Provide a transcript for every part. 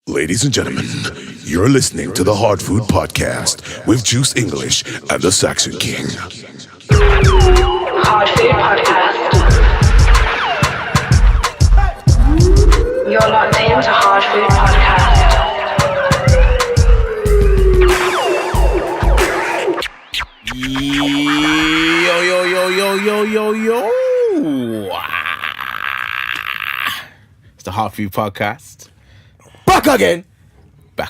Ladies and gentlemen, you're listening to the Hardfood Podcast with Juice English and the Saxon King. Hardfood Podcast. You're locked into Hardfood Podcast. Yo. It's the Hardfood Podcast. Back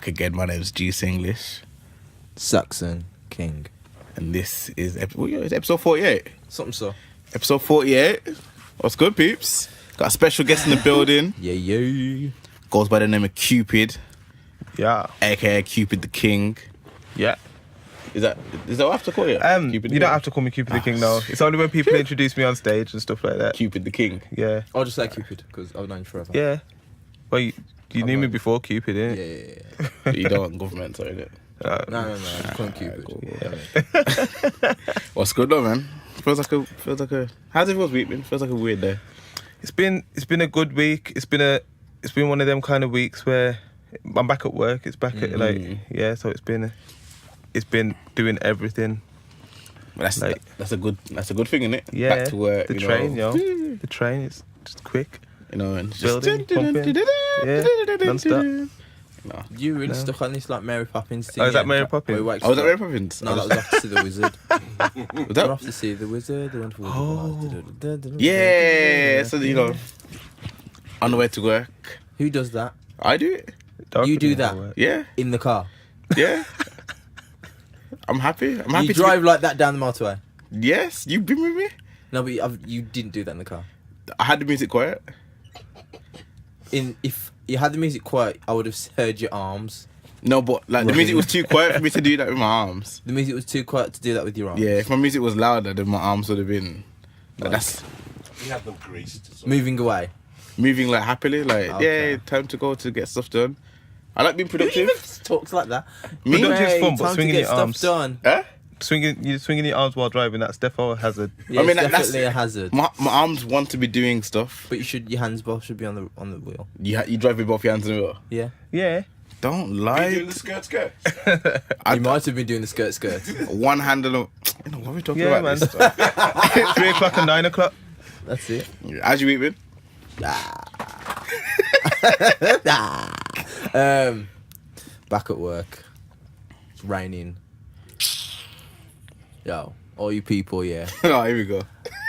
again. My name's Juice English. Saxon King. And this is episode 48. Something so. Episode 48. What's good, peeps? Got a special guest in the building. Yeah. Goes by the name of Kupid. Yeah. AKA Kupid The King. Yeah. Is that what I have to call you? You don't have to call me Kupid the King, no. It's only when people introduce me on stage and stuff like that. Kupid The King. Yeah. I'll just say Cupid because I've known you forever. Yeah. Well, you knew me before Cupid, innit? Yeah. You don't want government, sorry, innit? No. Call him Cupid. Cool. Yeah. What's good though, man? Feels like a. How's everyone's week been? Feels like a weird day. It's been a good week. It's been one of them kind of weeks where I'm back at work. It's back at so it's been doing everything. That's a good thing, isn't it? Yeah. Back to work. The train, the train is just quick. You know, and just Building, pumping. Yeah, non-stop. No. You really stuck on this like Mary Poppins thing. Oh, is that Mary Poppins? Oh, was that Mary Poppins? No, that was off to see the wizard. Was We're that? off to see the wizard. Yeah. So you know, on the way to work, Who does that? I do it. You do that Yeah. in the car. Yeah. I'm happy. You drive like that down the motorway. Yes, you've been with me. No, but you didn't do that in the car. I had the music quiet. If you had the music quiet, I would have heard your arms. No, but like the music was too quiet for me to do that with my arms. The music was too quiet to do that with your arms. Yeah, if my music was louder, then my arms would have been. Like, that's You have them greased. Moving away. moving like happily. Like Okay. yeah, time to go to get stuff done. I like being Who productive. even talks like that? Me? Productive's Hey, fun, but time to swinging get your stuff arms. done. Huh? Swinging your arms while driving, that's defo a hazard. Yeah, I mean, it's that's definitely a hazard. My arms want to be doing stuff. But your hands both should be on the wheel. You drive with both your hands in the wheel. Yeah. Yeah. Don't You lie. doing the skirt? You might have been doing the skirt. One handle of. You know what are we talking Yeah, about? man. This stuff? 3 o'clock and 9 o'clock. That's it. How's your week been? Back at work. It's raining. Yo, all you people, yeah. Oh, here we go.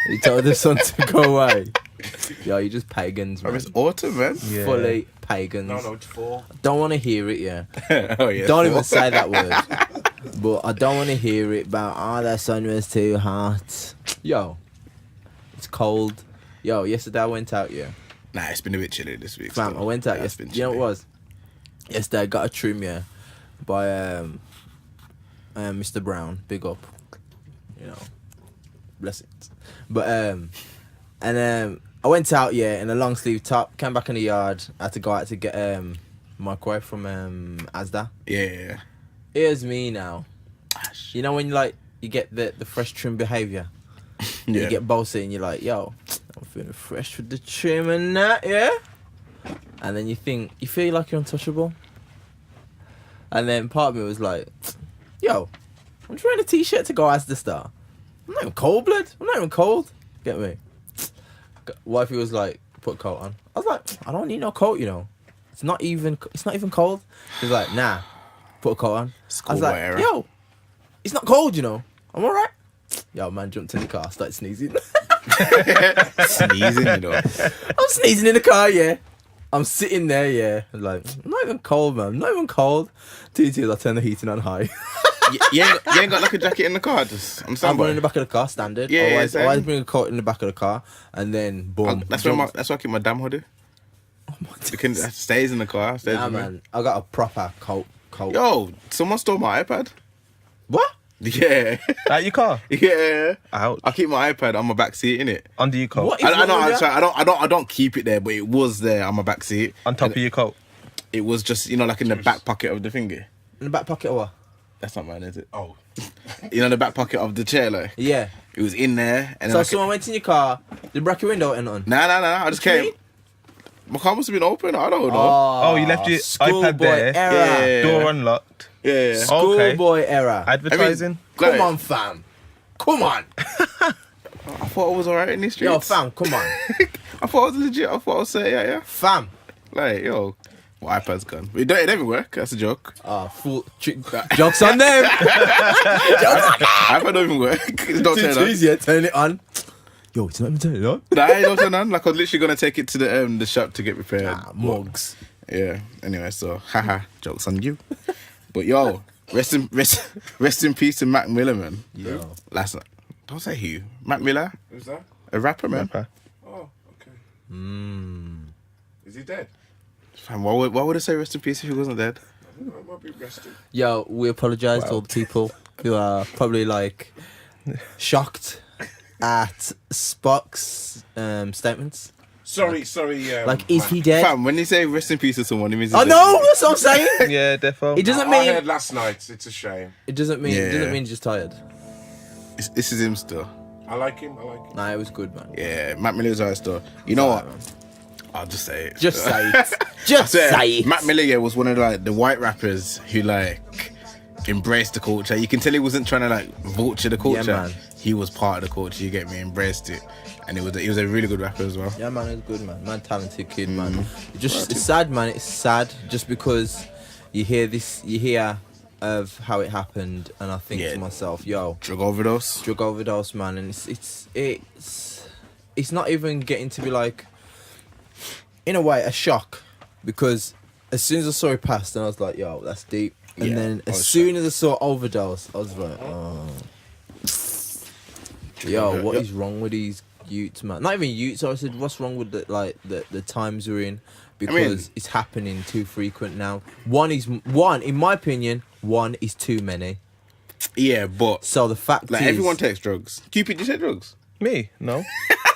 You told the sun to go away. Yo, you just pagans, Oh, man. it's autumn, man. Yeah. Fully pagans. No, it's 4. Don't want to hear it, yeah. Oh yeah. Don't even say that word. But I don't want to hear it about, that sun was too hot. Yo, it's cold. Yo, yesterday I went out, yeah. Nah, it's been a bit chilly this week. Fam, still. I went out Yeah, it's been yesterday. You know what it chilly. was? Yesterday I got a trim, yeah, by Mr. Brown. Big up. You know, blessings. But I went out, yeah, in a long sleeve top. Came back in the yard. I had to go out to get microwave from Asda. Yeah. Here's me now. You know when you get the fresh trim behaviour. Yeah. You get bossy and you're like, yo, I'm feeling fresh with the trim and that, yeah. And then you feel like you're untouchable. And then part of me was like, yo, I'm just wearing a t-shirt to go as the star. I'm not even cold, blood. I'm not even cold. Get me? Wifey was like, put a coat on. I was like, I don't need no coat, you know. It's not even cold. She was like, nah, put a coat on. I was like, era. yo, it's not cold, you know. I'm alright. Yo, man jumped in the car, started sneezing. Sneezing, you know. I'm sneezing in the car, yeah. I'm sitting there, yeah. I'm like, I'm not even cold, man. I'm not even cold. 2 tears, I turn the heating on high. you ain't got like a jacket in the car. Just I'm I'm standby. in the back of the car, standard. Yeah, I always bring a coat in the back of the car, and then boom. That's why I keep my damn hoodie. That stays in the car. Stays Nah, with me. man. I got a proper coat. Yo, someone stole my iPad. What? Yeah. At your car? Yeah. Ouch. I keep my iPad on my back seat, innit? Under your coat? What is I wrong know. with that? I don't keep it there, but it was there on my back seat. On top of your coat? It was just like in the back pocket of the finger. In the back pocket or what? That's not mine, is it? Oh. The back pocket of the chair, like. Yeah. It was in there, and So then someone went in your car, they broke your window and on. Nah. I just What you came. mean? My car must have been open. I don't know. Oh, you left your iPad schoolboy there. Error. Yeah. Door unlocked. Yeah. Schoolboy error. Advertising. Come Like, on, fam. Come on. I thought I was alright in these streets. Yo, fam, come on. I thought I was legit. I thought I was saying, yeah. Fam. Like, yo, my iPad's gone. It didn't work. That's a joke. Jokes on them. iPad don't even work. It don't turn on. Yeah, turn it on. Yo, it's not even turn it on. Nah, it don't turn on. Like, I was literally gonna take it to the shop to get repaired. Mugs. Yeah. Anyway, so haha, jokes on you. But yo, rest in peace to Mac Miller, man. Yo. Last night. Don't say who. Mac Miller, Who's that? a rapper, man. Oh, okay. Is he dead? Fam, why would I say rest in peace if he wasn't dead? I don't know. I might be resting. Yo, we apologise to all the people who are probably like shocked at Spock's statements. Sorry. Like, is he dead? Fam, when you say rest in peace to someone, it means he's I dead. know, that's what I'm saying. Yeah, defo. It doesn't I mean heard last night. It's a shame. it doesn't mean he's just tired. This is him still. I like him. Nah, it was good, man. Yeah, Mac Miller's alright still. You know what? I'll just say it. Just say it. Just So, say it. Mac Miller was one of the white rappers who embraced the culture. You can tell he wasn't trying to vulture the culture. Yeah, man. He was part of the culture. You get me? Embraced it, and he was a really good rapper as well. Yeah, man, it's good, man. Man, talented kid, man. It's sad, man. It's sad just because you hear of how it happened, and I think to myself, yo, Drug overdose, man, and it's not even getting to be like, in a way, a shock, because as soon as I saw it passed, and I was like, yo, that's deep. And Yeah, then I as was soon as I saw overdose, I was like, oh. Yo, what is wrong with these youths, man? Not even youths. I said, what's wrong with the times we're in? Because it's happening too frequent now. One, in my opinion, one is too many. Yeah, but So the fact is, everyone takes drugs. Cupid, you take drugs? Me? No.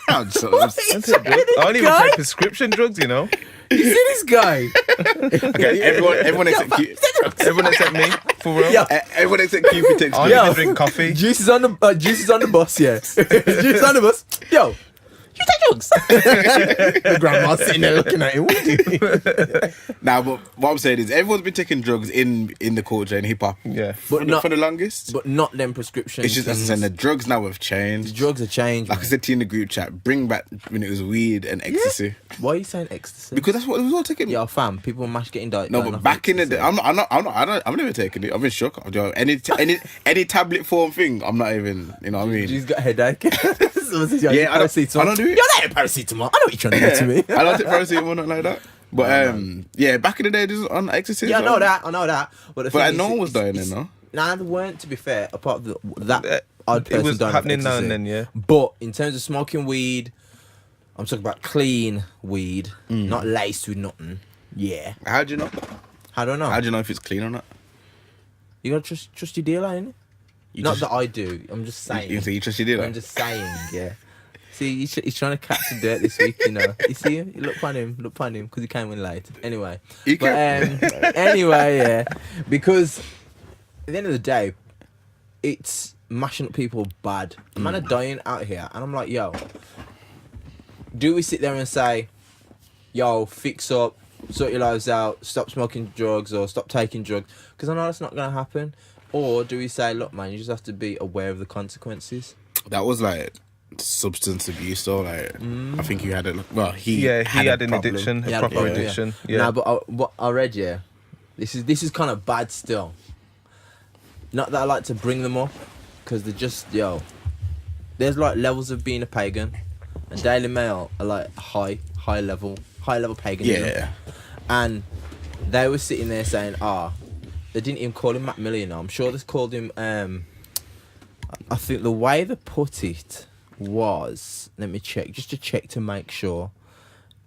I I don't even take prescription drugs, you know. you see this guy? Okay, everyone except Cupid. Everyone except me, for real. Yeah. Everyone except Cupid takes I drugs. don't even drink coffee. Juice is on the bus, yeah. Juice on the bus. Yo, you take drugs. The grandma's sitting there looking at him. What are you doing? Nah, but what I'm saying is everyone's been taking drugs in the culture and hip hop. Yeah. For the longest. But not them prescriptions. It's just as I said, the drugs now have changed. drugs are changed. Like I said to you in the group chat, bring back when it was weed and ecstasy. Why are you saying ecstasy? Because that's what it was all taking. Yo, fam, people mash getting diet. No, but back in the day, I've never taken it. I've been shook. Any tablet form thing, I'm not even. You know what I mean? She's got a headache. Yeah, I don't do it. You're not paracetamol. I know what you're trying to do to me. I don't take paracetamol, nothing like that. But yeah, back in the day, this was on ecstasy. Yeah, I so- know that. But the But thing no is, one was dying then, no? Nah, there weren't, to be fair, apart from that odd person It was dying of happening now ecstasy. and then, yeah. But in terms of smoking weed, I'm talking about clean weed, not laced with nothing. Yeah. How do you know? I don't know. How do you know if it's clean or not? You gotta trust your dealer, innit? You Not just- that I do. I'm just saying. You say you trust your dealer? I'm just saying, yeah. See, he's trying to catch the dirt this week, you know. You see him? Look on him, because he came in late. Anyway. He But, anyway, yeah. Because at the end of the day, it's mashing up people bad. A man are dying out here, and I'm like, yo, do we sit there and say, yo, fix up, sort your lives out, stop smoking drugs or stop taking drugs? Because I know that's not going to happen. Or do we say, look, man, you just have to be aware of the consequences? That was like substance abuse, though. Like, I think you had a he had an problem. addiction, He a had a proper problem, addiction. Yeah. Yeah. Nah, but what I read, yeah, this is kind of bad still. Not that I like to bring them up, because they're just, yo, there's like levels of being a pagan, and Daily Mail are like high level paganism. Yeah. And they were sitting there saying, they didn't even call him Mac Miller, you know. I'm sure they called him, I think the way they put it was, let me check, just to check to make sure.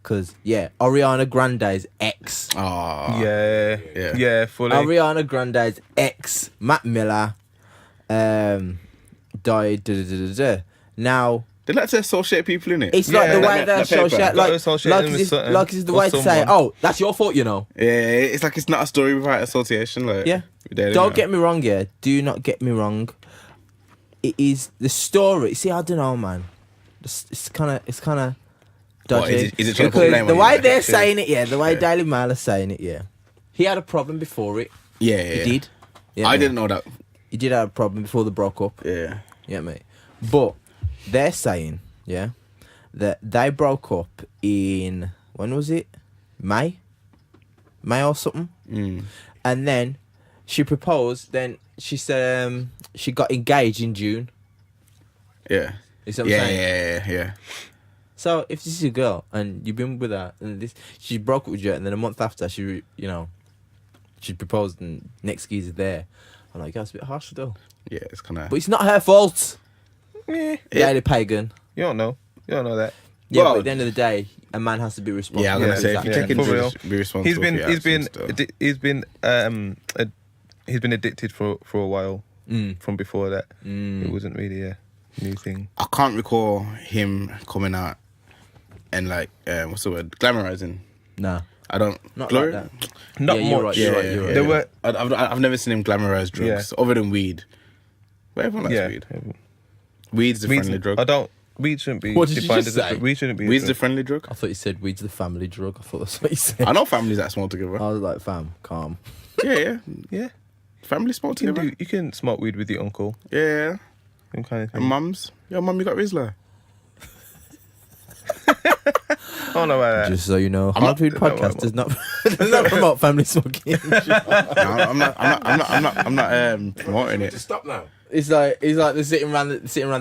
Because, yeah, Ariana Grande's ex. Yeah, fully. Ariana Grande's ex, Mac Miller, died. Now, They like to associate people in it. it's like the Yeah, way they associate, Gotta like associate them with something it's the or way to say, someone. oh, that's your fault, you know. Yeah, it's like it's not a story without association. Like, Yeah. Daily Don't Mail. get me wrong, yeah. Do not get me wrong. It is the story. See, I don't know, man. It's kind of dodgy. Is it trying to put because blame the on way you? they're saying it, yeah, the way Daily Mail are saying it, yeah, he had a problem before it. Yeah, He did. Yeah, I mate. didn't know that. He did have a problem before they broke up. Yeah. Yeah, mate. But they're saying, yeah, that they broke up in, when was it? May or something. And then she proposed. Then she said she got engaged in June. Yeah. You see what I'm Yeah, saying? yeah. So if this is a girl and you've been with her and she broke up with you, and then a month after she proposed and next geezer there, I'm like, that's a bit harsh though. Yeah, it's kind of. But it's not her fault. Yeah. Lady pagan. You don't know. You don't know that. Yeah, Well- but at the end of the day, a man has to be responsible. Yeah, I'm gonna Yeah, say if you exactly. take For real. into be responsible. He's for your actions, though. he's been addicted for a while. From before that, it wasn't really a new thing. I can't recall him coming out and like what's the word, glamorizing. Nah, I don't. not Glory? like that. Not Yeah, you're much. right, you're right, you're right. There were I've never seen him glamorize drugs other than weed. But everyone likes weed. Weed's the friendly drug. Weed shouldn't be What did you defined just as say? a weed shouldn't be. Weed's a the drug. friendly drug. I thought you said weed's the family drug. I thought that's what you said. I know families that smoke together. I was like, fam, calm. Yeah. Yeah, Family smoke you together. can smoke weed with your uncle. Yeah. Some kind of And thing. mums. Yo, mum, you got Rizla. I don't know about that. Just so you know, I'm not- Hardfood podcast does not promote family smoking. I'm not promoting it. Just stop now. It's like they're sitting around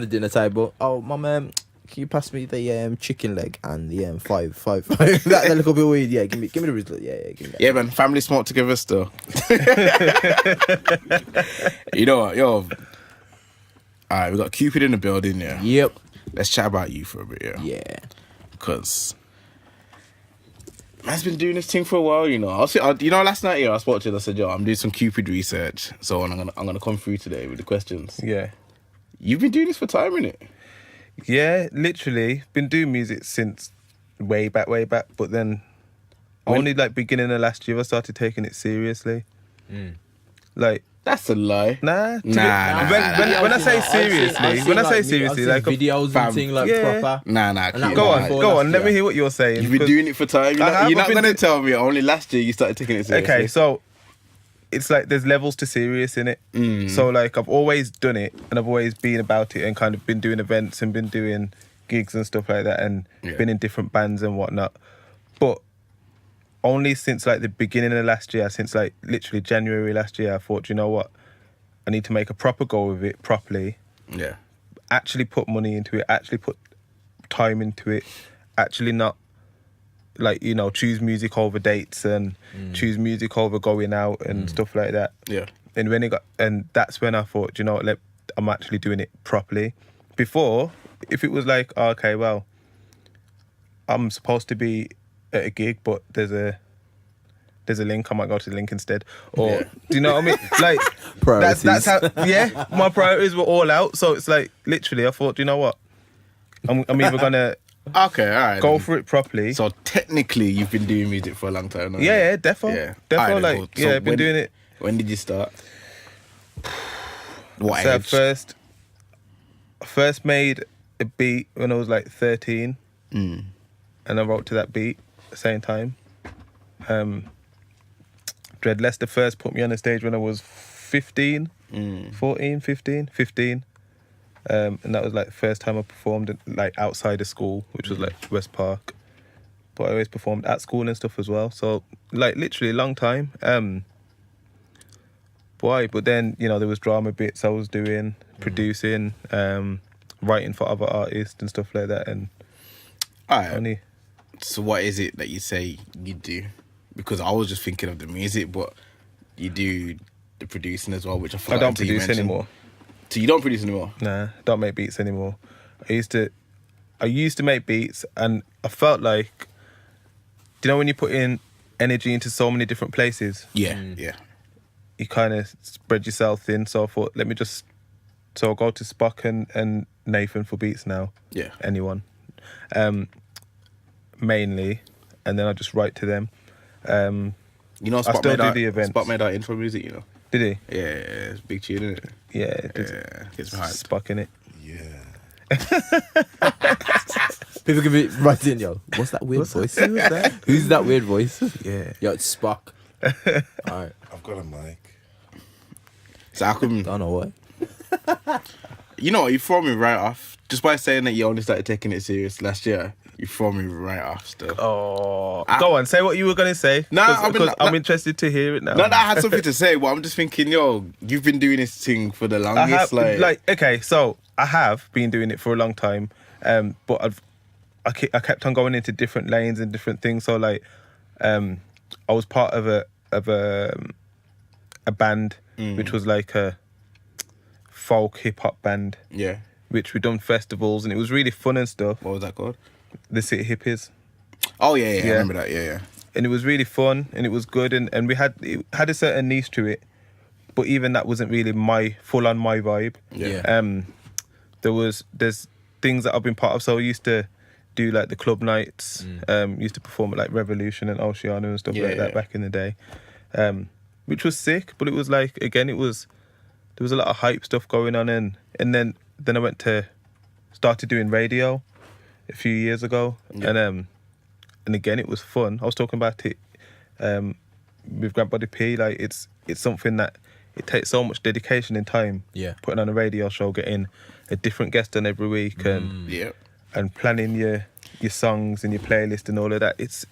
the dinner table. Oh, mum, can you pass me the chicken leg and the five that little bit of weed? Yeah, give me the Rizla. Yeah, give me that. Yeah, man, family smoke together still. You know what, yo. Alright, we got Cupid in the building, yeah. Yep. Let's chat about you for a bit, yeah. Yeah. Because man's been doing this thing for a while, you know. Last night, I spoke to you and I said, yo, I'm doing some Cupid research, so I'm gonna come through today with the questions. Yeah. You've been doing this for time, innit? Yeah, literally been doing music since way back, but then only like beginning of last year I started taking it seriously. Like, That's a lie. nah. Nah, nah, When I say seriously, like videos fam, and thing like yeah. proper. Nah, And that Cupid. go was on, before go last on. Let me year. hear what you're saying. You've been 'cause- doing it for time. You're I have, not I've been gonna tell me only last year you started taking it seriously. Okay, so it's like there's levels to serious in it. So like I've always done it and I've always been about it and kind of been doing events and been doing gigs and stuff like that and been in different bands and whatnot. But only since like the beginning of last year, since like literally January last year, I thought, you know what? I need to make a proper go of it properly. Yeah. Actually put money into it, actually put time into it, actually not like, you know, choose music over dates and choose music over going out and stuff like that. Yeah. And that's when I thought, you know what, I'm actually doing it properly. Before, if it was like, oh, okay, well, I'm supposed to be at a gig, but there's a link, I might go to the link instead. Or do you know what I mean? Like Priorities. that's how my priorities were all out. So it's like literally I thought, you know what? I'm either gonna Okay, all right. go for it properly. So technically, you've been doing music for a long time. haven't you? yeah, defo. Yeah. Defo, Alright, like, cool. yeah, So I've been doing it. When did you start? What So I age? first made a beat when I was like 13. And I wrote to that beat at the same time. Dread Lester first put me on the stage when I was 15, 14, 15. And that was like the first time I performed like outside of school, which was like West Park. But I always performed at school and stuff as well. So like literally a long time. But then, you know, there was drama bits I was doing, producing, writing for other artists and stuff like that. And All right. only... So what is it that you say you do? Because I was just thinking of the music, but you do the producing as well, which I I forgot don't until you produce mentioned. anymore. So you don't produce anymore? Nah, don't make beats anymore. I used to make beats and I felt like, do you know when you put in energy into so many different places, Yeah, yeah. you kind of spread yourself thin. So I thought, so I'll go to Spock and Nathan for beats now. Yeah. Anyone. Mainly. And then I just write to them. You know, I still do the events. Spot made our intro music, you know? Did he? Yeah, it's a big tune, isn't it? Yeah, it did. Yeah, gets me hyped. Spock in it. Yeah. People can be writing, yo, what's that weird voice? Who's that? Who's that weird voice? Yeah. Yo, it's Spock. Alright. I've got a mic. So how come? Don't know what. You know what? You throw me right off just by saying that you only started taking it serious last year. You throw me right off still. Oh, go on, say what you were gonna say. Nah, because I'm interested to hear it now. No, I had something to say, but I'm just thinking, yo, you've been doing this thing for the longest. Okay, so I have been doing it for a long time, but I kept on going into different lanes and different things. So like, I was part of a band which was like a folk hip hop band. Yeah. Which we done festivals and it was really fun and stuff. What was that called? The City Hippies. Oh yeah, I remember that. Yeah. And it was really fun and it was good and it had a certain niche to it, but even that wasn't really my vibe. Yeah. There's things that I've been part of. So I used to do like the club nights. Used to perform at like Revolution and Oceana and stuff like that back in the day, which was sick. But it was like again, there was a lot of hype stuff going on, and then I started doing radio a few years ago, and again it was fun. I was talking about it with Grandbody P. Like it's something that it takes so much dedication and time. Yeah. Putting on a radio show, getting a different guest on every week, and planning your songs and your playlist and all of that. It's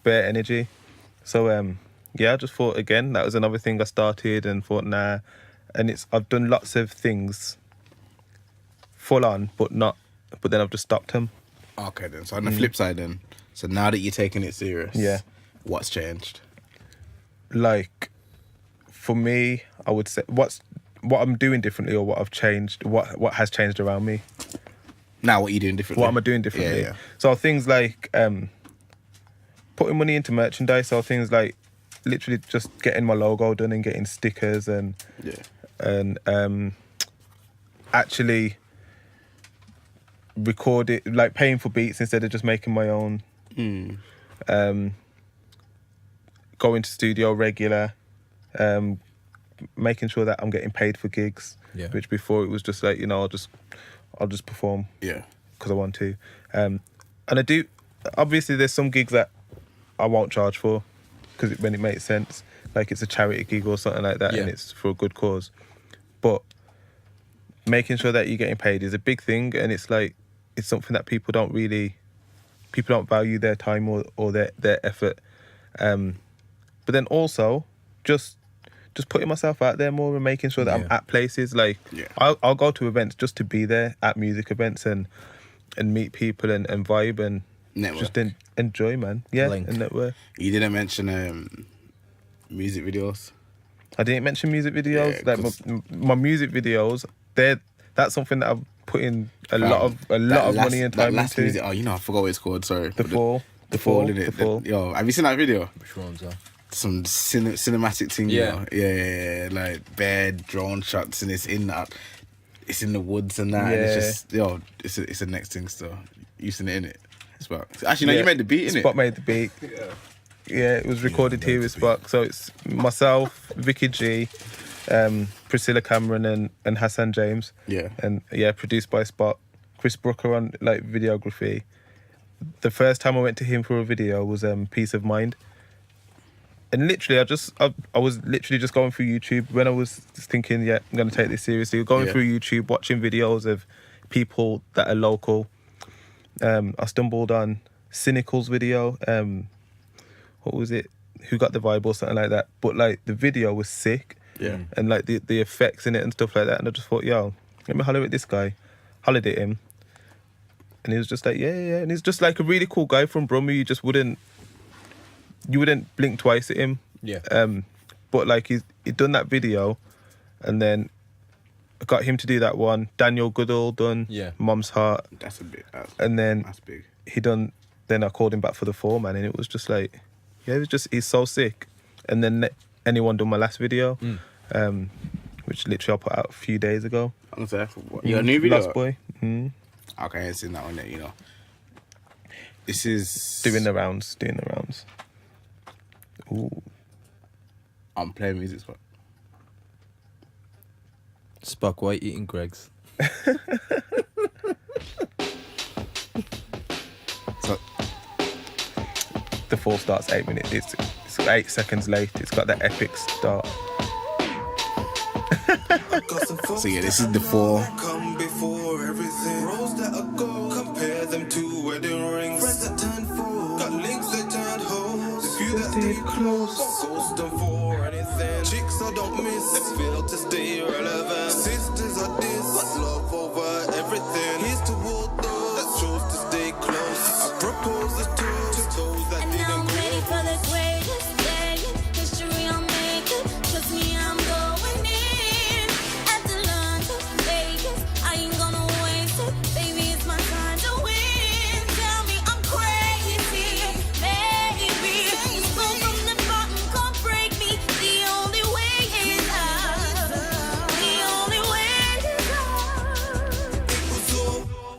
bare energy. So I just thought again that was another thing I started and thought nah, and I've done lots of things full on, but then I've just stopped them. Okay then. So on the flip side then, so now that you're taking it serious, what's changed? Like for me, I would say what I'm doing differently or what I've changed, what has changed around me. Now what are you doing differently? What am I doing differently? Yeah. So things like putting money into merchandise, so things like literally just getting my logo done and getting stickers and actually record it, like paying for beats instead of just making my own. Going to studio regular, making sure that I'm getting paid for gigs, which before it was just like, I'll just perform because I want to, and I do. Obviously there's some gigs that I won't charge for because when it makes sense, like it's a charity gig or something like that and it's for a good cause, but making sure that you're getting paid is a big thing, and it's like it's something that people don't value their time or their effort, but then also just putting myself out there more and making sure that I'm at places like I'll go to events just to be there at music events and meet people and vibe and network. just enjoy, man. Link. And network. You didn't mention music videos. I didn't mention music videos. Yeah, like my music videos, that's something that I've put in a lot of money and time last into. music, I forgot what it's called. Sorry, The Fall, in it. The Fall. Yo, have you seen that video? Which ones are? Some cinematic thing. Yeah. Yeah, like bad drone shots, and it's in the woods and that. And it's just it's a next thing still. You seen it in it? Spock. Actually, no, you made the beat in it. Spock made the beat. Yeah, it was recorded here with Spock. So it's myself, Vicky G, Priscilla Cameron and Hassan James. Yeah. And produced by Spock. Chris Brooker on like videography. The first time I went to him for a video was Peace of Mind. And literally I was literally just going through YouTube when I was just thinking, I'm gonna take this seriously. Going through YouTube, watching videos of people that are local. I stumbled on Cynical's video. What was it? Who Got the Vibe or something like that. But like the video was sick. Yeah. And like the effects in it and stuff like that. And I just thought, let me holler at this guy. Hollered at him. And he was just like, yeah. And he's just like a really cool guy from Brummy. You wouldn't blink twice at him. Yeah. But like he'd done that video, and then I got him to do that one. Daniel Goodall done Mom's Heart. That's a bit. And then that's big. Then I called him back for the 4 man, and it was just like, he's so sick. And then Anyone done my last video, which literally I put out a few days ago. I'm gonna say, your new video? Lost Boy. Okay, I ain't seen that one yet, This is... Doing the rounds. Ooh. I'm playing music, Spock, why eating Greg's? before starts 8 minutes. It's 8 seconds late. It's got that epic start. So yeah, this is the 4. Come before everything. Rose that are gold, compare them to wedding rings. Friends that turn fool, got links that turn hoes. The few that stay close, ghost them for anything. Chicks I don't miss, they fail to stay relevant. Sisters are this, but love over everything. Here's to all those that chose to stay close. I propose this toast to those that And now I'm didn't ready for the greatest day in history. I'll make it. Trust me, I'm going in. After London, Vegas, I ain't gonna waste it. Baby, it's my time to win. Tell me I'm crazy, baby. This flow from the bottom can't break me. The only way is up. The only way is up.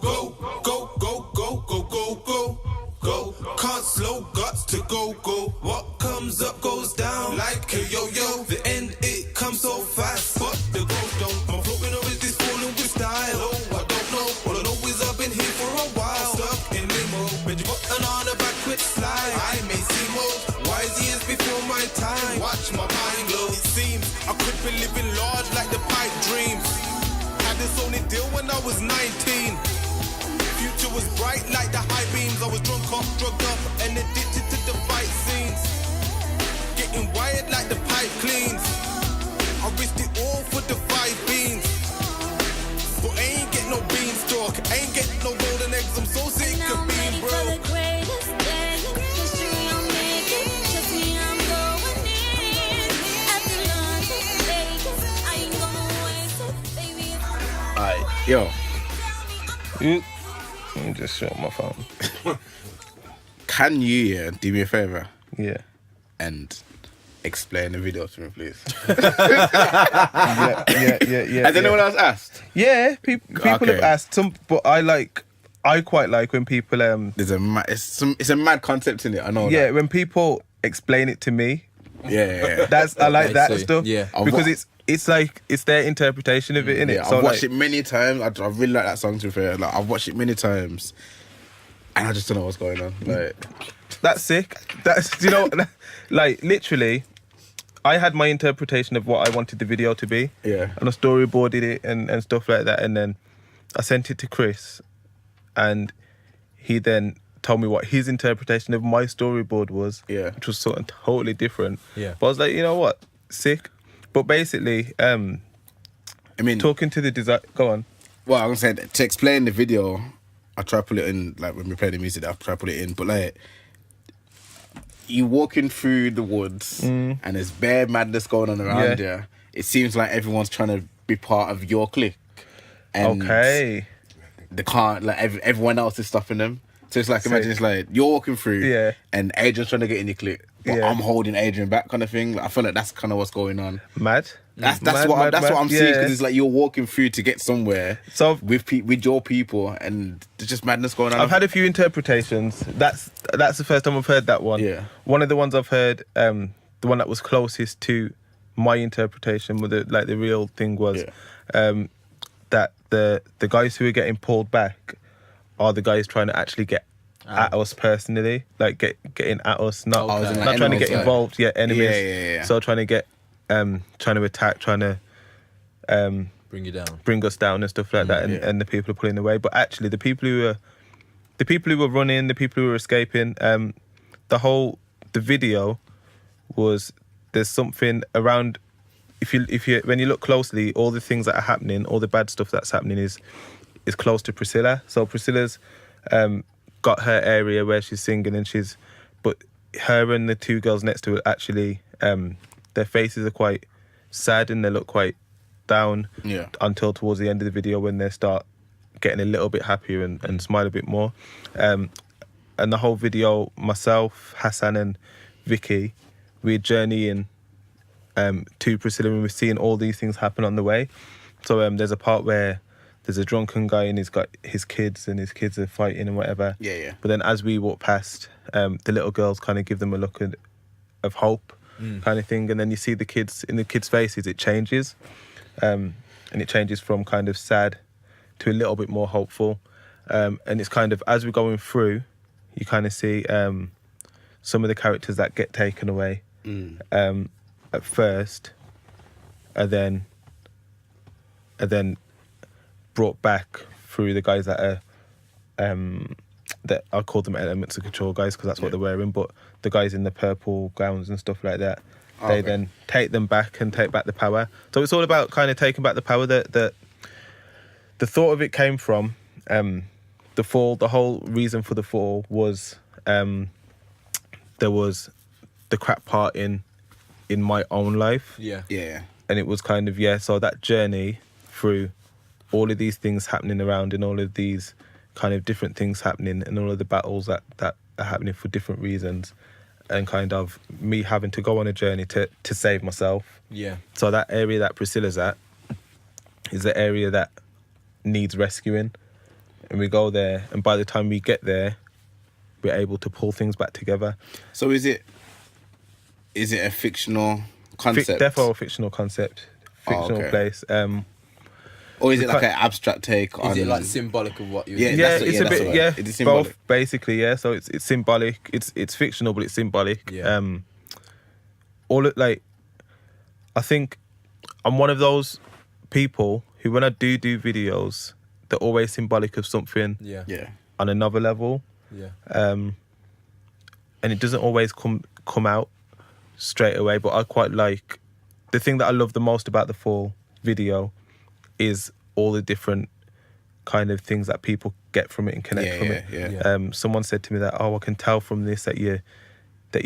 Go, go, go, go, go, go, go, go. Can't slow, guts to go, go. What comes up goes down like a yo-yo. The end, it comes so fast, but the growth don't. I'm floating or is this falling with style? Oh, I don't know. All I know is I've been here for a while. Stuck in limo, but you got an on a back quick slide. I may seem old, wise years before my time. Watch my mind glow. It seems I could be living large like the pipe dreams. Had this only deal when I was 19. Future was bright like the high beams. I was drunk up, drugged up, and addicted to the fight scenes. Getting wired like the pipe cleans. I risked it all for the 5 beans. But I ain't get no beanstalk. I ain't get no golden eggs. I'm so sick Now of I'm being ready for the broke. greatest day in history. I'll make it. Trust me, I'm going in. After London, Vegas, I ain't gonna waste it. Baby, it's Alright, yo, Let me just shut my phone. can you do me a favor Yeah. and explain the video to me, please? Yeah. Has anyone else asked? Yeah, people Okay. have asked some, but I quite like when people There's it's a mad concept in it. I know. yeah, that. when people explain it to me. Yeah. I like that see. stuff. Yeah. Because it's like it's their interpretation of it, innit? Yeah, I've watched it many times. I really like that song, to be fair. Like, I've watched it many times, and I just don't know what's going on. Like, That's sick. That's like literally, I had my interpretation of what I wanted the video to be. Yeah. And I storyboarded it and stuff like that, and then I sent it to Chris, and he then told me what his interpretation of my storyboard was. Yeah. Which was something totally different. Yeah. But I was like, you know what, sick. But basically, I mean, talking to the design. Go on. well, I'm gonna say, to explain the video, I try to put it in, like, when we play the music, I try to put it in, but like, you walking through the woods and there's bare madness going on around Yeah. you. It seems like everyone's trying to be part of your clique. And Okay. they can't, like, everyone else is stopping them. So it's like, Sick. imagine it's like you're walking through, Yeah. and Adrian's trying to get in your clique, but Yeah. I'm holding Adrian back, kind of thing. Like, I feel like that's kind of what's going on. Mad. That's Mad, what mad, I'm seeing, yeah. because it's like you're walking through to get somewhere So- with your people, and there's just madness going on. I've had a few interpretations. That's the first time I've heard that one. Yeah. One of the ones I've heard, the one that was closest to my interpretation, with the real thing was, that the guys who are getting pulled back are the guys trying to actually get at us personally, like getting at us, not Okay. as in, like, not trying to enemies, get like- involved. Yeah, enemies. Yeah. So trying to get, trying to attack, trying to Bring you down. bring us down and stuff like that, and the people are pulling away. But actually, the people who were running, the people who were escaping, the video was, there's something around. If you when you look closely, all the things that are happening, all the bad stuff that's happening is close to Priscilla. So Priscilla's got her area where she's singing, but her and the two girls next to her, actually, their faces are quite sad and they look quite down. Yeah. Until towards the end of the video, when they start getting a little bit happier and smile a bit more. And the whole video, myself, Hassan and Vicky, we're journeying to Priscilla, and we're seeing all these things happen on the way. So there's a part where there's a drunken guy and he's got his kids, and his kids are fighting and whatever. Yeah. But then as we walk past, the little girls kind of give them a look of hope, kind of thing. And then you see the kids, in the kids' faces, it changes. And it changes from kind of sad to a little bit more hopeful. And it's kind of, as we're going through, you kind of see some of the characters that get taken away at first are then brought back through the guys that are that I call them elements of control guys because that's what they're wearing, but the guys in the purple gowns and stuff like that, they then take them back and take back the power. So it's all about kind of taking back the power that the thought of it came from. The fall, the whole reason for the fall was there was the crap part in my own life. Yeah. And it was kind of, so that journey through all of these things happening around and all of these kind of different things happening and all of the battles that are happening for different reasons and kind of me having to go on a journey to save myself. Yeah. So that area that Priscilla's at is the area that needs rescuing. And we go there, and by the time we get there, we're able to pull things back together. So is it a fictional concept? Definitely a fictional concept, fictional place. Or is it like an abstract take on? Is it like symbolic of what you? It's a bit. Yeah, It's both basically. Yeah, so it's symbolic. It's fictional, but it's symbolic. Yeah. I think I'm one of those people who, when I do videos, they're always symbolic of something. Yeah. On another level. Yeah. And it doesn't always come out straight away, but I quite like the thing that I love the most about the fall video is all the different kind of things that people get from it and connect from it. Yeah. Someone said to me that, I can tell from this that you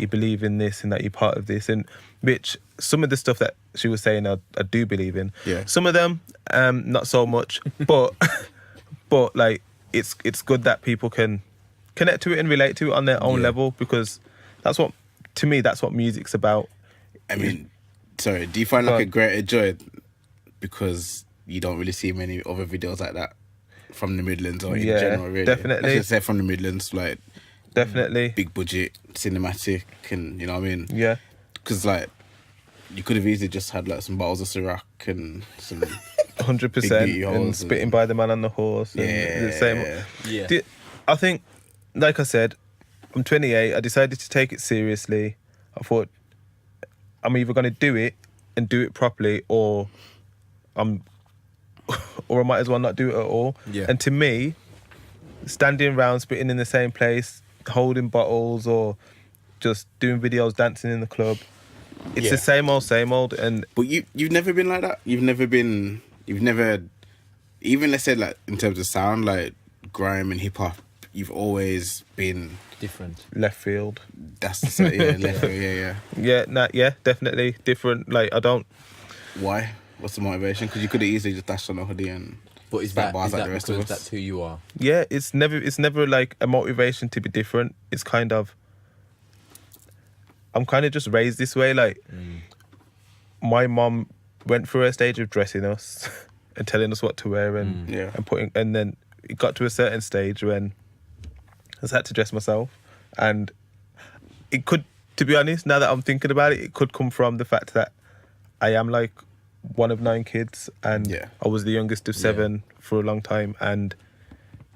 believe in this and that you're part of this, and which some of the stuff that she was saying I do believe in. Yeah. Some of them not so much, but like it's good that people can connect to it and relate to it on their own level, because that's what music's about. I mean, sorry, do you find like a greater joy because you don't really see many other videos like that from the Midlands or in general, really? Definitely. I should say from the Midlands, like definitely big budget, cinematic, and you know what I mean? Yeah. Because like you could have easily just had like some bottles of Ciroc and some 100% and spitting by the man on the horse. And the same. Yeah. I think, like I said, I'm 28. I decided to take it seriously. I thought I'm either going to do it and do it properly, or I might as well not do it at all. Yeah. And to me, standing around, spitting in the same place, holding bottles, or just doing videos, dancing in the club, it's the same old. And but you've never been like that. You've never, even let's say like in terms of sound, like grime and hip hop, you've always been different. Left field. That's the left field. Yeah, definitely different. Like I don't. Why? What's the motivation? Because you could have easily just dashed on a hoodie and. But is that because that's who you are? Yeah, it's never like a motivation to be different. It's kind of, I'm kind of just raised this way. Like, my mom went through a stage of dressing us and telling us what to wear and and then it got to a certain stage when I just had to dress myself. And it could, to be honest, now that I'm thinking about it, it could come from the fact that I am like one of 9 kids, and I was the youngest of 7 for a long time, and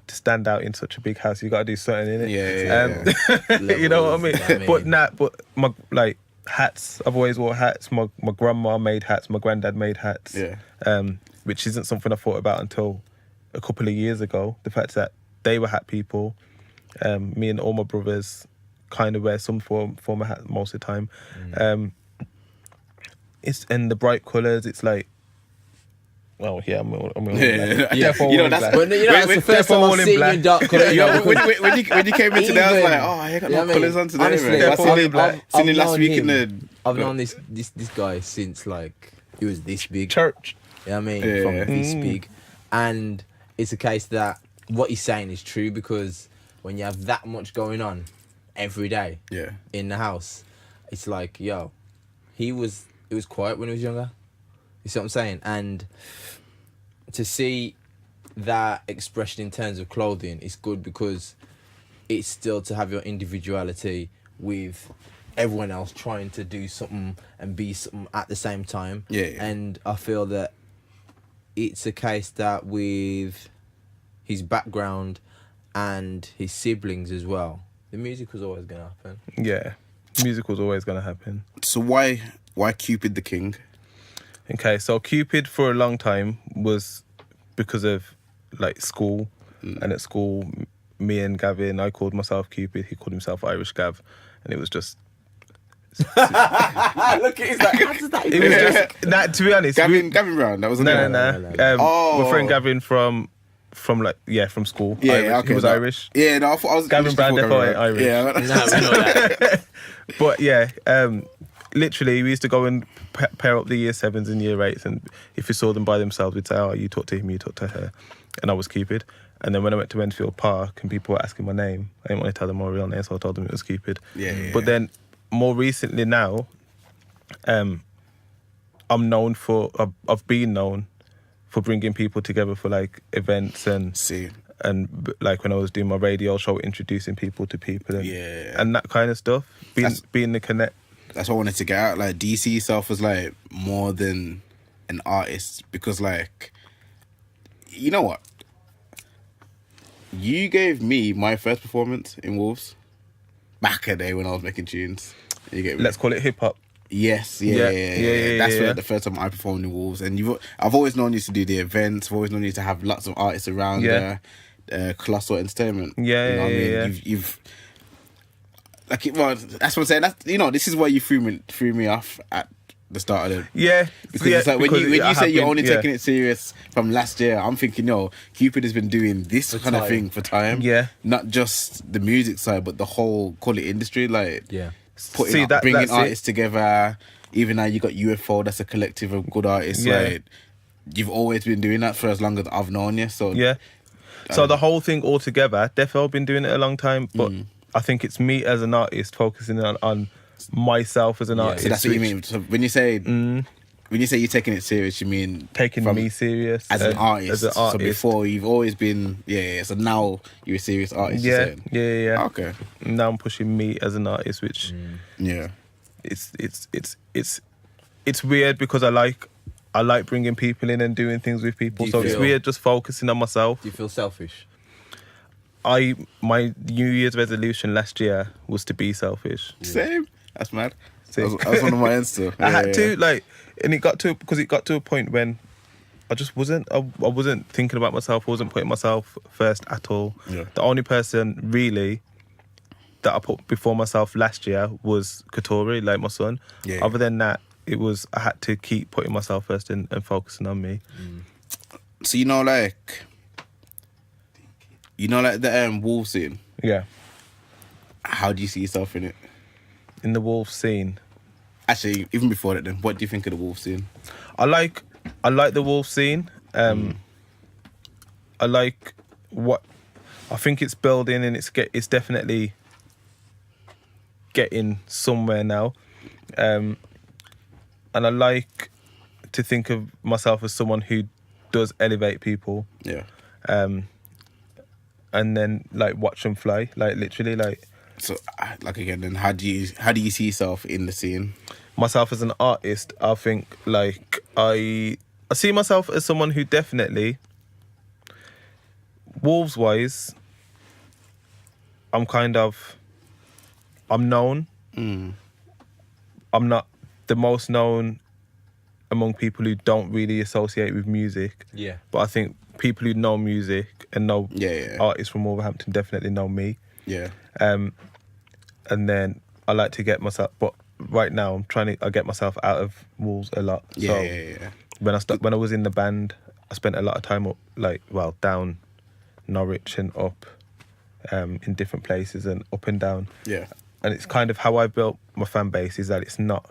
to stand out in such a big house, you got to do something in it. You know what I mean? But my like hats, I've always wore hats. My grandma made hats, my granddad made hats. Which isn't something I thought about until a couple of years ago. The fact that they were hat people, me and all my brothers kind of wear some form of hat most of the time. It's in the bright colours. It's like, well, yeah, I'm all You know, that's the first time I've seen you in dark colours. When you came in today, I was like, I ain't got no colours on today. Honestly, I've last week in the. I've known this guy since like he was this big. Church. You know what I mean? From this big, and it's a case that what he's saying is true, because when you have that much going on every day, in the house, it's like, yo, it was quiet when he was younger. You see what I'm saying? And to see that expression in terms of clothing is good, because it's still to have your individuality with everyone else trying to do something and be something at the same time. And I feel that it's a case that with his background and his siblings as well, The music was always gonna happen. Yeah, music was always going to happen. So why Kupid the King? Okay, so Cupid for a long time was because of like school, and at school, me and Gavin, I called myself Cupid, he called himself Irish Gav, and it was just. Look at his like. How does that? It was just that. To be honest, Gavin Brown. That was no. Oh. We're friend Gavin from school. Yeah, Irish. okay. He was Irish. Yeah, no, I was Gavin Brown literally definitely Irish. Yeah, No, we know that. But yeah, literally, we used to go and pair up the year 7s and year 8s, and if we saw them by themselves, we'd say, "Oh, you talk to him, you talk to her," and I was Cupid. And then when I went to Enfield Park and people were asking my name, I didn't want to tell them my real name, so I told them it was Cupid. Yeah. But then more recently now, I'm known for I've been known for bringing people together for like events and like when I was doing my radio show, introducing people to people and that kind of stuff. Being the connect. That's what I wanted to get out. Like, do you see yourself as like more than an artist? Because like, you know what? You gave me my first performance in Wolves back in the day when I was making tunes. You get me? Let's call it hip hop. Yes, Yeah. That's where the first time I performed in Wolves, and I've always known you to do the events. I've always known you to have lots of artists around. Colossal Entertainment. Yeah, you know what I mean? yeah. You've like, well, that's what I'm saying. That's, you know, this is why you threw me off at the start of the because it's like when you say you're only taking it serious from last year, I'm thinking, yo, Cupid has been doing this kind of thing for time. Yeah, not just the music side, but the whole quality industry. Like, bringing artists together. Even now you got UFO, that's a collective of good artists. Yeah. Like, you've always been doing that for as long as I've known you. So yeah. So the whole thing altogether, definitely been doing it a long time, but I think it's me as an artist focusing on myself as an artist. So that's what you mean. So when you say you're taking it serious, you mean taking me serious as an artist. So before you've always been so now you're a serious artist. Yeah. Okay. Now I'm pushing me as an artist, which it's weird because I like bringing people in and doing things with people. So it's weird just focusing on myself. Do you feel selfish? My New Year's resolution last year was to be selfish. Same. That's mad. That was one of my ends too. I had to and it got to a point when I just wasn't. I wasn't thinking about myself. I wasn't putting myself first at all. Yeah. The only person really that I put before myself last year was Katori, like my son. Yeah. Other than that, it was I had to keep putting myself first and focusing on me. So you know, like the Wolves scene. Yeah. How do you see yourself in it? In the Wolves scene. Actually, even before that, then, what do you think of the Wolves scene? I like the Wolves scene. I like what I think it's building, and it's definitely getting somewhere now. And I like to think of myself as someone who does elevate people. Yeah. And then like watch them fly, like literally, like. So, like again, then how do you see yourself in the scene? Myself as an artist, I think like I see myself as someone who definitely, Wolves wise, I'm known. I'm not the most known among people who don't really associate with music. Yeah. But I think people who know music and know artists from Wolverhampton definitely know me. Yeah. And then I like to get myself, but right now I get myself out of Wolves a lot. Yeah. When I was in the band, I spent a lot of time down Norwich and up in different places and up and down. Yeah. And it's kind of how I built my fan base, is that it's not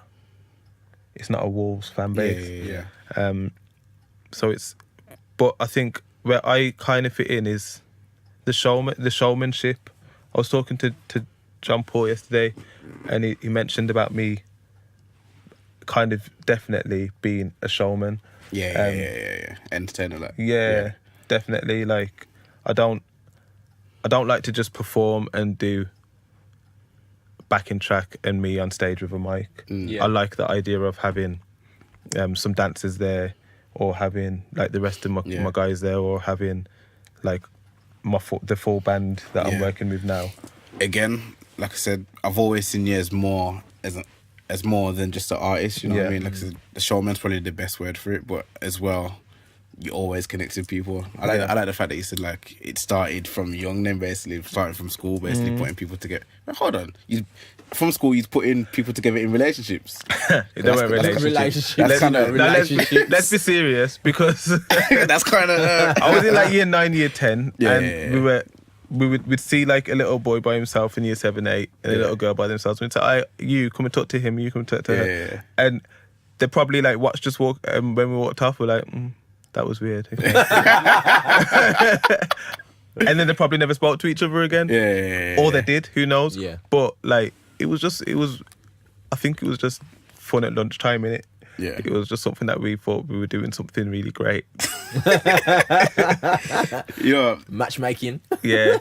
a Wolves fan base. Yeah. But I think where I kind of fit in is the showmanship. I was talking to John Paul yesterday, and he mentioned about me kind of definitely being a showman. Yeah. Entertainer, like. Yeah, definitely. Like, I don't like to just perform and do backing track and me on stage with a mic. I like the idea of having some dancers there, or having like the rest of my guys there, or having like the full band that I'm working with now. again, like I said, I've always seen you as more than just an artist. You know what I mean? Like I said, the showman's probably the best word for it, but as well, you always connect with people. I like the fact that you said like it started from young, then basically starting from school, basically putting people together. But hold on, from school you're putting people together in relationships. Relationships. That's kind of Let's be serious, because that's kind of. I was in like year 9, year 10, and we'd see like a little boy by himself in year 7, 8, and a little girl by themselves. We'd say, you come and talk to him, you come and talk to her. And they probably like watched us walk, and when we walked off, we're like, that was weird. And then they probably never spoke to each other again. Or they did, who knows? Yeah. But like, I think it was just fun at lunchtime, innit? Yeah. It was just something that we thought we were doing something really great. Matchmaking. Yeah.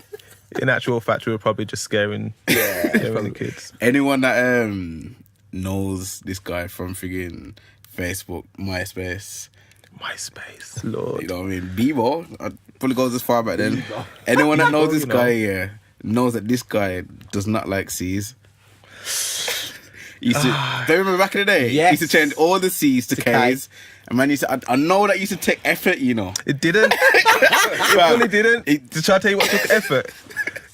In actual fact, we were probably just scaring the kids. Anyone that knows this guy from friggin' Facebook, MySpace, Lord. you know what I mean? Bebo, I'd probably goes as far back then. Anyone that knows this guy, knows that this guy does not like C's. He used to, do you remember back in the day? Yes. He used to change all the C's to K's. And man, I know that used to take effort, you know. It didn't. It really didn't. To try to tell you what took effort.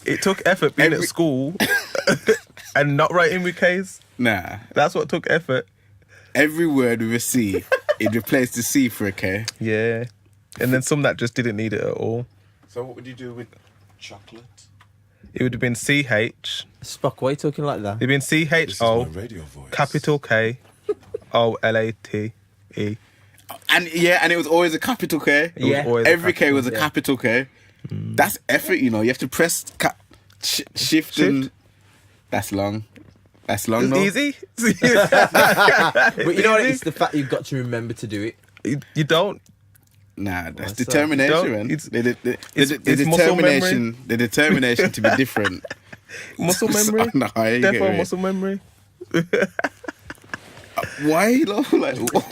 It took effort being at school and not writing with K's. Nah. That's what took effort. Every word with a C, it replaced the C for a K. Yeah. And then some that just didn't need it at all. So what would you do with chocolate? It would have been CH. Spock, why are you talking like that? It would have been CHO, Radio voice. capital K, OLATE. And it was always a capital K. Yeah. Every K was a capital K. That's effort, you know. You have to press shift and that's long. That's long, It's though. easy. But you know what? It's the fact you've got to remember to do it. You don't. Nah, that's What's determination, that? man. It's- The it's muscle determination, the determination to be different. Muscle memory. On the high, you get Definitely me? muscle memory. Why, though? Like, why?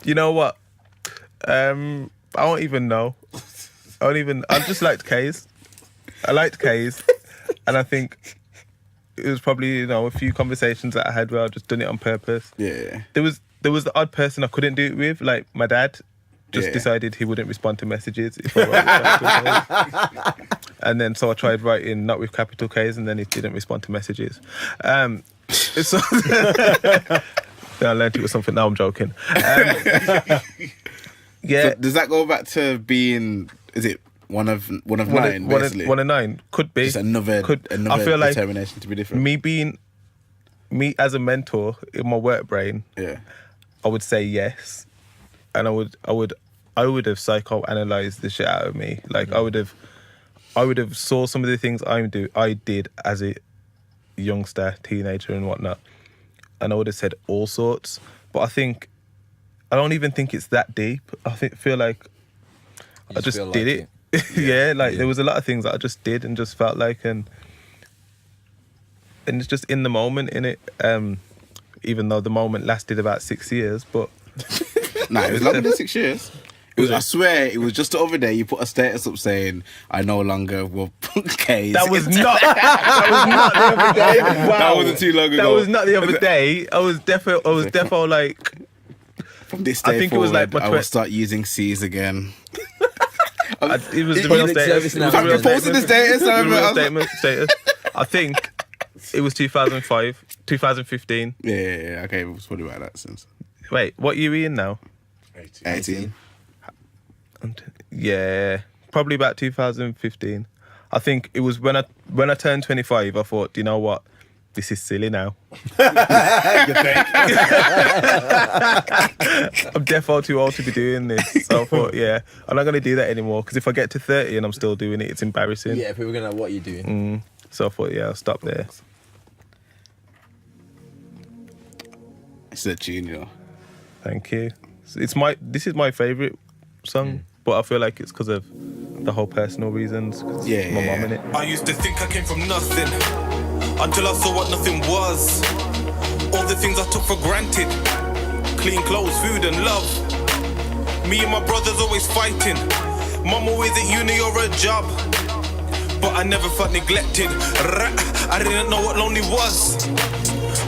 You know what? I don't even know. I just liked K's. I liked K's. And I think it was probably, a few conversations that I had where I just done it on purpose. Yeah. There was the odd person I couldn't do it with, like my dad. Just decided he wouldn't respond to messages if I wrote with capital K's. And then so I tried writing not with capital K's, and then he didn't respond to messages. So then I learned it was something. Now I'm joking. Yeah. So does that go back to being? Is it one of nine? Basically, one of 9 could be. just another I feel like determination to be different. me as a mentor in my work brain. Yeah. I would say yes, and I would have psychoanalyzed the shit out of me. Like I would have saw some of the things I did as a youngster, teenager, and whatnot, and I would have said all sorts. But I don't even think it's that deep. Feel like I just feel did like it. There was a lot of things that I just did and just felt like, and it's just in the moment, innit? Even though the moment lasted about 6 years, but Nah, it was longer than 6 years. It was, I swear, it was just the other day you put a status up saying, I no longer will put K's. that was not the other day. Wow. That wasn't too long ago. That was not the other day. I was defo like, From this day I think it forward, was like my I will start using C's again. it was the real Public status. service It was the now. real You posted the status, It was the real I status. I think it was 2005, 2015. Yeah, okay, it was probably about that since. Wait, what year are we in now? 18. Yeah, probably about 2015. I think it was when I turned 25. I thought, you know what, this is silly now. I'm defo too old to be doing this. So I thought, yeah, I'm not gonna do that anymore. Because if I get to 30 and I'm still doing it, it's embarrassing. Yeah, people are gonna know what you're doing. So I thought, yeah, I'll stop there. It's a tune, you know. Thank you. This is my favourite song, but I feel like it's because of the whole personal reasons. 'Cause Yeah, my yeah, mum in it. I used to think I came from nothing until I saw what nothing was. All the things I took for granted: clean clothes, food, and love. Me and my brothers always fighting. Mum always at uni or a job. but I never felt neglected. I didn't know what lonely was.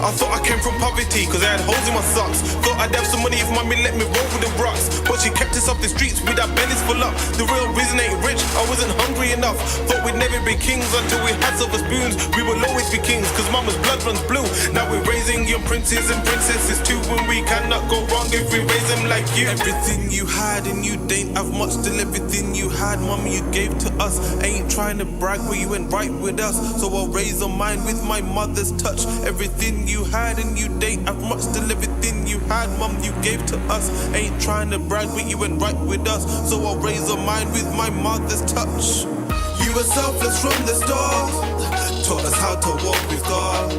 I thought I came from poverty, cause I had holes in my socks. Thought I'd have some money if mommy let me roll with the rocks. But she kept us off the streets with our bellies full up. The real reason ain't rich, I wasn't hungry enough. Thought we'd never be kings until we had silver spoons. We will always be kings, cause mama's blood runs blue. Now we're raising young princes and princesses too. When we cannot go wrong if we raise them like you. Everything you had and you didn't have much, till everything you had, mama, you gave to us. Ain't trying to brag, but you went right with us. So I'll raise a mind with my mother's touch. Everything you had and you didn't have much, till everything you had, mum, you gave to us. Ain't trying to brag, but you went right with us. So I'll raise a mind with my mother's touch. You were selfless from the start, taught us how to walk with God.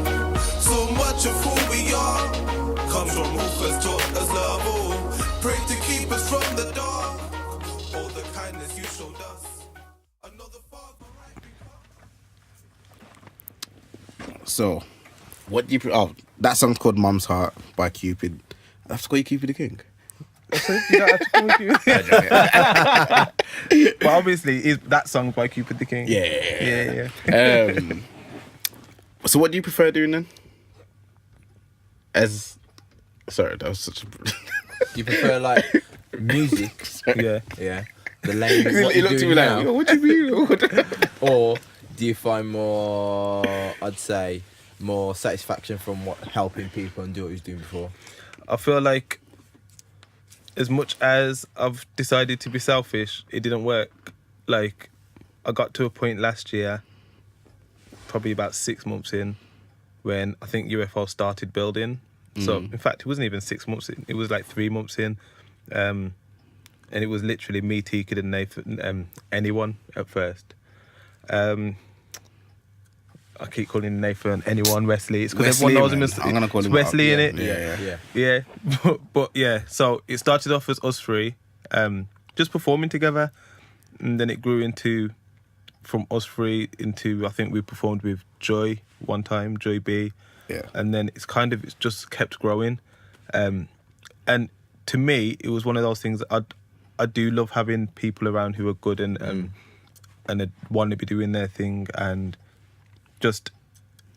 So much of who we are comes from who first taught us love. Oh, pray to keep us from the dark. All the kindness you showed us. Another father right behind. So, what do you... Oh, that song's called Mum's Heart by Cupid. I have to call you Cupid the King. You don't have to call me Cupid. But obviously, is that song by Kupid The King? Yeah. So what do you prefer doing then? Sorry, that was such a... Do you prefer like music? Yeah. Yeah. The lane of what He you're looked at doing me now? like, what do you mean? Or do you find more, I'd say, more satisfaction from helping people and do what you was doing before? I feel like as much as I've decided to be selfish, it didn't work. Like, I got to a point last year, probably about 6 months in, when I think UFO started building. So, in fact, it wasn't even 6 months in. It was like 3 months in. And it was literally me, Tika, and Nathan, anyone at first. I keep calling Nathan anyone, Wesley. It's because everyone knows him as... I'm going to call him Wesley, up. innit? Yeah. But yeah, so it started off as us three, just performing together, and then it grew from us three into, I think we performed with Joy one time, Joy B, and then it's just kept growing, and to me it was one of those things that I do love having people around who are good and want to be doing their thing, and just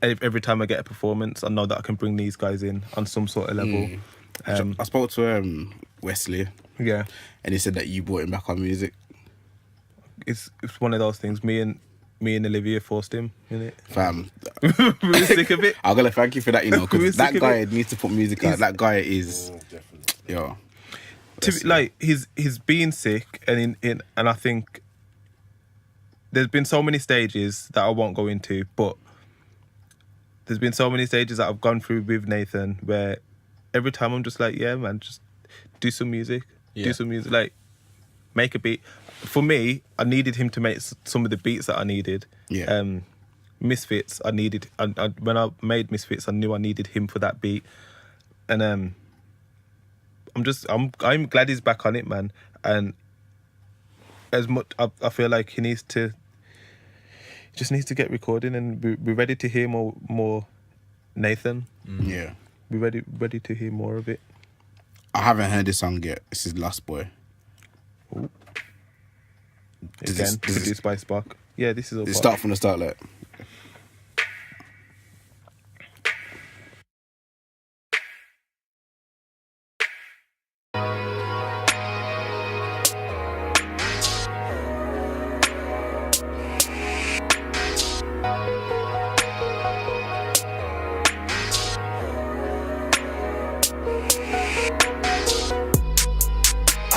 every time I get a performance, I know that I can bring these guys in on some sort of level. I spoke to Wesley. Yeah. And he said that you brought him back on music. It's one of those things. Me and Olivia forced him, innit? Fam. We were sick of it. I'm going to thank you for that, because that guy it. needs to put music out. That guy is... Yo. He's been sick, and I think there's been so many stages that I won't go into, but there's been so many stages that I've gone through with Nathan where every time I'm just like, yeah, man, just do some music. Do some music. Like, make a beat. For me, I needed him to make some of the beats that I needed. Yeah. Misfits, I needed... when I made Misfits, I knew I needed him for that beat. And I'm glad he's back on it, man. And as much... I feel like he needs to... just needs to get recording and be ready to hear more Nathan. Yeah. Be ready to hear more of it. I haven't heard this song yet. This is Lost Boy. Ooh. Does Again, this- produced by Spark. Yeah, this is all It part. start from the start, like...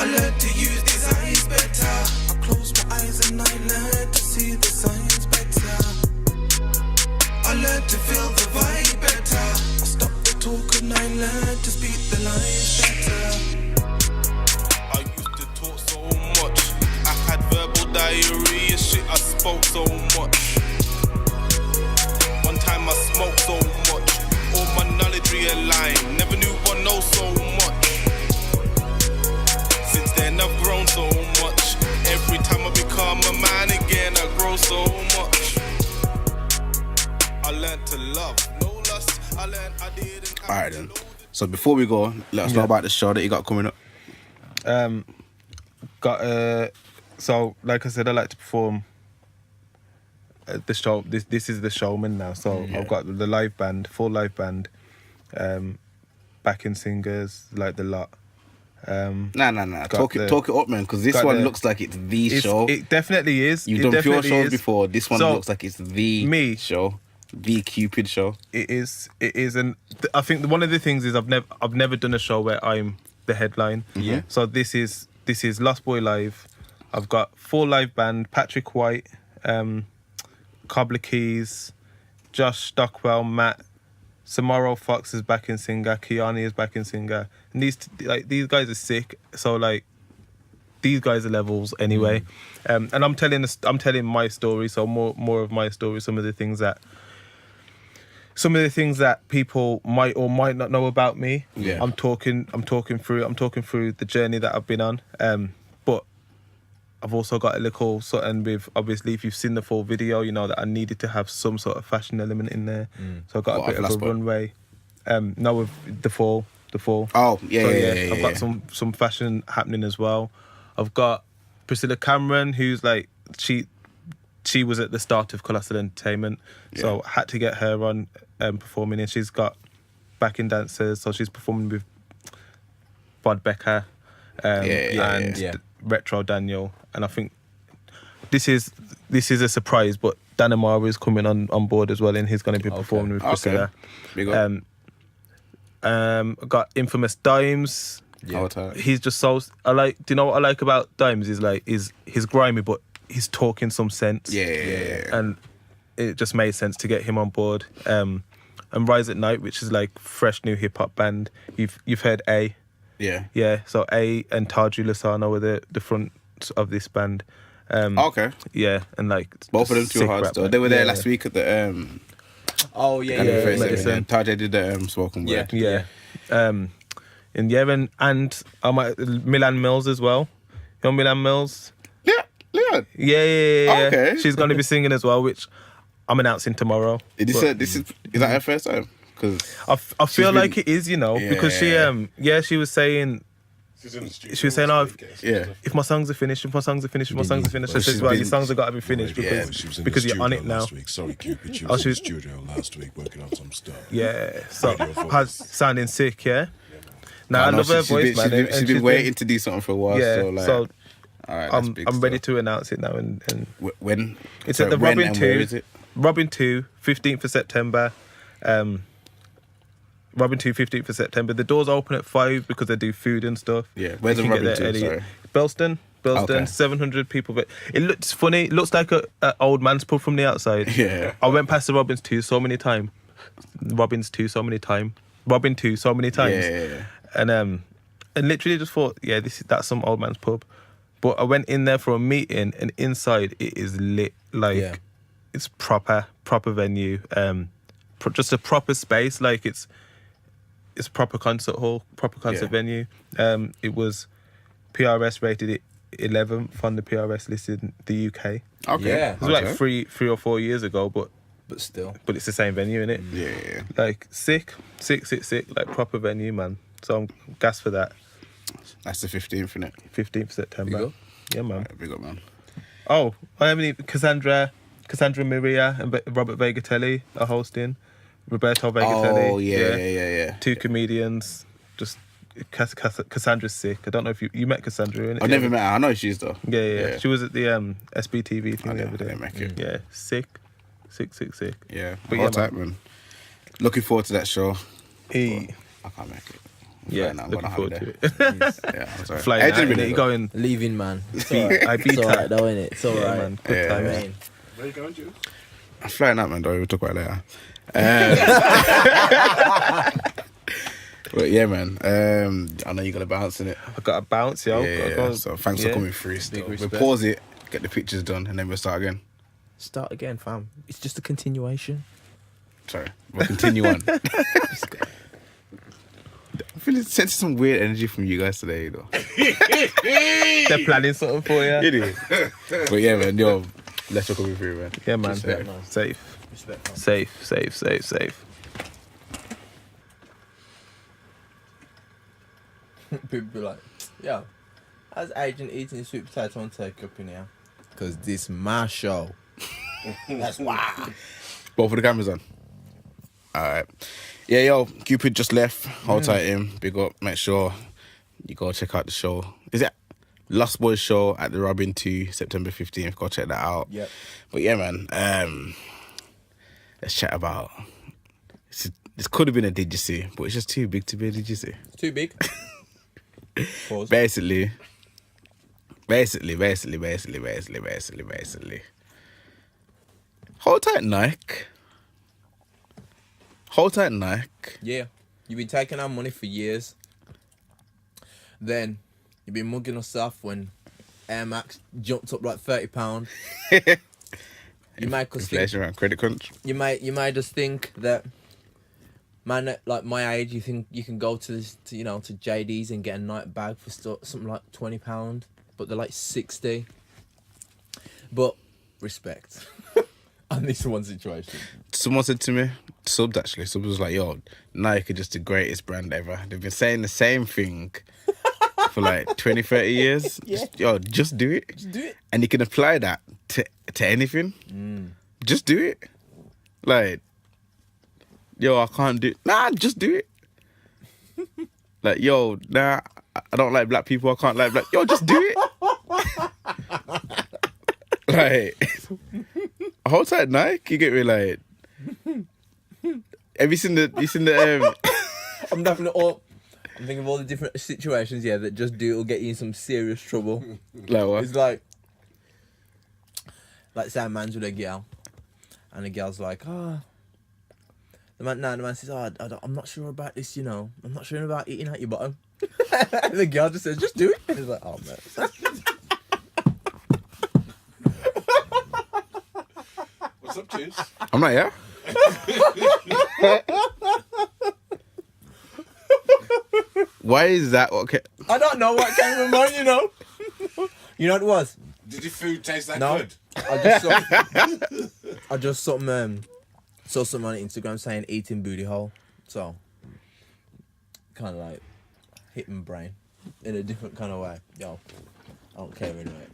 I learned to use these eyes better. I close my eyes and I learned to see the signs better. I learned to feel the vibe better. I stopped the talk and I learned to speak the lines better. I used to talk so much. I had verbal diarrhea, shit, I spoke so much. One time I smoked so much. All my knowledge realigned. Never knew one knows so much. Since then I've grown so much. Every time I become a man again, I grow so much. I learned to love, no lust. I learned I didn't have Alright then. So before we go, let us know about the show that you got coming up. So like I said, I like to perform the show. This is the showman now. So I've got the live band, full live band, backing singers like the lot. Nah. Talk it up, man, because this one looks like it's the show. It definitely is. You've done pure shows before. This one looks like it's the show, the Cupid show. It is, and I think one of the things is I've never done a show where I'm the headline. Yeah. So this is Lost Boy Live. I've got full live band: Patrick White, Cobbler Keys, Josh Stockwell, Matt. Samaro Fox is backing singer, Kiani is backing singer, and these guys are sick. So like, these guys are levels anyway, and I'm telling my story. So more of my story. Some of the things that people might or might not know about me. Yeah. I'm talking through the journey that I've been on. But I've also got a little something with, obviously, if you've seen the full video, you know that I needed to have some sort of fashion element in there. So I got a bit of a runway. No, with the fall. Oh, yeah. I've got some fashion happening as well. I've got Priscilla Cameron, who's like, she was at the start of Colossal Entertainment, so I had to get her on performing, and she's got backing dancers, so she's performing with Bod Becker and Retro Daniel, and I think this is a surprise, but Dan Amara is coming on board as well, and he's going to be performing with Priscilla. Big up. I got Infamous Dimes. Yeah. He's just so do you know what I like about Dimes is he's grimy, but he's talking some sense. Yeah. And it just made sense to get him on board. And Rise at Night, which is like fresh new hip hop band. You've heard A. Yeah. So A and Taju Lasano are the front of this band. Okay. Yeah, and like both of them too hard stuff. They were there last week at the Medicine. Tajay did the spoken word. Yeah. And I'm at Milan Mills as well. You know Milan Mills? Yeah. Yeah. Okay. She's going to be singing as well, which I'm announcing tomorrow. Is that her first time? Because I feel like it is, because she was saying. She was saying, if my songs are finished, I said, well, your songs have got to be finished because you're on it now. Sorry, Cupid, she was in the studio last week working on some stuff. Yeah, so sounding sick, yeah? Now, I love her voice, man. She's been waiting to do something for a while, so all right, I'm ready to announce it now. And when? It's at the Robin 2. Where is it? Robin 2, 15th of September. Robin 2, 15th of September. The doors open at 5 because they do food and stuff. Yeah, where's the Robin 2? Sorry. Belston, Okay. 700 people. But it looks funny. It looks like a old man's pub from the outside. Yeah. I went past the Robin 2 so many times. Yeah. And literally just thought, that's some old man's pub. But I went in there for a meeting, and inside it is lit like it's proper venue. Just a proper space, like it's a proper concert hall, proper concert venue. It was PRS rated it 11th on the PRS list in the UK. Okay. Yeah. It was like 3 or 4 years ago, but still. But it's the same venue, innit? Yeah. Like sick, like proper venue, man. So I'm gassed for that. That's the 15th, innit? 15th September. Big up. Yeah, man. Right, big up, man. Oh, I haven't even Cassandra Miria and Robert Vegatelli are hosting. Roberto Vegatelli. Oh, yeah. 2 comedians. Just Cassandra's sick. I don't know if you met Cassandra, innit? I've never met her. I know she's though. Yeah. She was at the SBTV thing the other day. I didn't make it. Yeah, sick. Yeah, But all type, man. Looking forward to that show. I can't make it. Looking forward to it. Yeah, I'm sorry. Flying out, innit? Going Leaving, man. It's alright though, innit? It's alright. man. Good time, man. Where are you going, Jules? I'm flying out, man. Don't we'll talk about it later. But yeah, man. I know you got to bounce in it. I got a bounce, yo. Yeah. So thanks for coming through. Still. We'll pause it, get the pictures done, and then we'll start again. Start again, fam. It's just a continuation. Sorry, we'll continue on. I feel it's sensing some weird energy from you guys today, though. They're planning something for you. It is. But yeah, man. Yo, let's talk coming through, man. Yeah, man. Respect, man. Safe. Respect, man. Safe. People be like, yo, how's Adrian eating sweet potato and take up in here? Because this my show. That's wow. Both of the cameras on. Alright. Yeah, yo, Kupid just left. Hold tight in. Big up. Make sure you go check out the show. Is it Lost Boys show at the Robin 2, September 15th? Go check that out. Yep. But yeah, man. Let's chat about. This could have been a Did You See, but it's just too big to be a Did You See. It's too big. Pause. Basically. Hold tight, Nike. Hold tight, Nike. Yeah. You've been taking our money for years. Then you've been mugging us off when Air Max jumped up like £30. You make us Inflation around credit crunch. You made us think that, man, like my age, you think you can go to this, to JD's and get a night bag for something like £20, but they're like 60. But respect on this one situation. Someone said to me, Subs was like, yo, Nike are just the greatest brand ever. They've been saying the same thing for like 20, 30 years. Yeah. Just do it. Just do it. And you can apply that to anything. Just do it. Like, I can't do it. Nah, just do it. Like, nah, I don't like black people. I can't like black. Just do it. Like, hold tight, Nike. You get me? Like, have you seen the? I'm thinking of all the different situations, that just do it will get you in some serious trouble. Like what? It's like say a man's with a girl, and the girl's like, the man says, I'm not sure about this, I'm not sure about eating at your bottom. And the girl just says, just do it. And he's like, oh, man. What's up, Juice? I'm not here. Why is that okay? I don't know what came to mind, You know what it was? Did your food taste that No. good? I just saw something on Instagram saying eating booty hole. So, kind of like hit my brain in a different kind of way. I don't care anyway.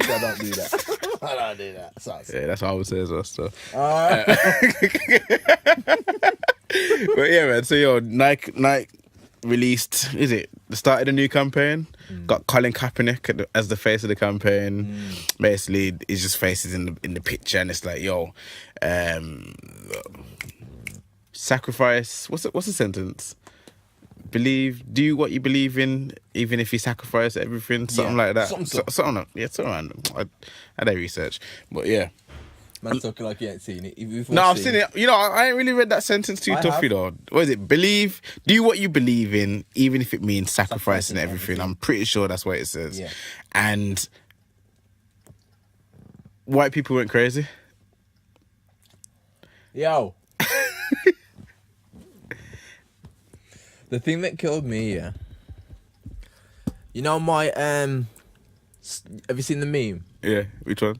So I don't do that. I don't do that. Sorry. Yeah, that's what I would say as well. So. Alright. But yeah, man. So Nike released. Is it the start of the new campaign? Got Colin Kaepernick as the face of the campaign. Basically, it's just faces in the picture, and it's like, sacrifice. What's the sentence? Do what you believe in, even if you sacrifice everything. Something like that. Something random. I did research, but yeah. Man talking like you ain't seen it. No, I've seen it. I ain't really read that sentence too tough, though. What is it? Do what you believe in, even if it means sacrificing everything. I'm pretty sure that's what it says. Yeah. And white people went crazy. Yo. The thing that killed me, my have you seen the meme? Yeah, which one?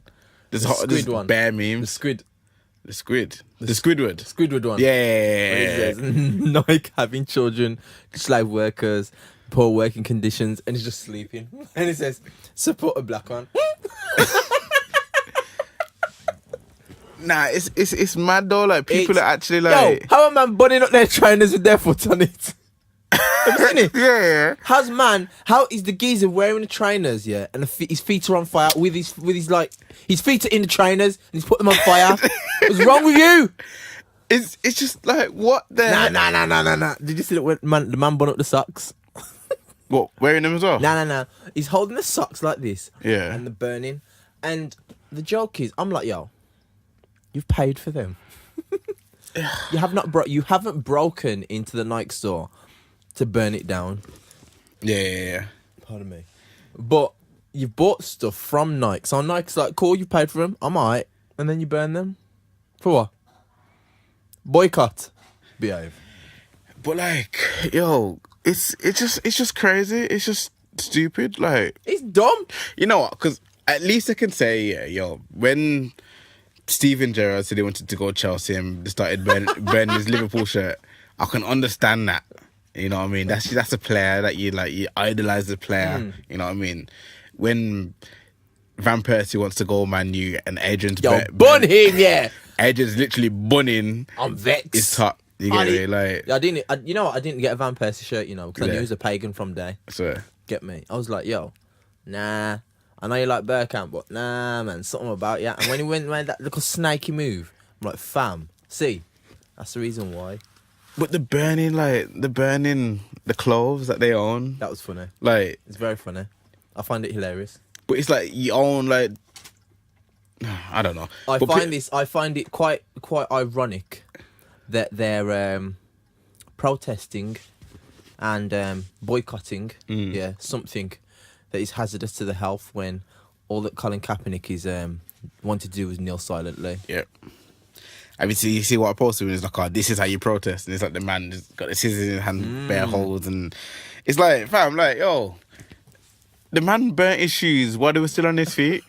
There's squid one. Bear memes. The Squidward. Squidward one. Yeah. Nike having children, slave workers, poor working conditions, and he's just sleeping. And he says, support a black one. Nah, it's mad though. Like people are actually like, how a man bunning up their trainers with their foot on it? Have you seen it? Yeah. How is the geezer wearing the trainers, and his feet are on fire with his his feet are in the trainers and he's put them on fire? What's wrong with you? It's just like, what the Nah. Did you see the man bun up the socks? What, wearing them as well? Nah. He's holding the socks like this. Yeah. And they're burning. And the joke is, I'm like, you've paid for them. You haven't broken into the Nike store to burn it down. Yeah. Pardon me. But you bought stuff from Nike. So Nike's like, cool, you paid for them. I'm alright. And then you burn them. For what? Boycott. Behave. But like, it's just crazy. It's just stupid. Like, it's dumb. You know what? Because at least I can say, when Steven Gerrard said he wanted to go Chelsea and started burning his Liverpool shirt, I can understand that. You know what I mean? That's a player that you idolize the player. You know what I mean? When Van Persie wants to go Man U, and Adrian's bun him, yeah. Adrian's literally bunning. I'm vexed. His top. You get me? Like, I didn't. You know what? I didn't get a Van Persie shirt. You know, because I knew he was a pagan from day. So Get me? I was like, yo, nah. I know you like Burkamp, but nah, man, something about you. And when he made that little snaky move, I'm like, fam, see, that's the reason why. but the burning the clothes that they own. That was funny. Like, It's very funny. I find it hilarious. but it's like you own like, I don't know. I But find it quite ironic that they're protesting and boycotting, something that is hazardous to the health when all that Colin Kaepernick is wanted to do was kneel silently. Yeah. I mean, you see what I posted when it's like, oh, this is how you protest, and it's like the man just got the scissors in his hand, bare holes, and it's like, fam, like, yo, the man burnt his shoes while they were still on his feet.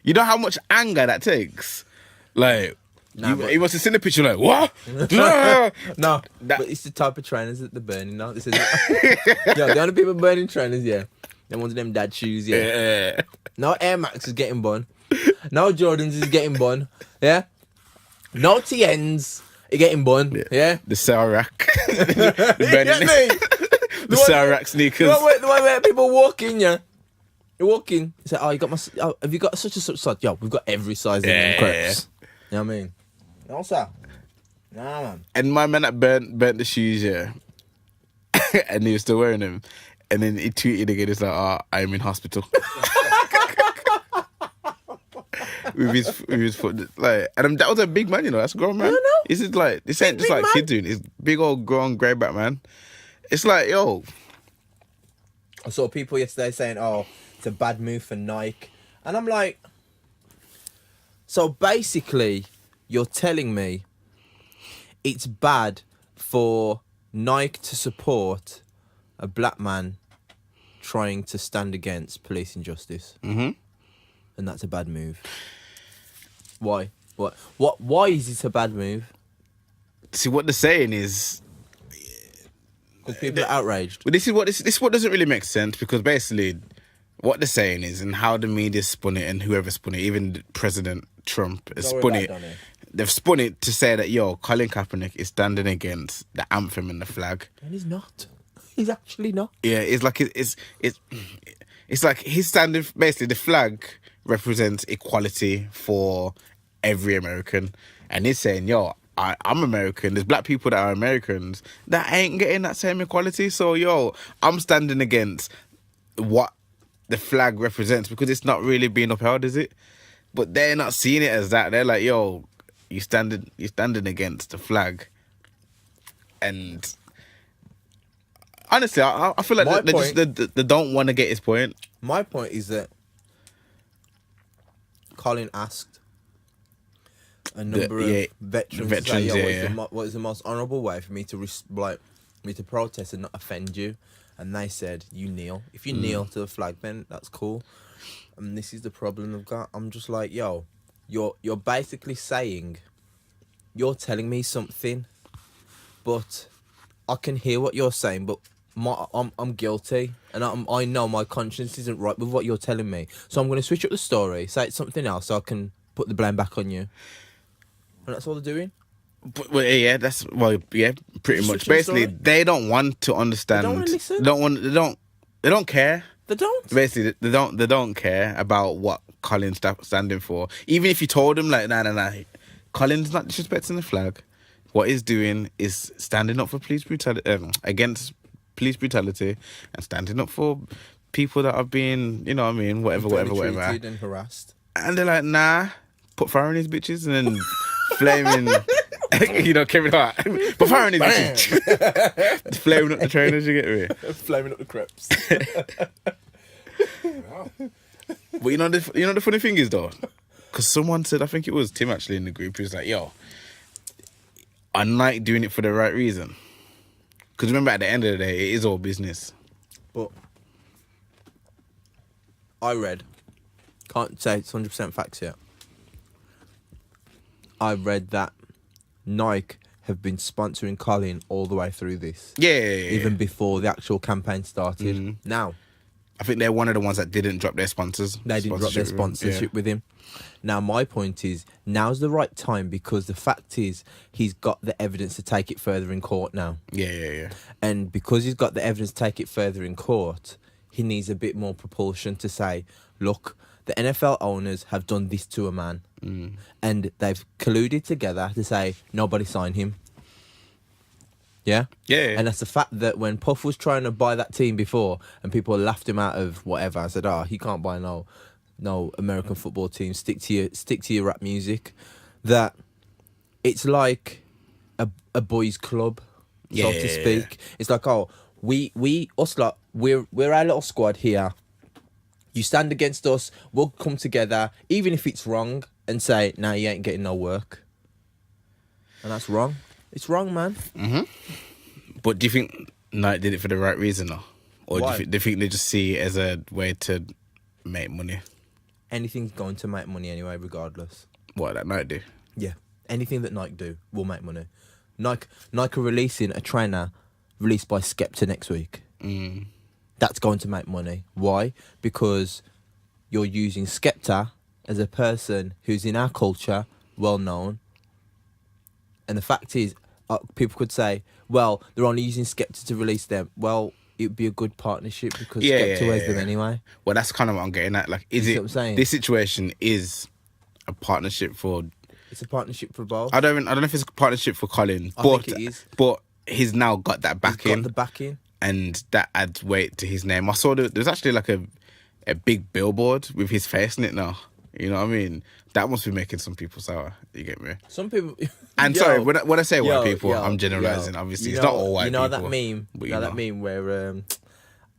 You know how much anger that takes? Like, he wants to send a picture like, what? No, but it's the type of trainers that they're burning now. This is the only people burning trainers, yeah. They're ones of them dad shoes, yeah. No Air Max is getting bun. No Jordans is getting bun, yeah. No TNs are getting bun, yeah. The Sarac. The one- Sarac sneakers. The one where people walk in, yeah. You walk in, you say, oh, you got have you got such and such size? Yo, we've got every size in them crepes. You know what I mean? No, sir. Nah, man. And my man that burnt the shoes, yeah. And he was still wearing them. And then he tweeted again, it's like, oh, I'm in hospital. with his foot, like, and that was a big man, you know. That's a grown man. I know. This is like, this ain't just big like man. kids doing. It's big old grown grey back man. It's like, yo, I saw people yesterday saying, oh, it's a bad move for Nike. And I'm like, so basically, you're telling me it's bad for Nike to support a black man trying to stand against police injustice. Mm-hmm. And that's a bad move. Why? Why is it a bad move? see what they're saying is. Because people are outraged. But this is what doesn't really make sense, because basically what they're saying is, and how the media spun it, and whoever spun it, even President Trump has spun it. They've spun it to say that, yo, Colin Kaepernick is standing against the anthem and the flag. And he's not. He's actually not. Yeah, it's like it's like he's standing. Basically, the flag represents equality for every American, and he's saying, yo, I'm American. There's black people that are Americans that ain't getting that same equality. So, yo, I'm standing against what the flag represents, because it's not really being upheld, is it? But they're not seeing it as that. They're like, yo, you're standing against the flag. And honestly, I feel like they don't want to get his point. My point is that Colin asked a number of veterans to say, yo, what is the most honourable way for me to protest and not offend you? And they said, you kneel. If you kneel to the flag, then that's cool. And this is the problem I've got. I'm just like, yo, you're basically saying, you're telling me something, but I can hear what you're saying, but I'm guilty, and I know my conscience isn't right with what you're telling me. So I'm going to switch up the story, say it's something else, so I can put the blame back on you. And that's all they're doing. Well, yeah, pretty much. Basically, they don't want to understand. They don't want to listen. They don't care. They don't. Basically, they don't care about what Colin's standing for. Even if you told them, like, nah, Colin's not disrespecting the flag. What he's doing is standing up for police brutality, against police brutality, and standing up for people that are being, you know what I mean, whatever. Treated and harassed. And they're like, nah, put fire in these bitches, and then flaming, you know, Kevin Hart, put fire in these bitches. Flaming up the trainers, you get me? Flaming up the crepes. But you know the funny thing is, though, because someone said, I think it was Tim actually in the group, he was like, yo, are Nike doing it for the right reason? Because remember, at the end of the day, it is all business. But I read, can't say it's 100% facts yet, I read that Nike have been sponsoring Colin all the way through this. Yeah. Even before the actual campaign started. Mm-hmm. Now, I think they're one of the ones that didn't drop their sponsors. They didn't drop their sponsorship with him. Now, my point is, now's the right time because the fact is he's got the evidence to take it further in court now. Yeah. And because he's got the evidence to take it further in court, he needs a bit more propulsion to say, look, the NFL owners have done this to a man. And they've colluded together to say, nobody sign him. Yeah? Yeah. And that's the fact that when Puff was trying to buy that team before and people laughed him out of whatever, I said, he can't buy no American football team. Stick to your rap music. That it's like a boys' club, so to speak. It's like, we're our little squad here. You stand against us, we'll come together, even if it's wrong, and say, nah, you ain't getting no work. And that's wrong. It's wrong, man. But do you think Nike did it for the right reason, though? Or Why? do you think they just see it as a way to make money? Anything's going to make money anyway, regardless. What, that Nike do? Yeah. Anything that Nike do will make money. Nike are releasing a trainer released by Skepta next week. That's going to make money. Why? Because you're using Skepta as a person who's in our culture, well known. And the fact is, people could say, well, they're only using Skepta to release them. Well, it would be a good partnership because Skepta wears them anyway. Well, that's kind of what I'm getting at. Like, is You see it what I'm saying? this situation is a partnership for? It's a partnership for both. I don't know if it's a partnership for Colin, I but think it is. But he's now got that He's backing, got the backing. and that adds weight to his name. I saw there's actually like a big billboard with his face in it now. You know what I mean? That must be making some people sour. You get me? Some people... And Yo, sorry, when I say white people, yo, I'm generalising. yo. Obviously, You it's know- not all white people. You know that meme? but You know that meme where...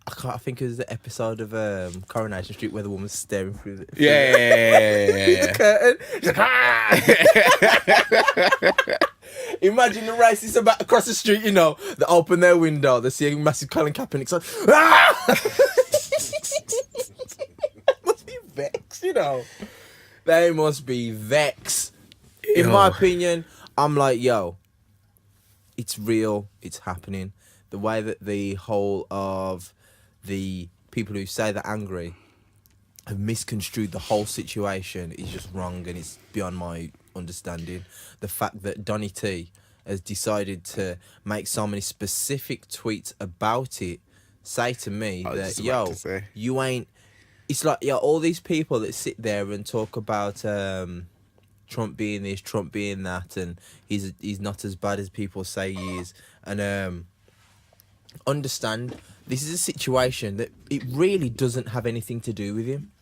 I think it was the episode of Coronation Street where the woman's staring through the... Yeah. curtain. She's like, "Ah!" Imagine the racists about across the street, you know, they open their window, they see a massive Colin Kaepernick, it's like, ah! Must be vexed, you know. They must be vexed. In my opinion, I'm like, yo, it's real, it's happening. The way that the whole of the people who say they're angry have misconstrued the whole situation is just wrong, and it's beyond my understanding. The fact that Donny T has decided to make so many specific tweets about it say to me I was that, just yo, about to say. you ain't... It's like, yo, all these people that sit there and talk about Trump being this, Trump being that, and he's not as bad as people say he is, and understand this is a situation that it really doesn't have anything to do with him.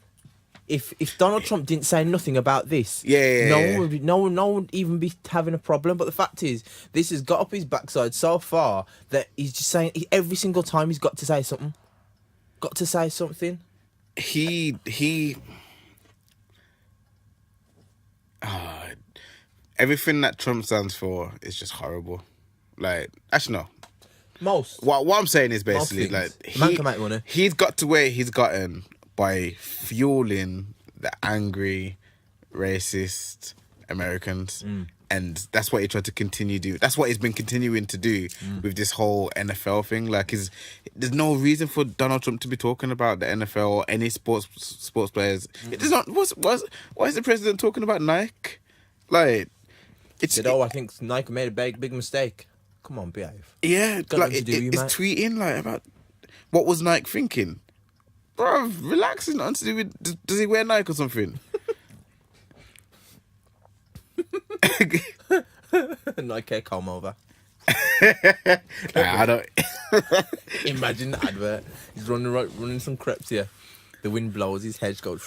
If Donald Trump didn't say nothing about this, no one would even be having a problem. But the fact is, this has got up his backside so far that he's just saying every single time he's got to say something. Got to say something. Everything that Trump stands for is just horrible. Like, actually, no. Most. What I'm saying is basically, like, Man can make money. he's got to where he's gotten by fueling the angry, racist Americans. And that's what he tried to continue to do. That's what he's been continuing to do with this whole NFL thing. Like, there's no reason for Donald Trump to be talking about the NFL or any sports players. It does not. Why is the president talking about Nike? Like, Said, I think Nike made a big mistake. Come on, behave. Yeah, Got like nothing to do with you, it's mate. tweeting like about what was Nike thinking, bro. Relax, it's nothing to do with. Does he wear Nike or something? Nike come over. I don't. Imagine the advert. He's running some crepes here. The wind blows, his head goes.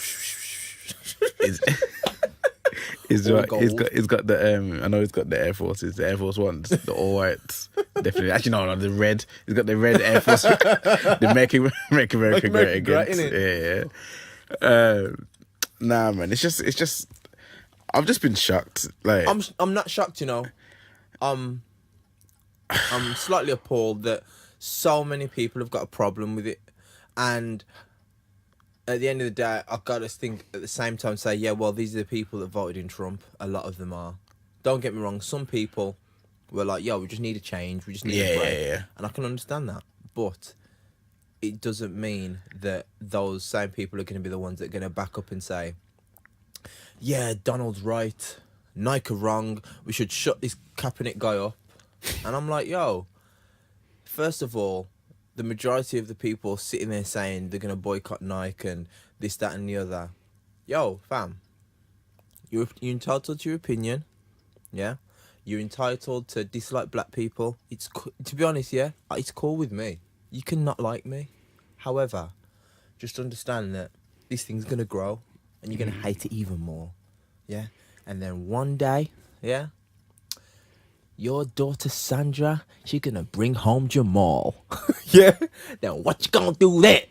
He's All right. gold. He's got the I know he's got the Air Forces, the Air Force Ones, the all whites. Definitely. Actually, no, the red. He's got the red Air Force. The make America great again. innit? Yeah. Nah, man. It's just. I've just been shocked. Like, I'm not shocked, you know. I'm slightly appalled that so many people have got a problem with it, and at the end of the day, I've got to think at the same time, say, yeah, well, these are the people that voted in Trump. A lot of them are. Don't get me wrong. Some people were like, yo, we just need a change. We just need a break. Yeah. And I can understand that. But it doesn't mean that those same people are going to be the ones that are going to back up and say, yeah, Donald's right, Nike are wrong, we should shut this Kaepernick guy up. And I'm like, yo, first of all, the majority of the people sitting there saying they're going to boycott Nike and this, that and the other, yo, fam, you're entitled to your opinion, yeah? You're entitled to dislike black people. To be honest, yeah, it's cool with me. You can not like me. However, just understand that this thing's going to grow and you're going to hate it even more, yeah? And then one day, yeah, your daughter Sandra, she's going to bring home Jamal. Yeah? Now what you going to do then?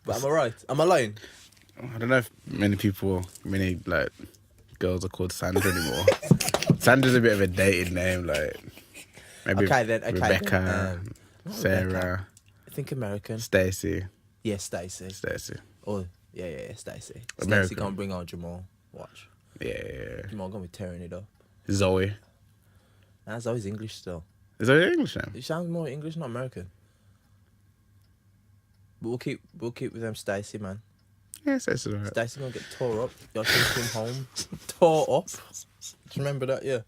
But am I right? Am I lying? I don't know if many like girls are called Sandra anymore. Sandra's a bit of a dated name, like maybe Rebecca, Sarah. Rebecca. I think American. Stacey. Yeah, Stacey. Oh, yeah, Stacey. Stacey gonna bring on Jamal. Watch. Yeah. Jamal gonna be tearing it up. Zoe. Nah, Zoe's English still. Is that English name? It sounds more English, not American. But we'll keep with them Stacey, man. Yeah, Stacey's alright. Stacey gonna get tore up. Y'all take him home. Tore up. Do you remember that? Yeah.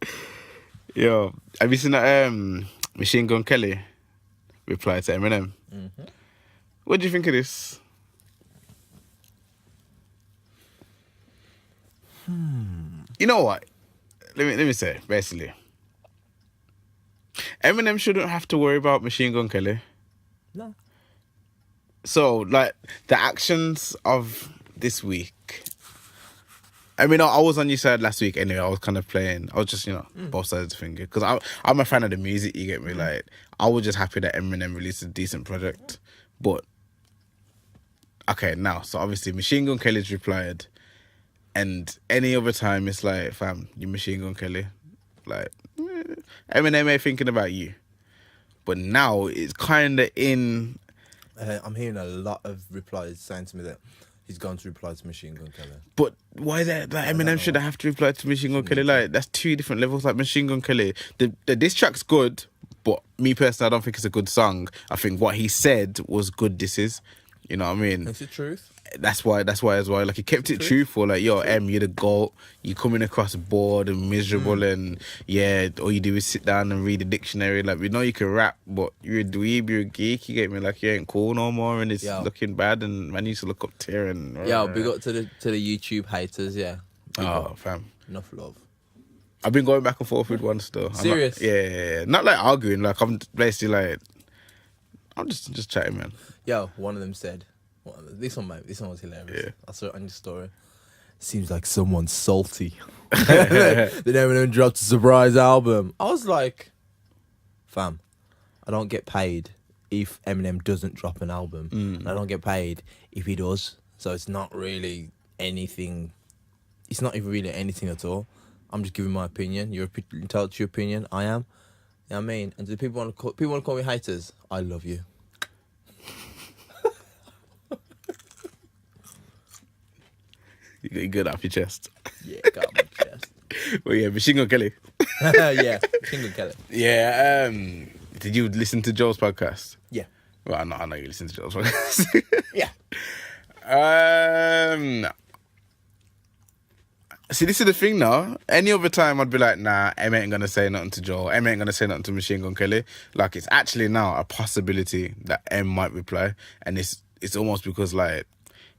Yo, have you seen that Machine Gun Kelly reply to Eminem? Mm-hmm. What do you think of this? You know what? Let me say, basically. Eminem shouldn't have to worry about Machine Gun Kelly. No. So, like, the actions of this week. I mean, I was on your side last week anyway. I was kind of playing. I was just, both sides of the finger. Because I'm a fan of the music, you get me? Like, I was just happy that Eminem released a decent project. But, okay, now, so obviously Machine Gun Kelly's replied. And any other time, it's like, fam, you Machine Gun Kelly. Like, Eminem ain't thinking about you. But now, it's kind of in... I'm hearing a lot of replies saying to me that he's going to reply to Machine Gun Kelly. But why is that? Like, Eminem should have to reply to Machine Gun Kelly. Like, that's two different levels. Like, Machine Gun Kelly, the diss track's good, but me personally, I don't think it's a good song. I think what he said was good disses. You know what I mean? Is it truth? That's why as well. Like, he kept it truthful. Like, yo, M, you're the GOAT. You coming across bored and miserable, and yeah, all you do is sit down and read the dictionary. Like, we know you can rap, but you're a dweeb, you're a geek. You get me? Like, you ain't cool no more, and it's looking bad. And man used to look up to her and big up to the YouTube haters. Yeah. Fam. Enough love. I've been going back and forth with one still. Serious? Yeah. Not like arguing. Like, I'm basically like, I'm just chatting, man. Yo, one of them said. This one was hilarious. Yeah. I saw it on your story. Seems like someone's salty. Then Eminem dropped a surprise album. I was like, fam, I don't get paid if Eminem doesn't drop an album. And I don't get paid if he does. So it's not really anything. It's not even really anything at all. I'm just giving my opinion. You're entitled to your opinion. I am. You know what I mean? And do people want to call me haters? I love you. You got it off your chest. Yeah, got it off my chest. Well, yeah, Machine Gun Kelly. Yeah, Machine Gun Kelly. Yeah, did you listen to Joel's podcast? Yeah. Well, I know you listen to Joel's podcast. Yeah. See, this is the thing now. Any other time I'd be like, nah, M ain't gonna say nothing to Joel. M ain't gonna say nothing to Machine Gun Kelly. Like, it's actually now a possibility that M might reply. And it's almost because, like,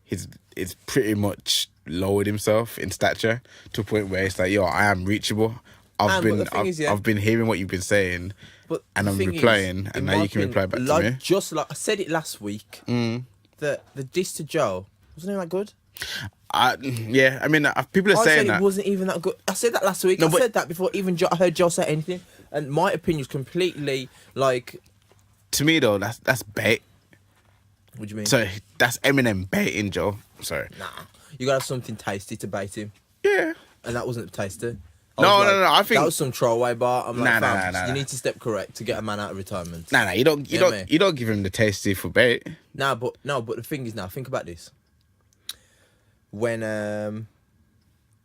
it's pretty much lowered himself in stature to a point where it's like, yo, I am reachable. I've been hearing what you've been saying, and I'm replying, and now you can reply back to me. Just like I said it last week, the diss to Joe wasn't even that good. Yeah, I mean, people are saying that it wasn't even that good. I said that last week. I said that before even I heard Joe say anything, and my opinion is completely like. To me though, that's bait. What do you mean? So that's Eminem baiting Joe. Sorry. Nah, you gotta have something tasty to bait him. Yeah. And that wasn't tasty. No. I think that was some throwaway bar. I'm like, nah. You need to step correct to get a man out of retirement. Nah. You don't give him the tasty for bait. But the thing is now, think about this. When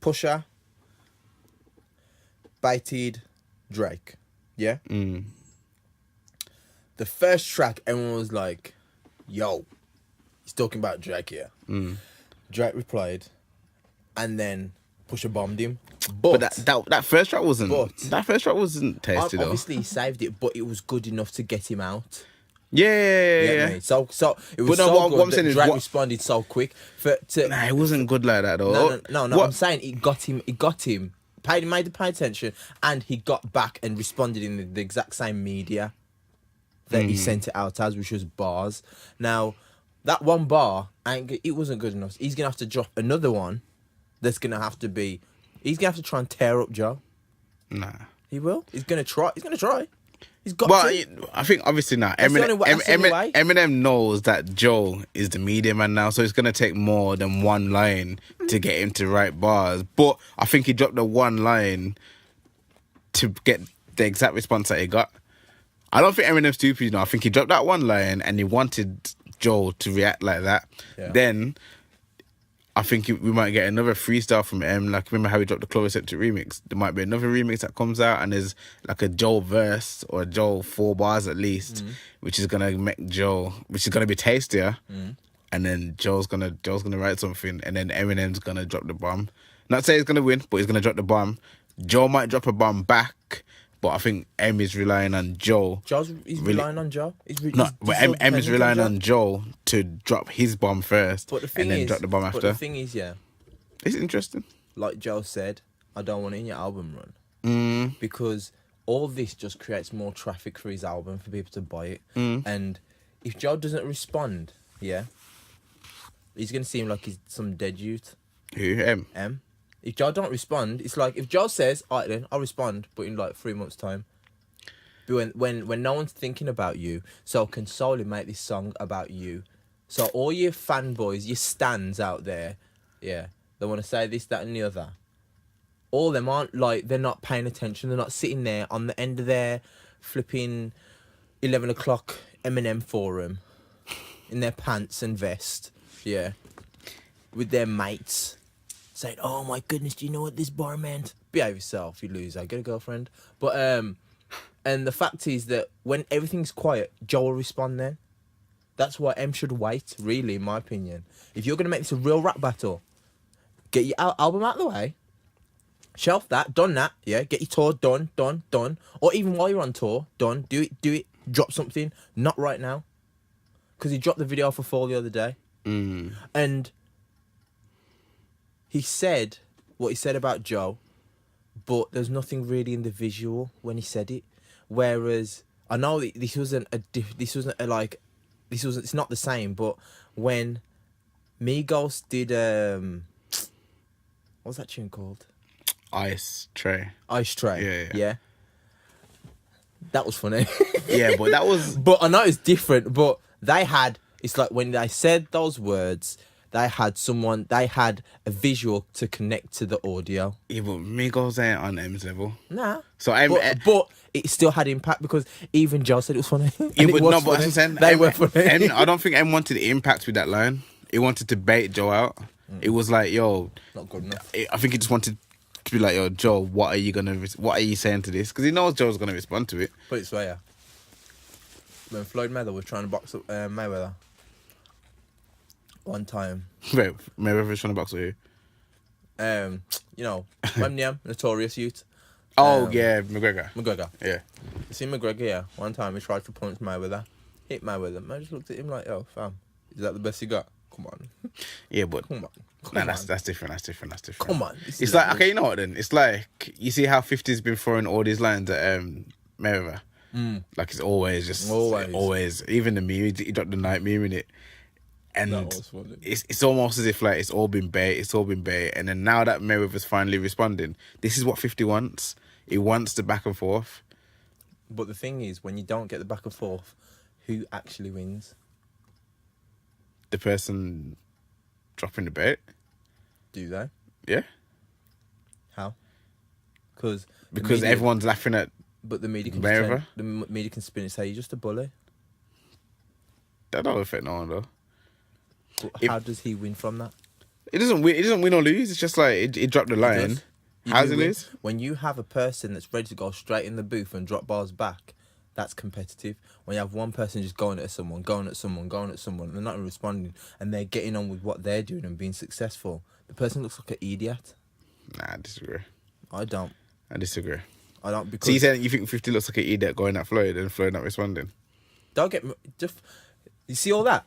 Pusha baited Drake, Yeah. Mm. The first track, everyone was like, "Yo, he's talking about Drake here." Drake replied, and then Pusha bombed him. But that first track wasn't. But- that first track wasn't tasty though. Obviously, he saved it, but it was good enough to get him out. Yeah. Get me? So it was But no, so what good I'm saying that is Drake what- responded so quick. Nah, it wasn't good like that though. No. What- I'm saying it got him. Made him pay attention, and he got back and responded in the exact same media that he sent it out as, which was bars. Now, that one bar, it wasn't good enough. He's gonna have to drop another one. That's gonna have to be. He's gonna have to try and tear up Joe. Nah. He will. He's gonna try. He's got Well, to. I think obviously now That's the only way- that's the only way. Eminem knows that Joe is the media man now, so it's gonna take more than one line to get him to write bars. But I think he dropped the one line to get the exact response that he got. I don't think Eminem's stupid, I think he dropped that one line and he wanted Joe to react like that. Yeah. Then I think we might get another freestyle from him. Like, remember how he dropped the Chloroceptic remix? There might be another remix that comes out and there's like a Joe verse or a Joe 4 bars at least, which is gonna make Joe, which is gonna be tastier. And then Joe's gonna write something, and then Eminem's gonna drop the bomb. Not say he's gonna win, but he's gonna drop the bomb. Joe might drop a bomb back, but I think Em is relying on Joe. He's relying on Joe. But Em is relying on Joe to drop his bomb first, But the thing and then is, drop the bomb after. But the thing is, yeah, It's interesting. like Joe said, I don't want it in your album run because all this just creates more traffic for his album for people to buy it. And if Joe doesn't respond, yeah, he's gonna seem like he's some dead youth. Who? Em? If Joe don't respond, it's like if Joe says, "Alright then, I'll respond," but in like 3 months' time. But when no one's thinking about you, so I can solely make this song about you. So all your fanboys, your stans out there, yeah, they want to say this, that, and the other. All them aren't like, they're not paying attention. They're not sitting there on the end of their flipping 11 o'clock Eminem forum in their pants and vest, yeah, with their mates. Saying, "Oh my goodness, do you know what this bar meant?" Behave yourself, you loser. Get a girlfriend. But and the fact is that when everything's quiet, Joe will respond then. That's why M should wait, really, in my opinion. If you're gonna make this a real rap battle, get your album out of the way. Shelf that, done that, yeah. Get your tour done. Or even while you're on tour, done. Do it. Drop something. Not right now. Because he dropped the video for Fall the other day. And he said what he said about Joe, but there's nothing really in the visual when he said it. Whereas I know that it's not the same. But when Migos did what's that tune called? Ice Tray. Yeah. That was funny. Yeah, but that was. But I know it's different. But it's like when they said those words, they had a visual to connect to the audio. Yeah, but Migos ain't on M's level. Nah. So but it still had impact because even Joe said it was funny. Yeah, but no, but I'm saying they were funny. I don't think M wanted impact with that line. He wanted to bait Joe out. It was like, yo, not good enough. I think he just wanted to be like, yo, Joe, what are you saying to this? Because he knows Joe's gonna respond to it. Put it this way, yeah. When Floyd Mayweather was trying to box up Mayweather one time. Wait, Mayweather's trying to box with who? Wemniam, notorious youth. Oh yeah, McGregor. Yeah. You see McGregor, yeah. One time he tried to punch Mayweather, hit Mayweather. Man just looked at him like, "Oh, fam, is that the best you got? Come on." Yeah, but Come on. that's different. That's different. Come on. It's like, okay, you know what then? It's like, you see how 50's been throwing all these lines at Mayweather. Like it's always. Even the meme, he dropped the night meme in it. And That was funny. it's almost as if like it's all been bait. And then now that Mayweather's finally responding, this is what 50 wants. He wants the back and forth. But the thing is, when you don't get the back and forth, who actually wins? The person dropping the bait. Do they? Yeah. How? Because everyone's laughing at. But the media can Mayweather? the media can spin it and say you're just a bully. That don't affect no one though. But how does he win from that? It doesn't win or lose. It's just like he dropped the line. How's do it win. lose? When you have a person that's ready to go straight in the booth and drop bars back, that's competitive. When you have one person just going at someone, and they're not responding, and they're getting on with what they're doing and being successful, the person looks like an idiot. Nah, I disagree. I don't. I don't because So you saying you think 50 looks like an idiot going at Floyd and Floyd not responding? don't get me. Just you see all that.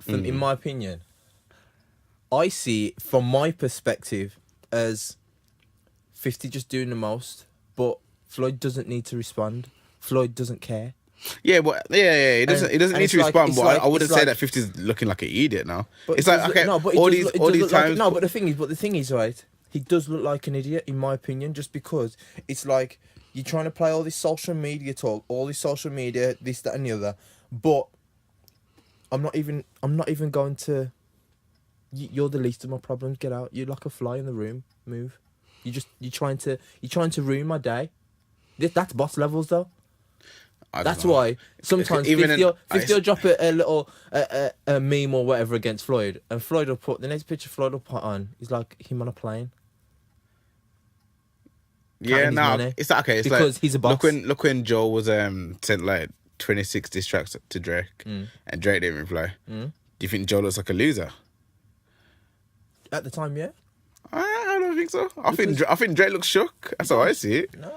From, in my opinion, I see it from my perspective as 50 just doing the most, but Floyd doesn't need to respond. Floyd doesn't care. Yeah, but he doesn't need to respond. But I wouldn't say like- that 50's looking like an idiot now. But It's it like does okay, look- but it all does these look- it all does these look like- times. no, but the thing is, right? He does look like an idiot, in my opinion, just because it's like you're trying to play all this social media talk, all this social media, this, that, and the other. But I'm not even going to. You're the least of my problems. Get out. You're like a fly in the room. Move. You're trying to ruin my day. That's boss levels, though. That's why sometimes Even 50 will drop a little a meme or whatever against Floyd, and Floyd will put the next picture Floyd will put on is like him on a plane. Yeah, counting his no, money. it's okay. It's Because like, he's a boss. Look when Joe was sent like 26 diss tracks to Drake, and Drake didn't reply. Do you think Joe looks like a loser? At the time, yeah. I don't think so. I think Drake looks shook. That's how I see it. No.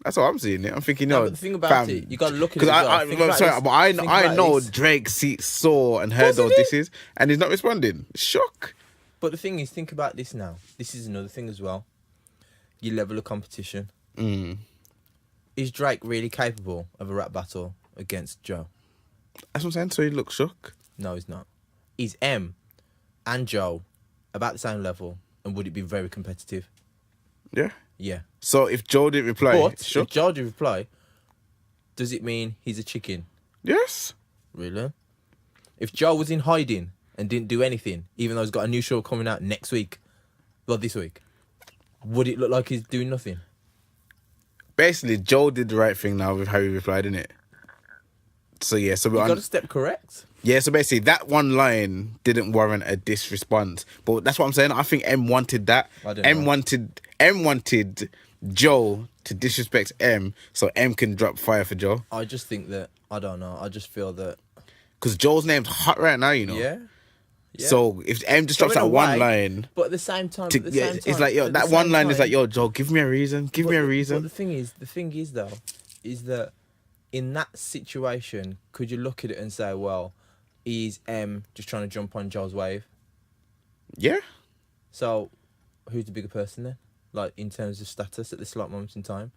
That's how I'm seeing it. I'm thinking, No, no. but the thing about it, you gotta look at it. Because as well. Think about this. but I Think know about this. Drake saw and heard those disses, and he's not responding. Shook. But the thing is, think about this now. This is another thing as well. Your level of competition. Is Drake really capable of a rap battle against Joe? That's what I'm saying. So he looks shook. No, he's not. Is M and Joe about the same level, and would it be very competitive? Yeah. Yeah. So if Joe didn't reply, But shook. if Joe did reply, does it mean he's a chicken? Yes. Really? If Joe was in hiding and didn't do anything, even though he's got a new show coming out next week, well, this week, would it look like he's doing nothing? Basically, Joe did the right thing now with how he replied, didn't it? So yeah, so You got to step correct. yeah, so basically that one line didn't warrant a diss response. But that's what I'm saying. I think M wanted that. M wanted Joe to disrespect M so M can drop fire for Joe. I just think that, I don't know, I just feel that... Because Joe's name's hot right now, you know. Yeah. Yeah. So if M just So drops in a that one way, line, But at the same time... it's like, yo, that one line is like, yo, Joe, give me a reason. Give me a But reason. the thing is though, is that in that situation, could you look at it and say, well, is M just trying to jump on Joe's wave? Yeah. So, who's the bigger person then? Like, in terms of status at this like moment in time?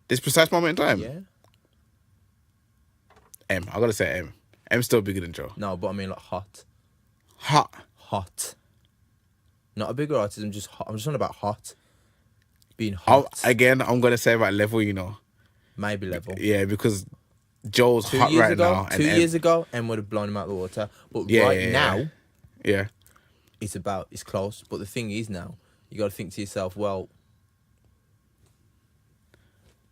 This precise moment in time. Yeah. M. I gotta say M. M's still bigger than Joe. No, but I mean like hot. Hot. Not a bigger artist, I'm just hot. I'm just on about hot. Being hot. I'm gonna say about level, you know. Maybe level. Yeah, because Joe's 2 hot years right ago, now. Two years ago, M would have blown him out of the water. But Yeah, right yeah, now, Yeah. it's close. But the thing is now, you got to think to yourself, well,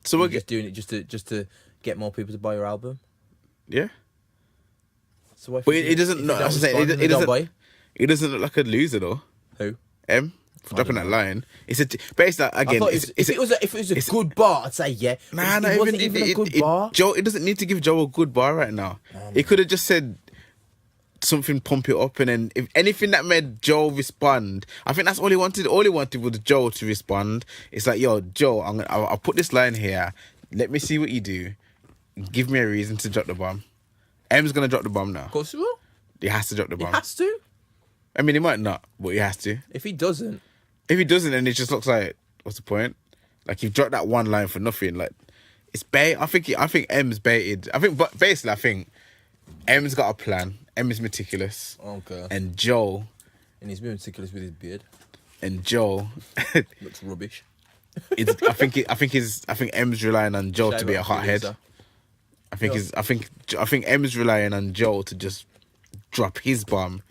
So you're we're just doing it just to get more people to buy your album. yeah. So why? But it doesn't. No, I was saying it doesn't. Buy? It doesn't look like a loser though. Who? M for dropping that line. It's a basically I again. thought if it was a good bar, I'd say yeah. Nah, It wasn't even a good bar. Joe, it doesn't need to give Joe a good bar right now. He could have just said something, pump it up, and then if anything that made Joe respond, I think that's all he wanted. All he wanted was Joe to respond. It's like, yo, Joe, I'll put this line here. Let me see what you do. Give me a reason to drop the bomb. M's gonna drop the bomb now. Of course he will. He has to drop the He bomb. has to. I mean, he might not, but he has to. If he doesn't, If he doesn't, then it just looks like, what's the point? Like you've dropped that one line for nothing. Like it's bait. I think M's baited. But basically, I think M's got a plan. M is meticulous, okay. and Joe, And he's being meticulous with his beard. and Joe, Looks rubbish. I think M's relying on Joe to Shave be it a off, hothead. Lisa. I think M's relying on Joe to just drop his bomb.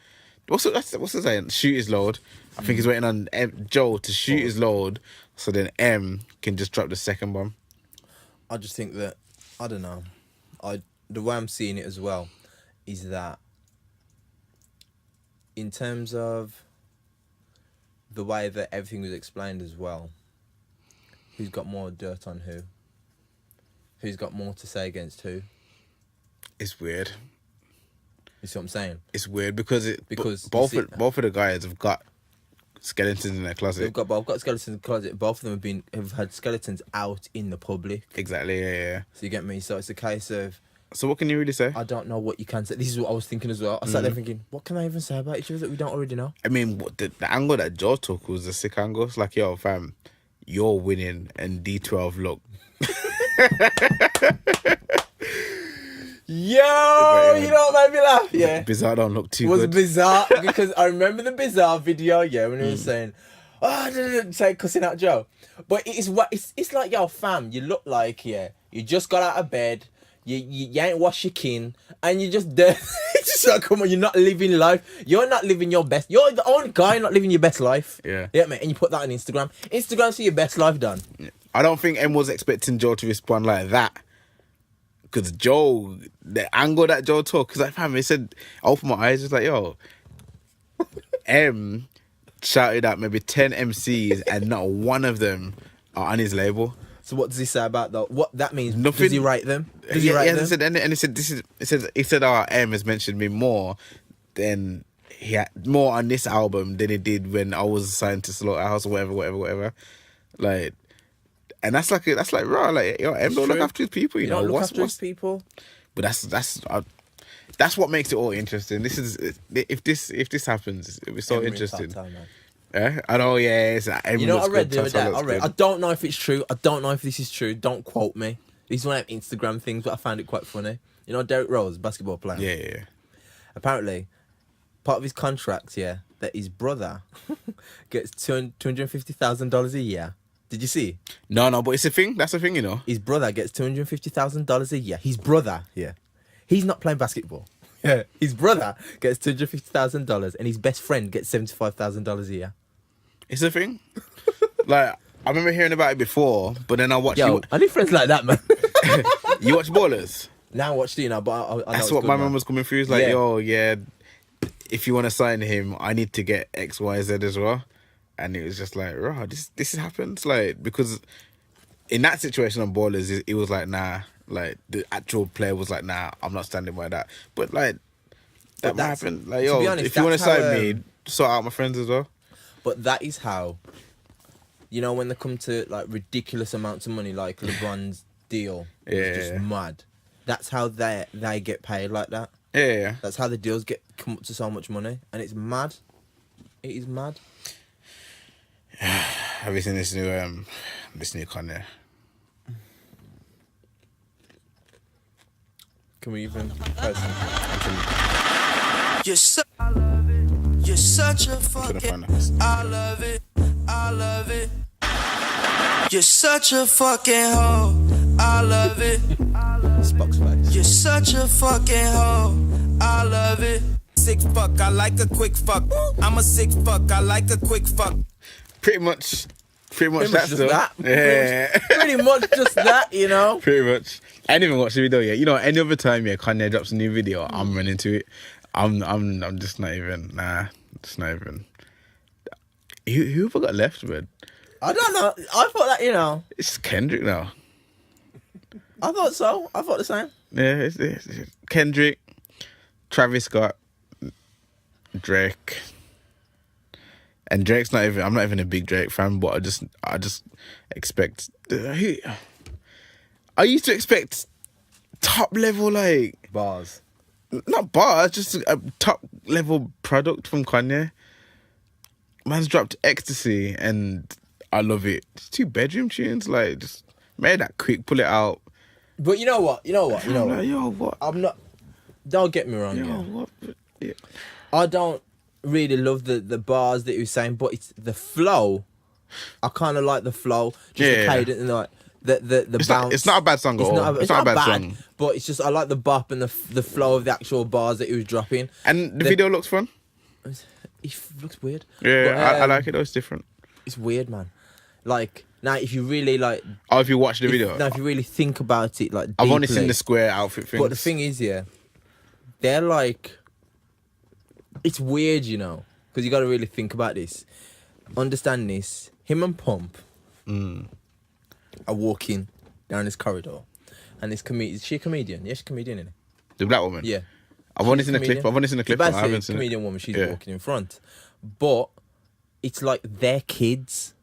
What's the saying? Shoot his load. I think he's waiting on Joe to shoot his load, so then M can just drop the second bomb. I just think that, I don't know. The way I'm seeing it as well is that in terms of the way that everything was explained as well, Who's got more dirt on who? Who's got more to say against who? It's weird. You see what I'm saying? It's weird because Because both you see- of the guys have got skeletons in their closet. They've got skeletons in the closet. Both of them have had skeletons out in the public. Exactly. Yeah. So you get me? So it's a case of So what can you really say? I don't know what you can say. This is what I was thinking as well. I sat there thinking, what can I even say about each other that we don't already know? I mean, the angle that Joe took was a sick angle. It's like, yo, fam, you're winning and D12 look. Yo, you know what made me laugh? Yeah. Bizarre don't look too It was good. bizarre because I remember the bizarre video, yeah, when he was saying, say cussing out Joe. But it's like, yo, fam, you look like, yeah, you just got out of bed, you ain't washed your kin, and you just there. It's just like, come on, you're not living life. You're not living your best. You're the only guy not living your best life. Yeah. Yeah, man. And you put that on Instagram. Instagram, see your best life done. I don't think M was expecting Joe to respond like that. Because Joe, the angle that Joe took, because like, fam, he said, I opened my eyes, it's like, yo, M shouted out maybe 10 MCs and not one of them are on his label. So what does he say about that? What that means? Nothing. Does he rate them? Does he rate them? He said, and he said, he said, oh, M has mentioned me more than he had, more on this album than he did when I was signed to Slaughterhouse or whatever. Like, and that's like, raw. Like, yo, M don't look after his people, you know. Don't look after his people. But that's what makes it all interesting. This is if this happens, it'll be so Emery interesting. Tata, man. Yeah, I know. Yeah, it's, You know what I read the other day? I don't know if it's true. I don't know if this is true. Don't quote me. These are one of them Instagram things, but I found it quite funny. You know Derrick Rose, basketball player? Yeah. Apparently, part of his contract, yeah, that his brother gets $250,000 a year. Did you see? No, but it's a thing. That's a thing, you know. His brother gets $250,000 a year. His brother, yeah. He's not playing basketball. Yeah. His brother gets $250,000 and his best friend gets $75,000 a year. It's a thing. Like, I remember hearing about it before, but then I watched. Yo, I need friends like that, man. You watch Ballers? Now I watched it, you know, but I know That's it's what good, my man. mum was coming through. It's like, Yeah. yo, yeah, if you want to sign him, I need to get X, Y, Z as well. And it was just like, raw, this happens. Like, because in that situation on Ballers, it was like, nah. Like, the actual player was like, nah, I'm not standing by that. But like, that might happen. Like, yo, be honest, if you want to that's sign how, me, sort out my friends as well. But that is how, you know, when they come to like ridiculous amounts of money, like LeBron's deal is just mad. That's how they get paid like that. Yeah. That's how the deals come up to so much money, and it's mad. It is mad. Have you seen this new Kanye? Can we even? You're such a fucking. I love it. You're such a fucking hoe. I love it. Spock's face. You're such a fucking hoe. I love it. Sick fuck, I like a quick fuck. I'm a sick fuck, I like a quick fuck. Pretty much Pretty that's much just that. Yeah. Pretty much just that, you know. Pretty much. I didn't even watch the video yet. You know, any other time, Kanye drops a new video, I'm running to it. I'm just not even. Nah, just not even. Who got left, man? I don't know. I thought that, you know. It's Kendrick now. I thought so. I thought the same. Yeah, it's Kendrick, Travis Scott, Drake. And Drake's not even. I'm not even a big Drake fan, but I just expect. I used to expect top level, like Bars. not bars, just a top level product from Kanye. Man's dropped Ecstasy, and I love it. It's 2 bedroom tunes, like just made that quick, pull it out. But you know what? Like, yo, what? I'm not. Don't get me wrong. Yo, Yeah. what? Yeah. I don't really love the bars that he was saying, but it's the flow. I kind of like the flow, just the cadence and like the bounce. It's not a bad song at all. It's not a bad song. But it's just I like the bop and the flow of the actual bars that he was dropping. And the video looks fun. It looks weird. Yeah, But, I like it though. It's different. It's weird, man. Like now, if you really like, Oh, if you watch the video, if you really think about it, like I've only deeply, seen the square outfit thing. But the thing is, yeah, they're like, it's weird, you know, because you got to really think about this, understand this. Him and Pump are walking down this corridor, and this comedian. Is she a comedian? Yeah, she's a comedian, isn't it? The black woman. Yeah. I've only She's seen a clip. comedian. I've only seen a clip. She's But I basically haven't a seen comedian it. woman. She's Yeah. walking in front, but it's like their kids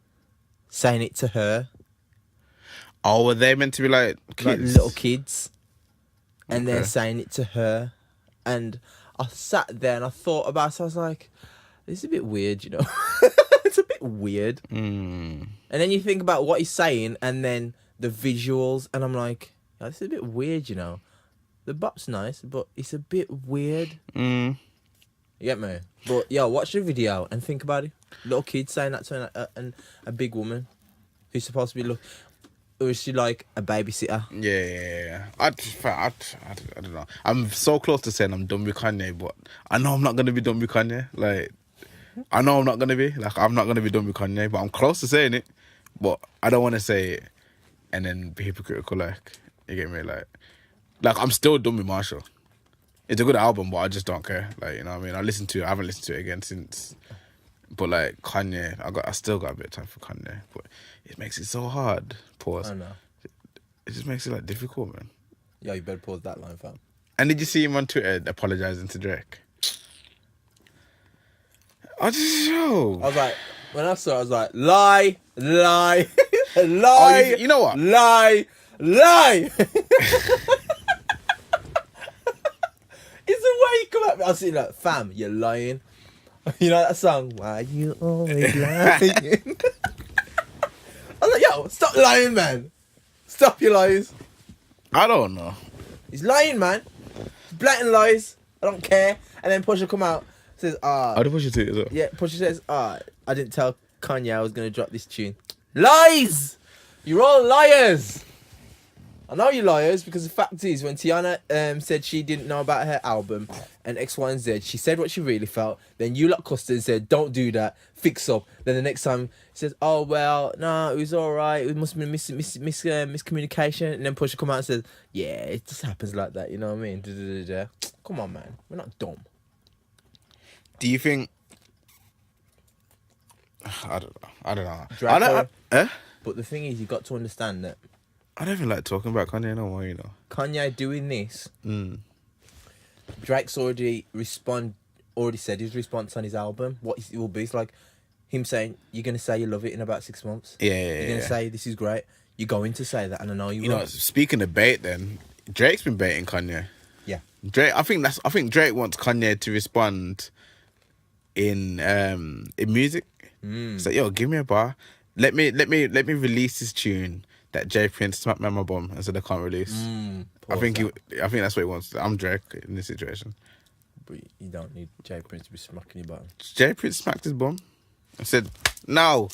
saying it to her, Oh, were they meant to be like kids? like little kids, and they're Okay. saying it to her. And I sat there and I thought about it. I was like, this is a bit weird, you know. It's a bit weird. Mm. And then you think about what he's saying, and then the visuals, and I'm like, yeah, this is a bit weird, you know. The bop's nice, but it's a bit weird. Mm. You get me? But yo, watch the video and think about it. Little kid saying that to a big woman who's supposed to be or is she like a babysitter? Yeah. I don't know. I'm so close to saying I'm done with Kanye, but I know I'm not gonna be done with Kanye. Like, I know I'm not gonna be. Like, I'm not gonna be done with Kanye, but I'm close to saying it. But I don't want to say it and then be hypocritical. Like, you get me? Like I'm still done with Marshall. It's a good album, but I just don't care. Like, you know what I mean? I listened to it. I haven't listened to it again since. But like Kanye, I still got a bit of time for Kanye, but it makes it so hard. Pause. I know. It just makes it like difficult, man. Yo, you better pause that line, fam. And did you see him on Twitter apologizing to Drake? I was like, when I saw it, I was like, lie, lie, lie. Oh, you know what? Lie, lie. It's the way you come at me. I was sitting like, fam, you're lying. You know that song? Why you always lying? I was like, yo, stop lying, man. Stop your lies. I don't know. He's lying, man. Blatant lies. I don't care. And then Pusha come out, says, How did Pusha tweet as well? yeah, Pusha says, I didn't tell Kanye I was going to drop this tune. Lies! You're all liars! I know you liars because the fact is, when Tiana said she didn't know about her album and X, Y, and Z, she said what she really felt. Then you lot cussed her and said, don't do that, fix up. Then the next time, she says, oh, well, no, it was all right. It must have been miscommunication. And then Pusha come out and says, yeah, it just happens like that, you know what I mean? Da-da-da-da. Come on, man. We're not dumb. Do you think... I don't know. Draco, Eh? but the thing is, you got to understand that I don't even like talking about Kanye no more, you know. Kanye doing this, Drake's already said his response on his album. What it will be, it's like him saying, "You're gonna say you love it in about 6 months. You're gonna say this is great. You're going to say that, and I know you will." You know, speaking of bait, then Drake's been baiting Kanye. Yeah. Drake. I think Drake wants Kanye to respond in music. So yo, give me a bar. Let me release this tune that J Prince smacked me on my bum and said I can't release. I think that's what he wants. I'm Drake in this situation. But you don't need J Prince to be smacking your button. J Prince smacked his bum and said, "No,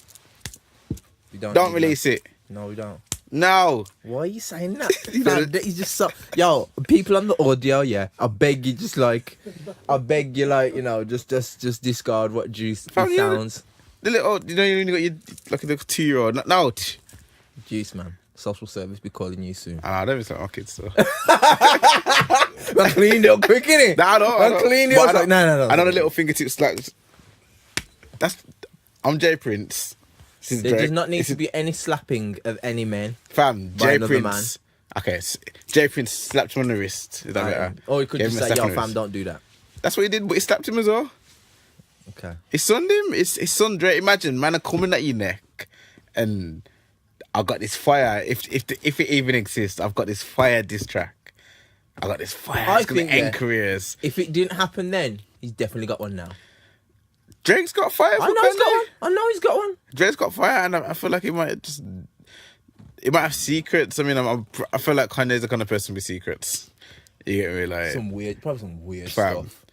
We don't don't need release that. it. No, we don't. No." Why are you saying that? Fam, that is just so. Yo, people on the audio, yeah. I beg you, just like just discard what Juice Fam, sounds. The little, you only got your like a little 2-year-old. No. Juice, man. Social service be calling you soon. I don't even my kids so. I cleaned it up quick, innit? I cleaned it But up. Like, no. I know the little fingertip slaps. I'm J Prince. This is There Drake. does not need This to is- be any slapping of any man. Fam, by J another Prince. Okay, J Prince slapped him on the wrist. Is that better? Or you could Gave just him a say, slap yo, on the fam, wrist. don't do that. That's what he did, but he slapped him as well. Okay. He sunned him. His son Drake. Imagine, man, are coming at your neck, and I got this fire. If it even exists, I've got this fire diss track. I got this fire. I It's gonna think end that careers. If it didn't happen then, he's definitely got one now. Drake's got fire. I know he's got one. I know he's got one. Drake's got fire, and I feel like he might have secrets. I mean, I feel like Kanye's the kind of person with secrets. You get me, like Probably some weird Fam. stuff.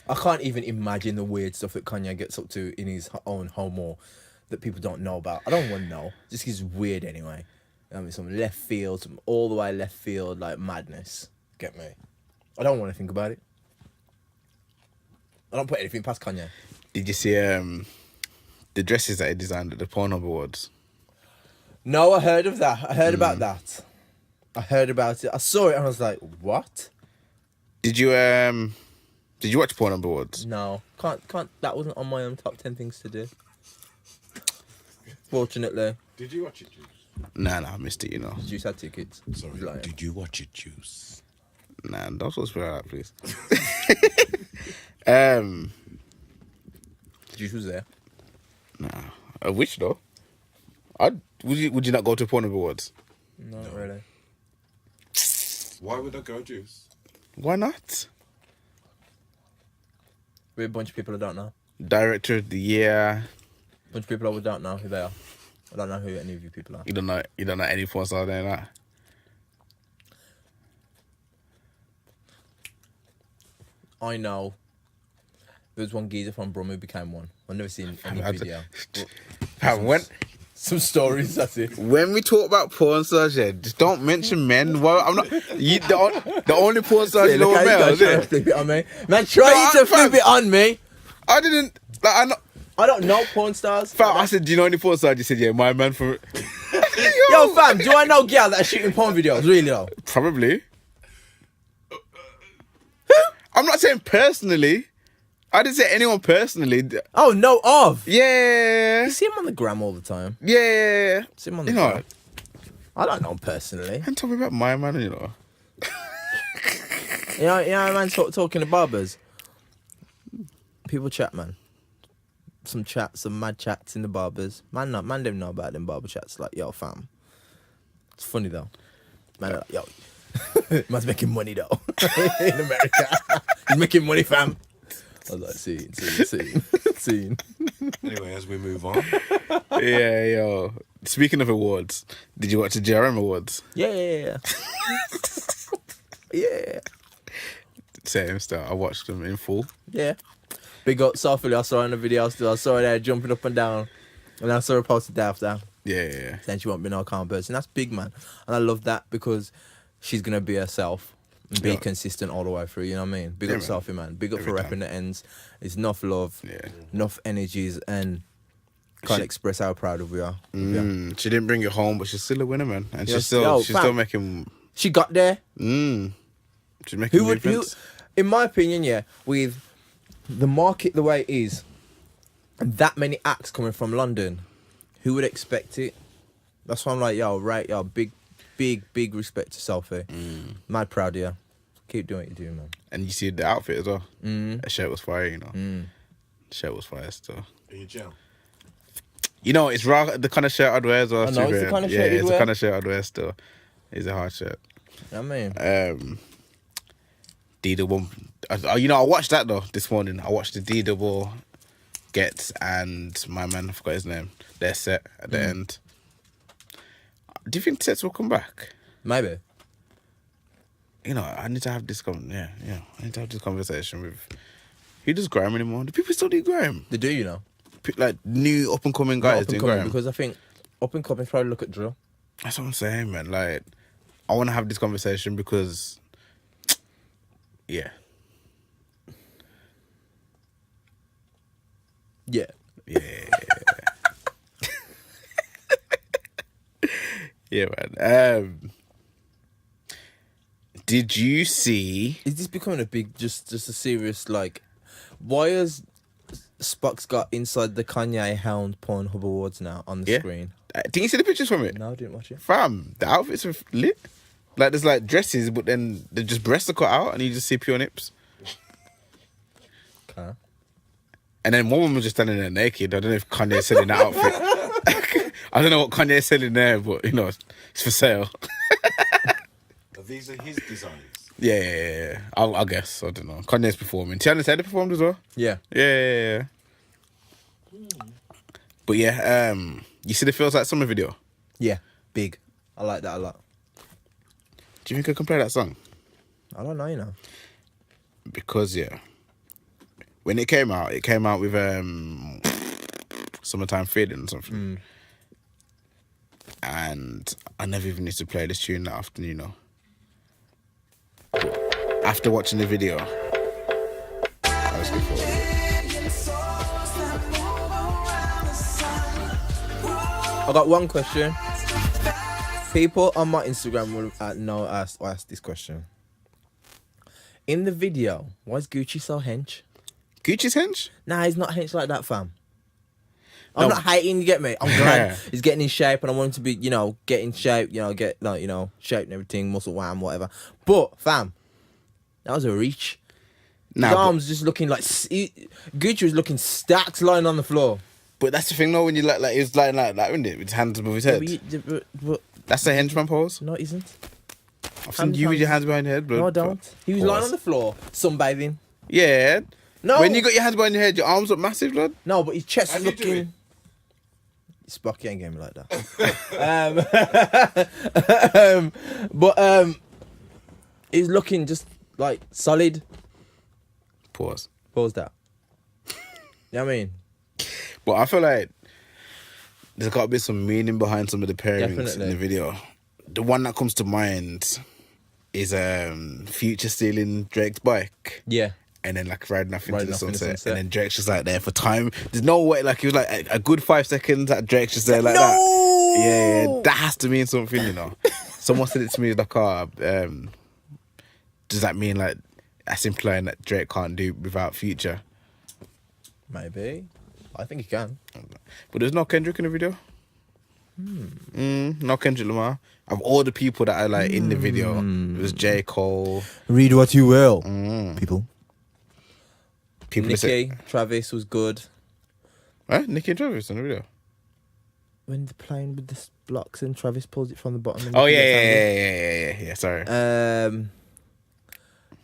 I can't even imagine the weird stuff that Kanye gets up to in his own home or that people don't know about. I don't want to know. Just 'cause it's weird anyway. I mean, some left field, some all the way left field, like madness. Get me? I don't want to think about it. I don't put anything past Kanye. Did you see the dresses that he designed at the Pornhub Awards? No, I heard of that. I heard about that. I heard about it. I saw it and I was like, what? Did you watch Pornhub Awards? No, can't. That wasn't on my top 10 things to do. Fortunately, Did you watch it, Juice? Nah, I missed it, you know. Juice had tickets. Sorry, Like, did you watch it, Juice? Nah, don't supposed to be like that, please. Juice was there. Nah. I wish though. Would you not go to Pornhub Awards? Not really. Why would I go, Juice? Why not? We're a bunch of people I don't know. Director of the year. Bunch of people I don't know who they are. I don't know who any of you people are. You don't know any porn stars there, that. I know there was one geezer from Brum who became one. I've never seen any video. Some stories, that's it. When we talk about porn stars, yeah, just don't mention men. Well, I'm not. The only porn stars you know are males. Trying to flip it on me. Man, trying to flip it on me. I didn't. Like, I don't know porn stars. Fam, I said, do you know any porn stars? You said, yeah, my man from. Yo, fam, do I know girls that are shooting porn videos? Really, though? Probably. I'm not saying personally. I didn't say anyone personally. Oh, no, of. Yeah. You see him on the gram all the time. Yeah. See him on the You know. gram. I don't know him personally. I'm talking about my man, you know. You know, man, talking to barbers. People chat, man. Some mad chats in the barbers. Man don't know about them barber chats. Like, yo, fam. It's funny though. Man, like, yo, man's making money though in America. He's making money, fam. I was like, scene. Anyway, as we move on. Yeah, yo. Speaking of awards, did you watch the GRM Awards? Yeah. Yeah. Same stuff. I watched them in full. Yeah. Big up Sophie, I saw her in the video still. I saw her there jumping up and down. And I saw her posted after. Yeah. Saying she won't be no calm person. That's big, man. And I love that because she's going to be herself and be consistent all the way through, you know what I mean? Big up Sophie, man. Big up for repping the ends. It's enough love, enough energies, and can't express how proud of we are. She didn't bring it home, but she's still a winner, man. And she's still making... She got there. She's making movements. In my opinion, yeah, with the market the way it is, and that many acts coming from London, who would expect it? That's why I'm like, yo, big respect to Sophie. Mad proud of you. Keep doing what you're doing, man. And you see the outfit as well. That shirt was fire, you know. The shirt was fire still. Are you gel? You know, it's the kind of shirt I'd wear as well. I know, it's the kind of shirt you'd it's wear. the kind of shirt I'd wear still. It's a hard shirt. You know what I mean? D-Double. You know, I watched that though this morning. I watched the D-Double, Gets, and my man, I forgot his name. Their set at the end. Do you think sets will come back? Maybe. You know, I need to have this I need to have this conversation with. Who does grime anymore? Do people still do grime? They do, you know. Like new up and coming guys doing grime. Because I think up and coming probably look at drill. That's what I'm saying, man. Like, I want to have this conversation because, yeah. Yeah. Yeah, man. Did you see? Is this becoming a big, just a serious, like, why has Spock's got inside the Kanye Hound Pornhub Awards now on the screen? Didn't you see the pictures from it? No, I didn't watch it. Fam, the outfits are lit. Like, there's like dresses, but then the just breasts are cut out and you just see pure nips. Okay. And then one woman was just standing there naked. I don't know if Kanye's selling that outfit. I don't know what Kanye's selling there, but, you know, it's for sale. These are his designs. Yeah. I guess. I don't know. Kanye's performing. Tiana Taylor performed as well. Yeah. Yeah. But yeah, you see the Feels Like Summer video? Yeah. Big. I like that a lot. Do you think I can play that song? I don't know, you know. Because, yeah, when it came out with Summertime Feeling or something. And I never even used to play this tune that often, you know. But after watching the video, I was good for it. I got one question. People on my Instagram will know ask this question. In the video, why is Gucci so hench? Gucci's hench? Nah, he's not hench like that, fam. I'm No. not hating, you get me? I'm glad he's getting in shape and I want him to be, get in shape, get, shape and everything, muscle wham, whatever. But, fam, that was a reach. Nah, His but- arms just looking like... Gucci was looking stacked lying on the floor. But that's the thing, though, when you like he was lying like that, isn't it? With his hands above his head. But That's the henchman pose. no, it isn't. I've seen you with your hands behind your head, bro. No, I don't. He was lying on the floor, sunbathing. Yeah. No. When you got your hands behind your head, your arms look massive, blood. No, but his chest How was do you do looking... Spocky ain't game like that. But he's looking just like solid. Pause. What was that? You know what I mean? But I feel like there's got to be some meaning behind some of the pairings in Definitely. the video. The one that comes to mind is Future stealing Drake's bike. Yeah. And then like riding off into Riding the off in the sunset. sunset. And then Drake's just like there for time. There's no way, like he was like a good 5 seconds that Drake's just there like that. Yeah, that has to mean something, Someone said it to me like, does that mean like that's implying that Drake can't do without Future? Maybe. I think he can. But there's no Kendrick in the video. No Kendrick Lamar. Of all the people that are like in the video, it was J. Cole. Read what you will, people. People that say, Nicki, Travis was good. Nicki and Travis in the video. When they're playing with the blocks and Travis pulls it from the bottom. And Oh Nicki yeah, gets angry. yeah. Sorry.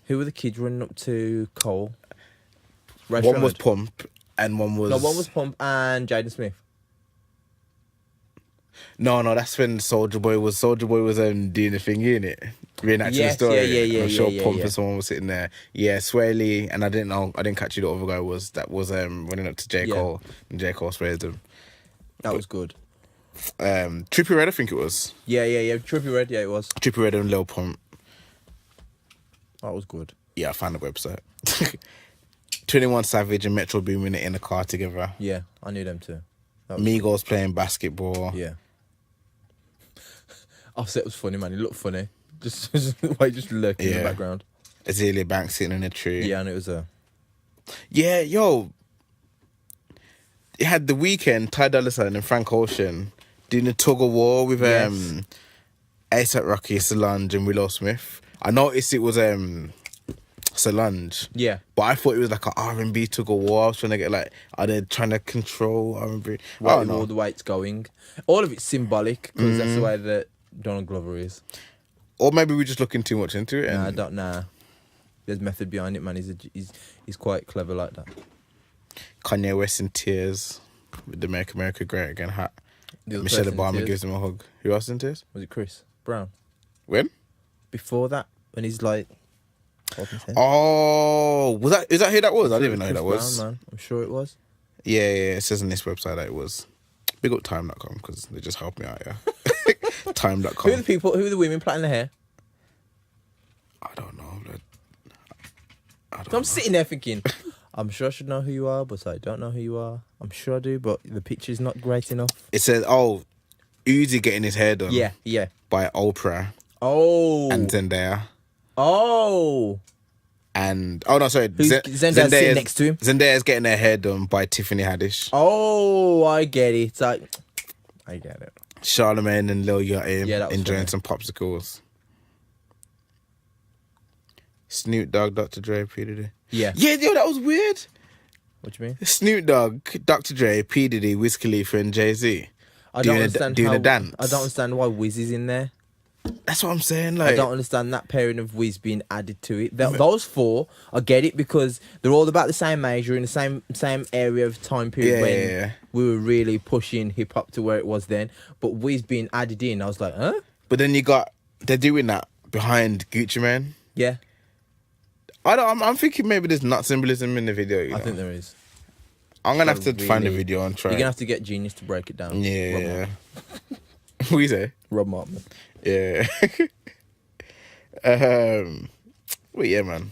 Who were the kids running up to Cole? Ray One was Shremmerd. Pump and one was. No, one was Pump and Jaden Smith. No, that's when Soulja Boy was doing the thing, innit? Reenacting Yes, the story. yeah, I'm sure yeah, Pump yeah. and someone was sitting there. Yeah, Sway Lee, and I didn't catch who the other guy was. That was running up to J. Yeah. Cole, and J. Cole swears him. That was good. Trippie Redd, I think it was. Yeah. Trippie Redd, yeah, it was. Trippie Redd and Lil Pump. That was good. Yeah, I found the website. 21 Savage and Metro Boomin in the car together. Yeah, I knew them too. That was Migos playing basketball. Yeah. Offset was funny, man. He looked funny. Just lurking in the Yeah. background. Azealia Banks sitting in a tree. Yeah, and it was a... Yeah, yo. It had The Weeknd, Ty Dolla $ign and Frank Ocean doing a tug of war with Yes. A$AP Rocky, Solange and Willow Smith. I noticed it was Solange. Yeah. But I thought it was like an R&B tug of war. I was trying to get like, are they trying to control R&B? I Right, don't know. all the way it's going. All of it's symbolic, because that's the way that Donald Glover is. Or maybe we're just looking too much into it. And Nah. There's method behind it, man. He's quite clever like that. Kanye West in tears with the Make America Great Again hat. The other Michelle person in Obama tears- gives him a hug. Who else in tears? Was it Chris Brown? When? Before that, when he's like... holding his head. Oh, is that who that was? I didn't even know who Chris that was. Brown, man. I'm sure it was. Yeah, it says on this website that it was. Big up time.com because they just helped me out, yeah. Who are Time.com. the people? Who are the women plaiting their hair? I don't know. blood. So I'm sitting there thinking, I'm sure I should know who you are, but I don't know who you are. I'm sure I do, but the picture's not great enough. It says, Uzi getting his hair done Yeah. by Oprah Oh. and Zendaya. Oh. And, oh no, sorry. Who's Zendaya's sitting next to him? Zendaya's getting her hair done by Tiffany Haddish. Oh, I get it. It's like, I get it. Charlamagne and Lil Yachty Yeah, that was enjoying funny. some popsicles. Snoop Dogg, Dr. Dre, P. Diddy. Yeah. Yeah, yo, that was weird. What do you mean? Snoop Dogg, Dr. Dre, P. Diddy, Wiz Khalifa and Jay-Z. I Doing don't a- understand doing a how, dance. I don't understand why Wiz is in there. That's what I'm saying. I Like, don't understand that pairing of Wiz being added to it. Those four, I get it because they're all about the same age, you're in the same area of time period when Yeah. we were really pushing hip hop to where it was then. But Wiz being added in, I was like, huh? but then they're doing that behind Gucci Mane. Yeah, I'm thinking maybe there's not symbolism in the video. You I know? think there is. I'm gonna have to Really- find the video and try. You're gonna have to get Genius to break it down. Yeah. What you say? Rob Martman. Yeah. Well, yeah, man.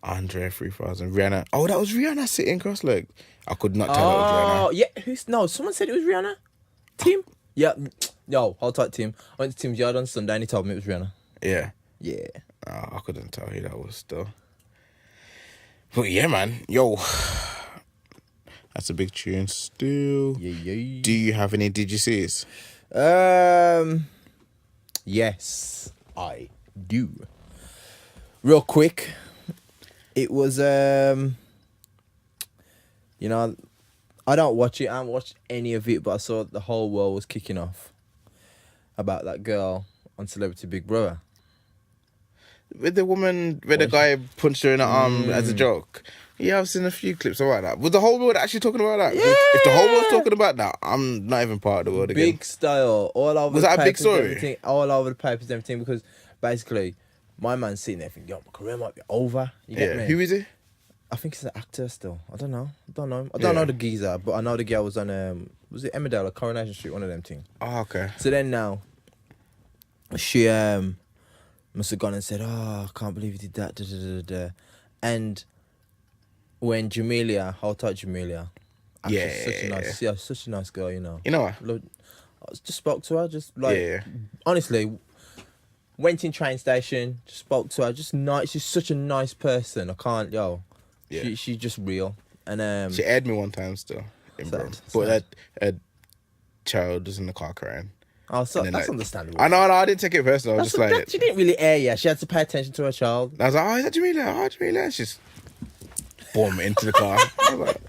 Andre 3000, Rihanna. Oh, that was Rihanna sitting cross-legged. I could not tell that Oh was yeah, someone said it was Rihanna. Tim? Yeah. Yo, hold tight, Tim. I went to Tim's yard on Sunday and he told me it was Rihanna. Rihanna. Yeah. Yeah. I couldn't tell who that was still. But yeah, man. Yo. That's a big tune still. Yeah. Do you have any DGCs? Yes, I do. Real quick, it was you know, I don't watch it. I haven't watched any of it, but I saw the whole world was kicking off about that girl on Celebrity Big Brother. With the woman, where the guy punched her in the arm as a joke. Yeah, I've seen a few clips about that. Was the whole world actually talking about that? Yeah. If the whole world's talking about that, I'm not even part of the world again. Big style, all over. Was the that a big papers and story? everything, all over the papers and everything, because basically, my man's sitting there thinking, yo, my career might be over. You get me? Who is he? I think he's an actor still. I don't know. I don't know the geezer, but I know the girl was on was it Emmerdale or Coronation Street, one of them things. Oh, okay. So then now, she must have gone and said, "Oh, I can't believe you did that." Da, da, da, da. And when Jamelia, hold tight Jamelia, such a nice girl, you know. You know what? Look, I just spoke to her, just like honestly, went in train station, just spoke to her, just nice. She's such a nice person. I can't, she's just real. And she aired me one time still in Brum, but that child was in the car crying. Oh, so then, that's like, understandable. I know, I didn't take it personal. I was just like, she didn't really air yet. She had to pay attention to her child. I was like, oh, is that Jamelia? Oh, Jamelia. She's boom into the car. I was like,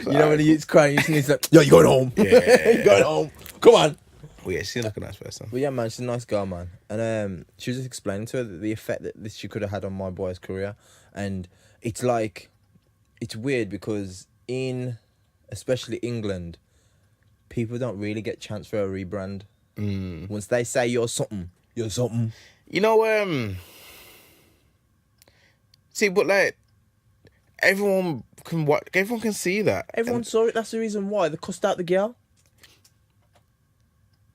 you know when he's crying, he's like, yo, you're going home. Yeah. You're going home. Come on. Well, yeah, she seems like a nice person. But yeah, man, she's a nice girl, man. And she was just explaining to her the effect that this she could have had on my boy's career. And it's like, it's weird because especially England, people don't really get a chance for a rebrand. Once they say you're something, you're something. You know, see, but like, everyone can see that. Everyone saw it. That's the reason why they cussed out the girl.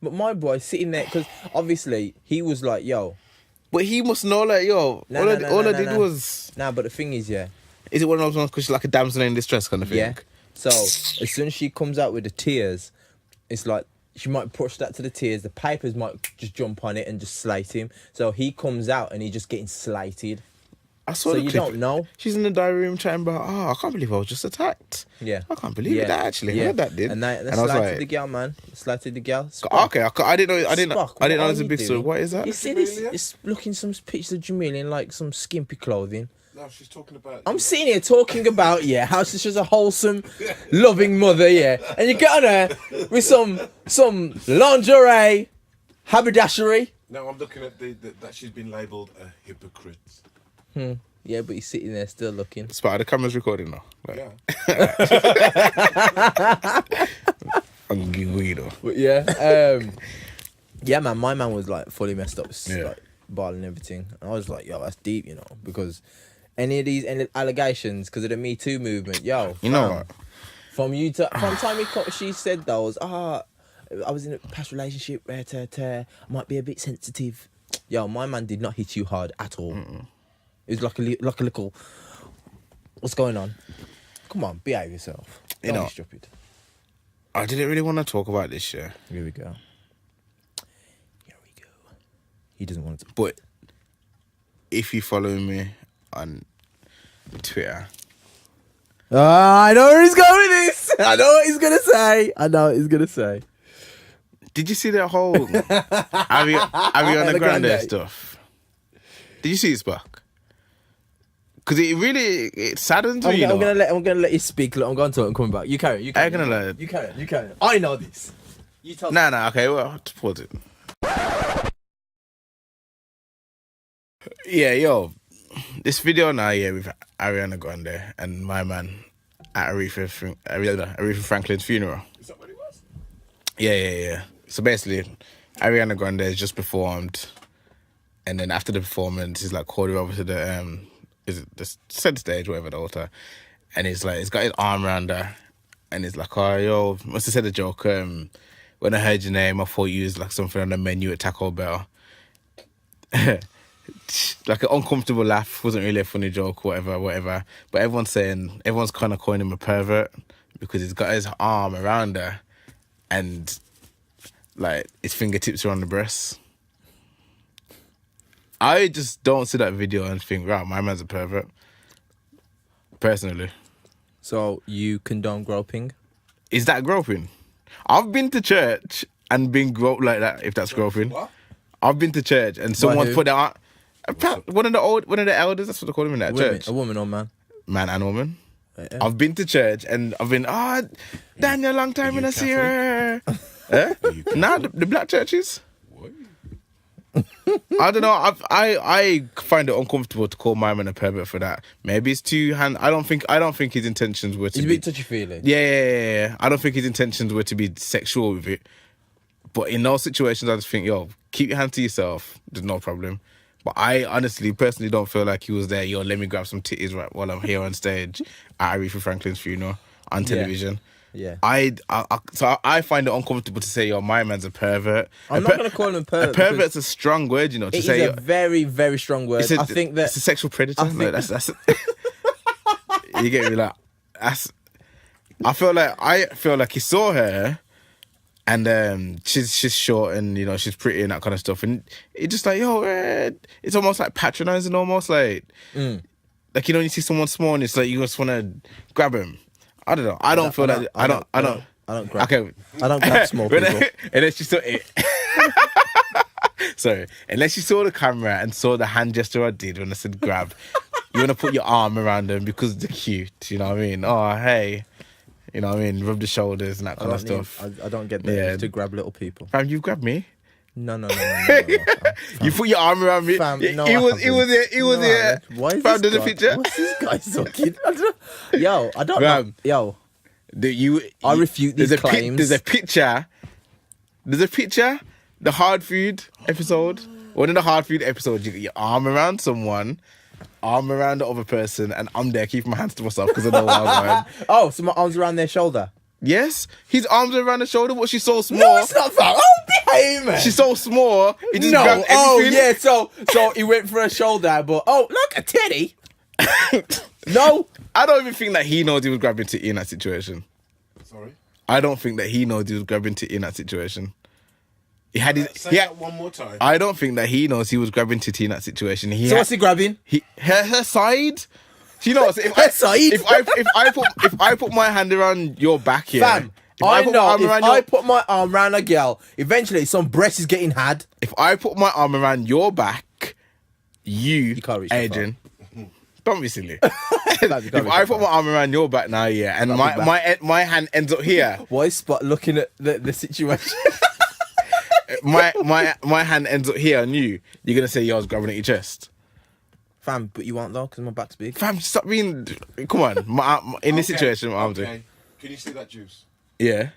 But my boy sitting there, because obviously he was like, yo. But he must know, like, yo, all I did was... Nah, but the thing is, yeah. Is it one of those ones because she's like a damsel in distress kind of thing? Yeah. So, as soon as she comes out with the tears, it's like, she might push that to the tears. The papers might just jump on it and just slate him. So he comes out and he's just getting slated. I saw so the you clip. don't know. She's in the diary room chatting about, I can't believe I was just attacked. Yeah. I can't believe that actually. I heard that did. And they I was slated like, the girl, man. Slated the girl. okay, I didn't know. Spock, I didn't know what it was are a big you story. doing? What is that? You see this? It's looking some pictures of Jamelia in like some skimpy clothing. No, she's talking about... I'm sitting here talking about, how she's a wholesome, loving mother, and you get on her with some lingerie, haberdashery. No, I'm looking at that she's been labelled a hypocrite. Yeah, but he's sitting there still looking. Spot, the camera's recording now. Like, Yeah. I'm Guido. But yeah, man, my man was like fully messed up, Yeah. like bawling and everything. And I was like, yo, that's deep, because any allegations because of the Me Too movement, yo. You know what? From time she said those, I was in a past relationship, I might be a bit sensitive. Yo, my man did not hit you hard at all. It was like a little, what's going on? Come on, behave yourself. Don't be stupid. I didn't really want to talk about this shit. Here we go. He doesn't want to. But if you follow me on Twitter... I know where he's going with this. I know what he's going to say. Did you see that whole Ariana Grande stuff? Did you see it, Spark? Because it saddens me. I'm gonna let you speak. Look, I'm going to talk and coming back. You carry. I'm gonna let it. You carry. I know this. You tell me. Nah. Okay, well, pause it. Yeah, yo, this video now, with Ariana Grande and my man at Aretha Franklin's funeral. Is that what it was? Yeah. So basically, Ariana Grande has just performed, and then after the performance, he's like called her over to the the center stage, whatever, the altar, and he's got his arm around her, and he's like, oh, yo, must have said a joke. When I heard your name, I thought you was like something on the menu at Taco Bell. Like an uncomfortable laugh, wasn't really a funny joke, whatever. But everyone's kind of calling him a pervert because he's got his arm around her and like his fingertips are on the breasts. I just don't see that video and think, right, my man's a pervert. personally. So you condone groping? Is that groping? I've been to church and been groped like that. If that's groping, What? I've been to church and someone who? put their arm. One of the elders. That's what they call him in that church. A woman or man? Man and woman. Yeah. I've been to church and I've been, Daniel, long time in a see her. Eh? Nah, the black churches. What? I don't know. I find it uncomfortable to call my man a pervert for that. Maybe it's too hand. I don't think his intentions were to He's a be bit touchy-feely. Yeah. I don't think his intentions were to be sexual with it. But in those situations, I just think, yo, keep your hands to yourself. There's no problem. But I honestly, personally don't feel like he was there. Yo, let me grab some titties right while I'm here on stage at Aretha Franklin's funeral on television. Yeah. So I find it uncomfortable to say, yo, my man's a pervert. I'm not going to call him a pervert. A pervert's a strong word, you know, to It say. is a very, very strong word. I think that... It's a sexual predator. Like, that's you get me? Like, I feel like he saw her and she's short and, you know, she's pretty and that kind of stuff. And it's just like, yo, it's almost like patronizing, almost like, like, you know, when you see someone small and it's like, you just want to grab him. I don't know. I don't grab. Okay. I don't grab small people. Unless you saw it. Sorry. Unless you saw the camera and saw the hand gesture I did when I said grab, you want to put your arm around them because they're cute. You know what I mean? Oh, hey. You know what I mean? Rub the shoulders and that kind of stuff. I don't get that to grab little people. Fam, you've grabbed me. No. You put your arm around me. Fam, no, he was there. Why is Fam, this there's a guy? picture. What's this guy talking? I don't know. Yo, I refute these claims. There's a picture. The Hardfood episode. One of the Hardfood episodes, you get your arm around someone, arm around the other person, and I'm there keeping my hands to myself because I know what I'm going. Oh, so my arms around their shoulder. Yes, his arms are around the shoulder, but she's so small. No, it's not that. Oh, behave, man. She's so small. He just grabbed everything. Oh, yeah. So he went for a shoulder, but look, a titty. No, I don't even think that he knows he was grabbing titty in that situation. Sorry? I don't think that he knows he was grabbing titty in that situation. He had his. Say that one more time. I don't think that he knows he was grabbing titty in that situation. What's he grabbing? Her side. She knows if I put my hand around your back here, Fam, I put my arm around a girl, eventually some breast is getting had. If I put my arm around your back, you can't reach Adrian, don't be silly. If I put my arm around your back now, yeah, and my hand ends up here. Why is Spot looking at the situation? my hand ends up here on you. You're gonna say, yo, I was grabbing at your chest. Fam, but you won't though, because my back's big. Fam, stop being. Come on, in this situation, my arms are. Can you see that juice? Yeah.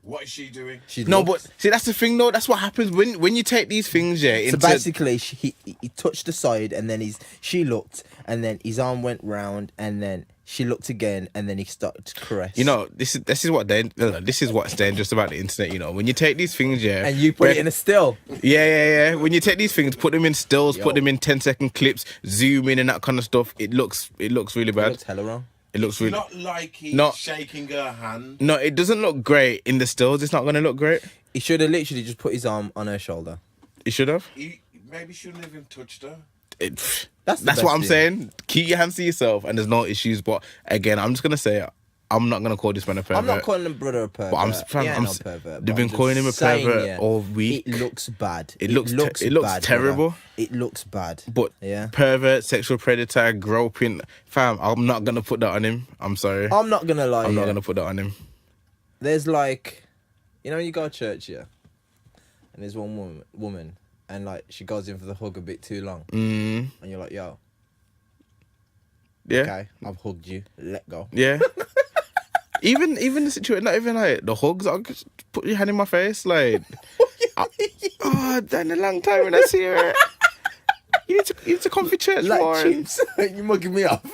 What is she doing? But see, that's the thing, though. That's what happens when you take these things, yeah. So basically, he touched the side, and then she looked, and then his arm went round, and then she looked again, and then he started to caress. You know, this is what's dangerous about the internet. You know, when you take these things, yeah, and you put it in a still. Yeah. When you take these things, put them in stills, put them in 10-second clips, zoom in and that kind of stuff. It looks really bad. It looks hella wrong. It looks really not like he's shaking her hand. No, it doesn't look great in the stills. It's not going to look great. He should have literally just put his arm on her shoulder. He should have. He maybe shouldn't have even touched her. That's what I'm saying. Keep your hands to yourself, and there's no issues. But again, I'm just gonna say, I'm not gonna call this man a pervert. I'm not calling him brother a pervert. But I'm no pervert. They've been calling him a pervert all week. It looks bad. It looks bad, terrible. Brother. It looks bad. But pervert, sexual predator, groping, fam. I'm not gonna put that on him. I'm sorry. I'm not gonna lie. I'm not gonna put that on him. There's like, you know, when you go to church, yeah, and there's one woman. And like she goes in for the hug a bit too long, and you're like, "Yo, yeah, okay, I've hugged you. Let go." Yeah. even the situation, not even like the hugs. I'll just put your hand in my face, like, done a long time when I see her. You need to come for church, like more. Chips. You mugging me up.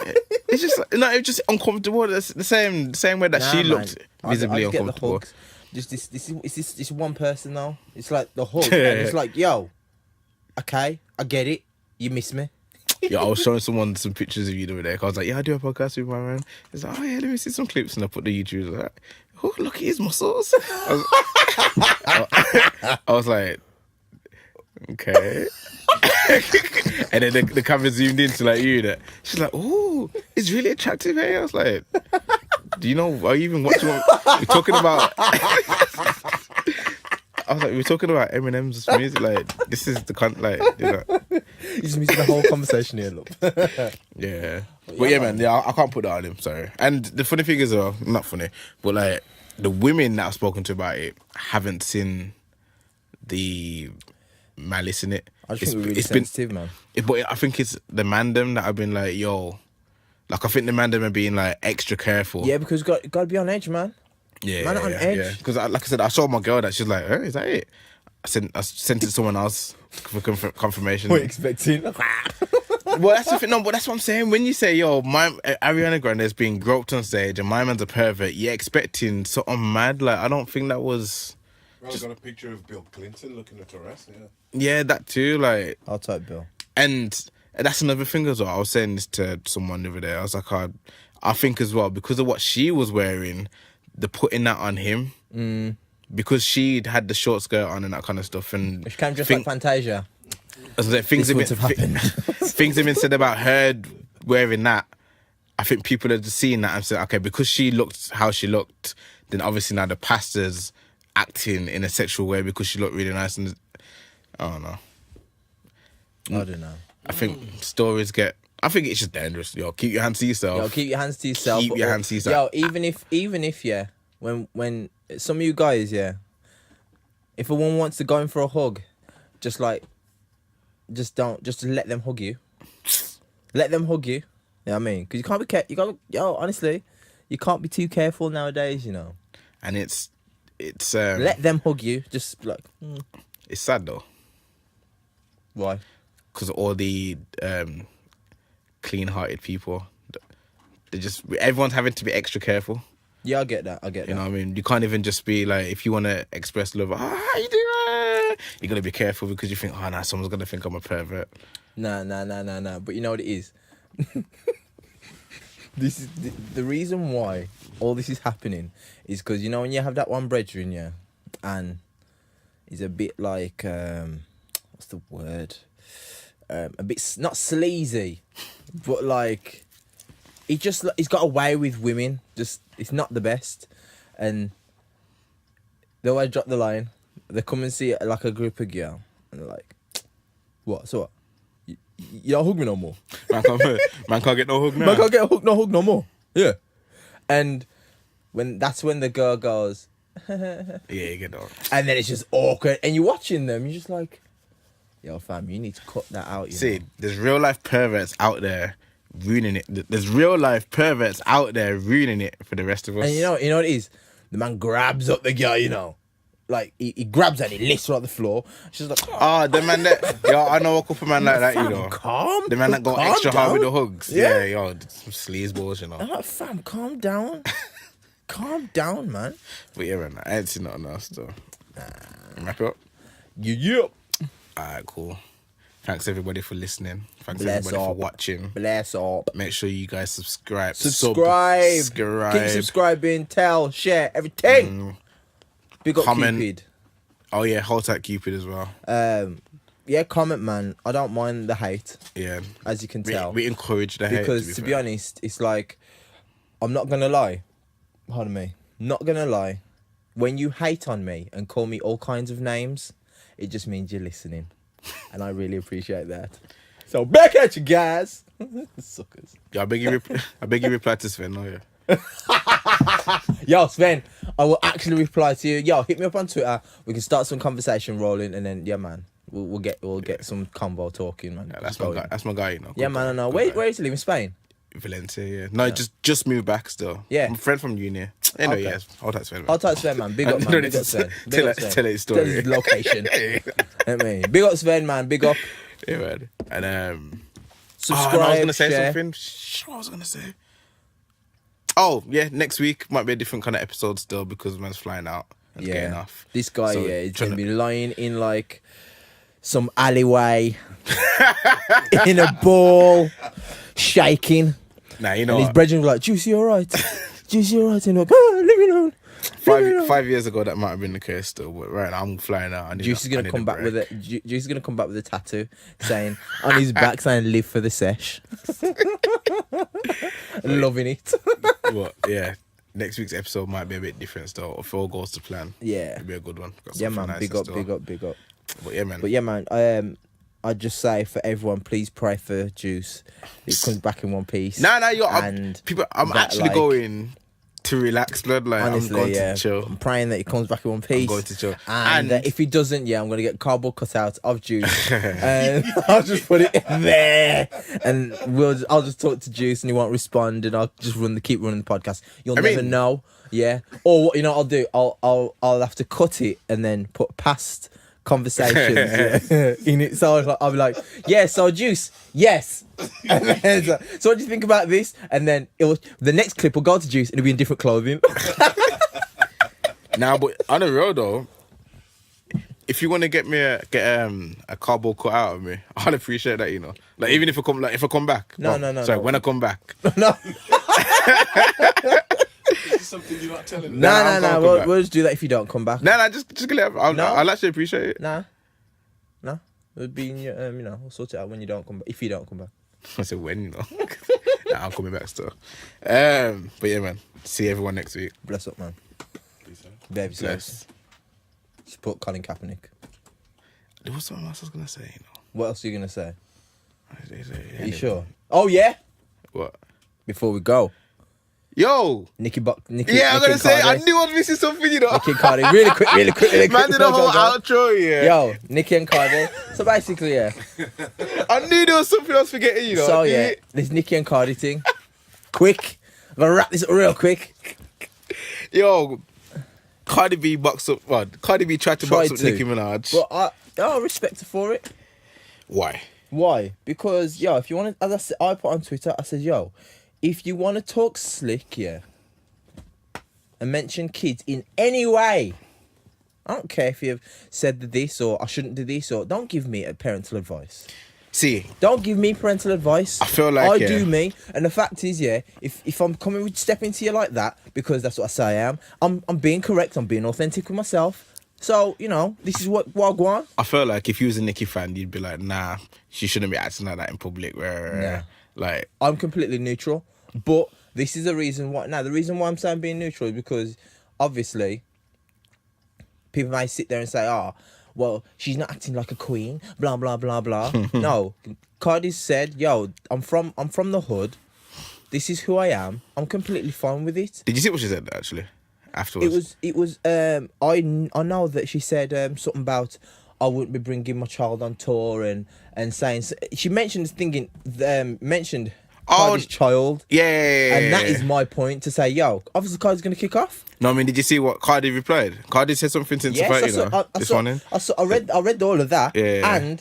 It's just uncomfortable. It's the same way that she looked visibly uncomfortable. Just this one person though. It's like the hug, and it's like, yo. Okay, I get it. You miss me. Yeah, I was showing someone some pictures of you the other day. I was like, yeah, I do a podcast with my man. He's like, oh yeah, let me see some clips. And I put the YouTube. Like, oh, look at his muscles. I was like, okay. And then the camera zoomed into like you. That she's like, "Oh, it's really attractive." Hey, I was like, "Do you know? Are you even watching what we're talking about?" I was like, "We're talking about Eminem's music. Like, this is the like, you know." You just missed the whole conversation here, look. Yeah, but yeah, man. Yeah, I can't put that on him. Sorry. And the funny thing is, not funny, but like the women that I've spoken to about it haven't seen the malice in it. I just think we're really sensitive, man. But I think it's the mandem that I've been like, yo, like I think the mandem are being like extra careful. Yeah, because you got to be on edge, man. Yeah, Man on edge. Because like I said, I saw my girl that she's like, is that it? I sent it to someone else for confirmation. We're expecting. Well, that's the thing. No, but that's what I'm saying. When you say, yo, my Ariana Grande is being groped on stage and my man's a pervert, you're expecting something mad. Like, I don't think that was. I got a picture of Bill Clinton looking at her ass. Yeah. Yeah, that too. Like, I'll type Bill. And that's another thing as well. I was saying this to someone the other day. I was like, I think as well, because of what she was wearing, they're putting that on him. Because she'd had the short skirt on and that kind of stuff. And she came just like Fantasia. Things have happened. Things have been said about her wearing that. I think people are just seeing that and saying, okay, because she looked how she looked, then obviously now the pastor's acting in a sexual way because she looked really nice. And I don't know. I don't know. I think stories get. I think it's just dangerous. Yo, keep your hands to yourself. Yo, keep your hands to yourself. Keep your hands to yourself. Yo, even if yeah, when some of you guys, yeah, if a woman wants to go in for a hug, just let them hug you. Let them hug you. You know what I mean? Because you can't be honestly, you can't be too careful nowadays, you know. And it's let them hug you. Just like it's sad though. Why? Because all the clean-hearted people, everyone's having to be extra careful. Yeah, I get that. You know what I mean? You can't even just be like, if you want to express love, how you doing? You got to be careful because you think, someone's going to think I'm a pervert. Nah. But you know what it is? This is the reason why all this is happening is because, you know, when you have that one brethren, yeah, and he's a bit like, what's the word? A bit, not sleazy, but like, he's got away with women. Just, it's not the best. And they always drop the line. They come and see like a group of girls, and they're like, what? So what? You don't hug me no more. Man can't get no hug now. Man can't get no hug no more. Yeah. And that's when the girl goes, yeah, you get that. And then it's just awkward. And you're watching them, you're just like, yo, fam, you need to cut that out. See, there's real life perverts out there ruining it. There's real life perverts out there ruining it for the rest of us. And you know what it is? The man grabs up the girl, you know. Like, he grabs her and he lifts her on the floor. She's like, the man that, yo, I know a couple man like that, you know. Calm. The man that go extra hard with the hugs. Yeah, yo, some sleazeballs, you know. I'm like, fam, calm down. Calm down, man. But yeah, man, I ain't seen nothing else, though. Wrap it up? Yeah. Alright, cool. Thanks everybody for listening. Thanks Bless everybody for up. watching. Bless up. Make sure you guys subscribe. Subscribe. Keep subscribing. Tell. Share. Everything. Big up comment. Cupid. Oh yeah, hold tight Cupid as well. Yeah, comment, man. I don't mind the hate. Yeah. As you can tell. We encourage the hate. Because to be honest, it's like, I'm not going to lie. Pardon me. Not going to lie. When you hate on me and call me all kinds of names, it just means you're listening. And I really appreciate that. So back at you guys. Suckers. Yeah, I beg you reply to Sven, oh yeah. Yo, Sven, I will actually reply to you. Yo, hit me up on Twitter. We can start some conversation rolling, and then yeah, man, we'll get some combo talking, man. Yeah, that's my guy. That's my guy, you know. Yeah, man. I know. Where is he living? Spain. Valencia, yeah. No, just moved back still. Yeah. I'm a friend from uni. Anyway, Okay. yes. Hold tight, Sven. Man. I'll type Sven, man. Big up, man. Big up Sven. Big up Sven. Tell his story. Tell his location. I mean, big up Sven, man. Big up. Yeah, man. And subscribe. I was gonna say share. something. What was I gonna say? Oh yeah, next week might be a different kind of episode still because man's flying out and getting off. This guy, So, he's trying gonna to- be lying in like some alleyway in a ball, shaking. Nah, you know And his what? brethren were like, Juicy, alright? Juicy, alright? And I'm like, leave me alone. 5 years ago that might have been the case still, but right now I'm flying out. Juice is gonna come back with it. Juice is gonna come back with a tattoo saying on his back saying "Live for the sesh." Loving it. What? Yeah. Next week's episode might be a bit different still. If all goes to plan, Yeah. it'll be a good one. Got Yeah, something man. nice Big in up, store. big up, big up. But yeah, man. I just say for everyone, please pray for Juice. It comes back in one piece. Nah, I'm that, actually like, going to relax, blood. Like honestly, I'm going yeah. to chill. I'm praying that he comes back in one piece. I'm going to chill. And if he doesn't, if I'm gonna get cardboard cutouts of Juice, and I'll just put it in there, and I'll just talk to Juice, and he won't respond, and I'll just keep running the podcast. You'll never know, yeah. Or what I'll do? I'll have to cut it and then put past conversations in it. So I'll be like, yeah. So Juice, yes. And then, so what do you think about this? And then the next clip will go to Juice, and it'll be in different clothing. Nah, but on the road though, if you want to get me a cardboard cut out of me, I'd appreciate that. Like even if I come back. No. Sorry, when I come back. No. Something you're not telling me. No. We'll just do that if you don't come back. Nah, just get it. I'll actually appreciate it. Nah. It'll be in your, we'll sort it out when you don't come back. If you don't come back. I said when, Nah, I'm coming back still. But yeah, man. See everyone next week. Bless up, man. Behave yourself. Bless. Support Colin Kaepernick. There was something else I was gonna say. What else are you gonna say? Are you Yeah. sure? Oh yeah. What? Before we go, Yo. Nicki. Yeah, I'm gonna say. I Cardi. knew I was missing something. Nicki and Cardi. Really quick. Man did a whole outro. Yeah. Yo, Nicki and Cardi. So basically, yeah. I knew there was something else forgetting. So yeah, this Nicki and Cardi thing. Quick. I'm gonna wrap this up real quick. Yo. Cardi B boxed up. What? Cardi B tried to box up Nicki Minaj. But I respect her for it. Why? Because if you want to, as I said, I put on Twitter, I said, if you want to talk slick, and mention kids in any way, I don't care if you've said this or I shouldn't do this, or don't give me a parental advice. See, don't give me parental advice. I feel like I do me, and the fact is, if I'm stepping to you like that because that's what I say I am, I'm being correct. I'm being authentic with myself. So this is what I want. I feel like if you was a Nicki fan, you'd be like, nah, she shouldn't be acting like that in public. Like I'm completely neutral, but this is the reason why. Now the reason why I'm saying being neutral is because obviously people may sit there and say, well, she's not acting like a queen, blah blah blah blah. No, Cardi said, I'm from the hood. This is who I am. I'm completely fine with it. Did you see what she said actually afterwards? It was. I know that she said something about I wouldn't be bringing my child on tour and saying she mentioned mentioned Cardi's child. Yeah. And that is my point to say, obviously Cardi's gonna kick off. No, I mean, did you see what Cardi replied? Cardi said something to this morning. I read all of that. Yeah.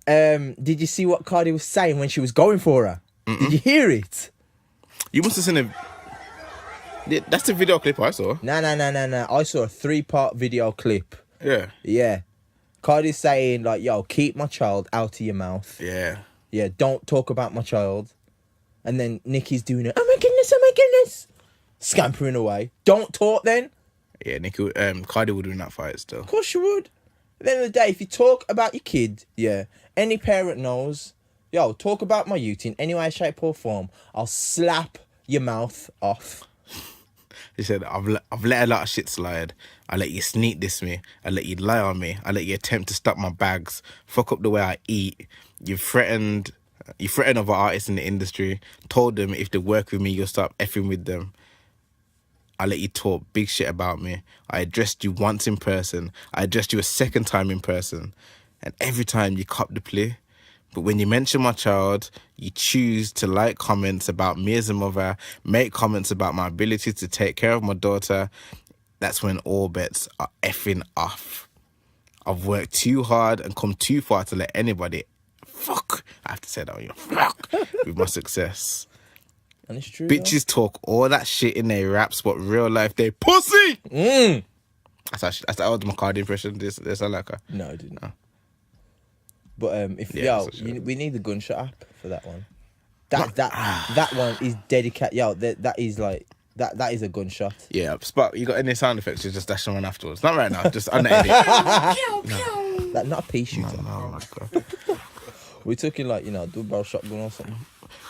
And did you see what Cardi was saying when she was going for her? Did you hear it? You must have seen it. Yeah, that's the video clip I saw. No. I saw a 3-part video clip. Yeah. Yeah. Cardi's saying like, keep my child out of your mouth. Yeah. Yeah, don't talk about my child. And then Nicki's doing it. Oh my goodness. Scampering away. Don't talk then. Yeah, Cardi would win that fight still. Of course you would. At the end of the day, if you talk about your kid, any parent knows, talk about my youth in any way, shape or form, I'll slap your mouth off. He said, I've let a lot of shit slide. I let you sneak diss me. I let you lie on me. I let you attempt to stop my bags. Fuck up the way I eat. You threatened other artists in the industry. Told them if they work with me, you'll stop effing with them. I let you talk big shit about me. I addressed you once in person. I addressed you a second time in person. And every time you cop the plea. But when you mention my child, you choose to like comments about me as a mother, make comments about my ability to take care of my daughter. That's when all bets are effing off. I've worked too hard and come too far to let anybody fuck. I have to say that on you. Fuck with my success. And it's true. Bitches talk all that shit in their raps, but real life they pussy. That's the ultimate Cardi impression. This I like her. No, I didn't. No. But we need the gunshot app for that one. That one is dedicated. That is like That is a gunshot. Yeah, Spark, you got any sound effects? You just dash them on afterwards. Not right now, just on the edit. That not a pea shooter. Oh my god. We're talking like, you know, double barrel shotgun or something.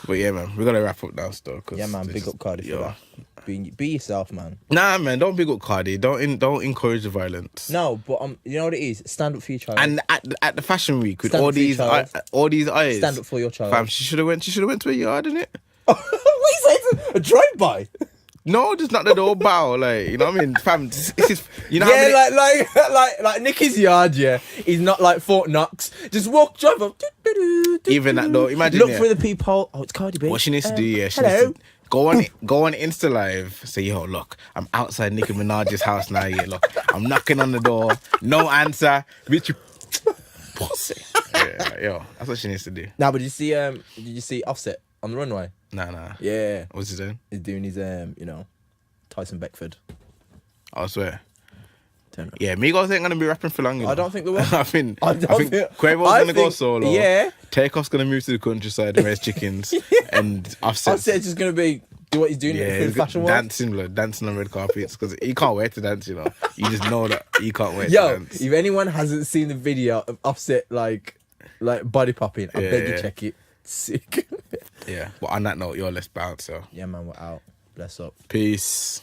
But yeah, man, we gotta wrap up now, still. Yeah, man, big up Cardi for that. Be yourself, man. Nah, man, don't big up Cardi. Don't encourage the violence. No, but you know what it is? Stand up for your child. And at the fashion week with Stand all up for your these child. eyes. Stand up for your child. Fam, she should have went to a yard, innit? What you say? A drive-by? No, just not the door bow, like, you know what I mean? Fam, this is, you know Yeah, how many, like Nicky's yard, yeah. He's not like Fort Knox. Just drive up. even that door, imagine Look yeah, through the peephole. Oh, it's Cardi B. what she needs to do, yeah, she hello. needs to go on Insta Live, say, yo, look, I'm outside Nicki Minaj's house now, yeah, look, I'm knocking on the door, no answer, bitch, you pussy. Yeah, yo, that's what she needs to do. Nah, but did you see Offset on the runway? Nah. Yeah. What's he doing? He's doing his, you know, Tyson Beckford. I swear. Turn up. Yeah, Migos ain't gonna be rapping for long. You know? I don't think they will. I think I don't think- Quavo's I gonna go think- solo. yeah. Takeoff's gonna move to the countryside and raise chickens. And Offset's Offset's just going to be, do what he's doing in he's the fashion world. dancing on red carpets because he can't wait to dance. You know, you just know that he can't wait to Yo, dance. if anyone hasn't seen the video of Offset like body popping, I beg you check it. Sick. Yeah. But on that note, yo, let's bounce. So Yeah, man, we're out. Bless up. peace.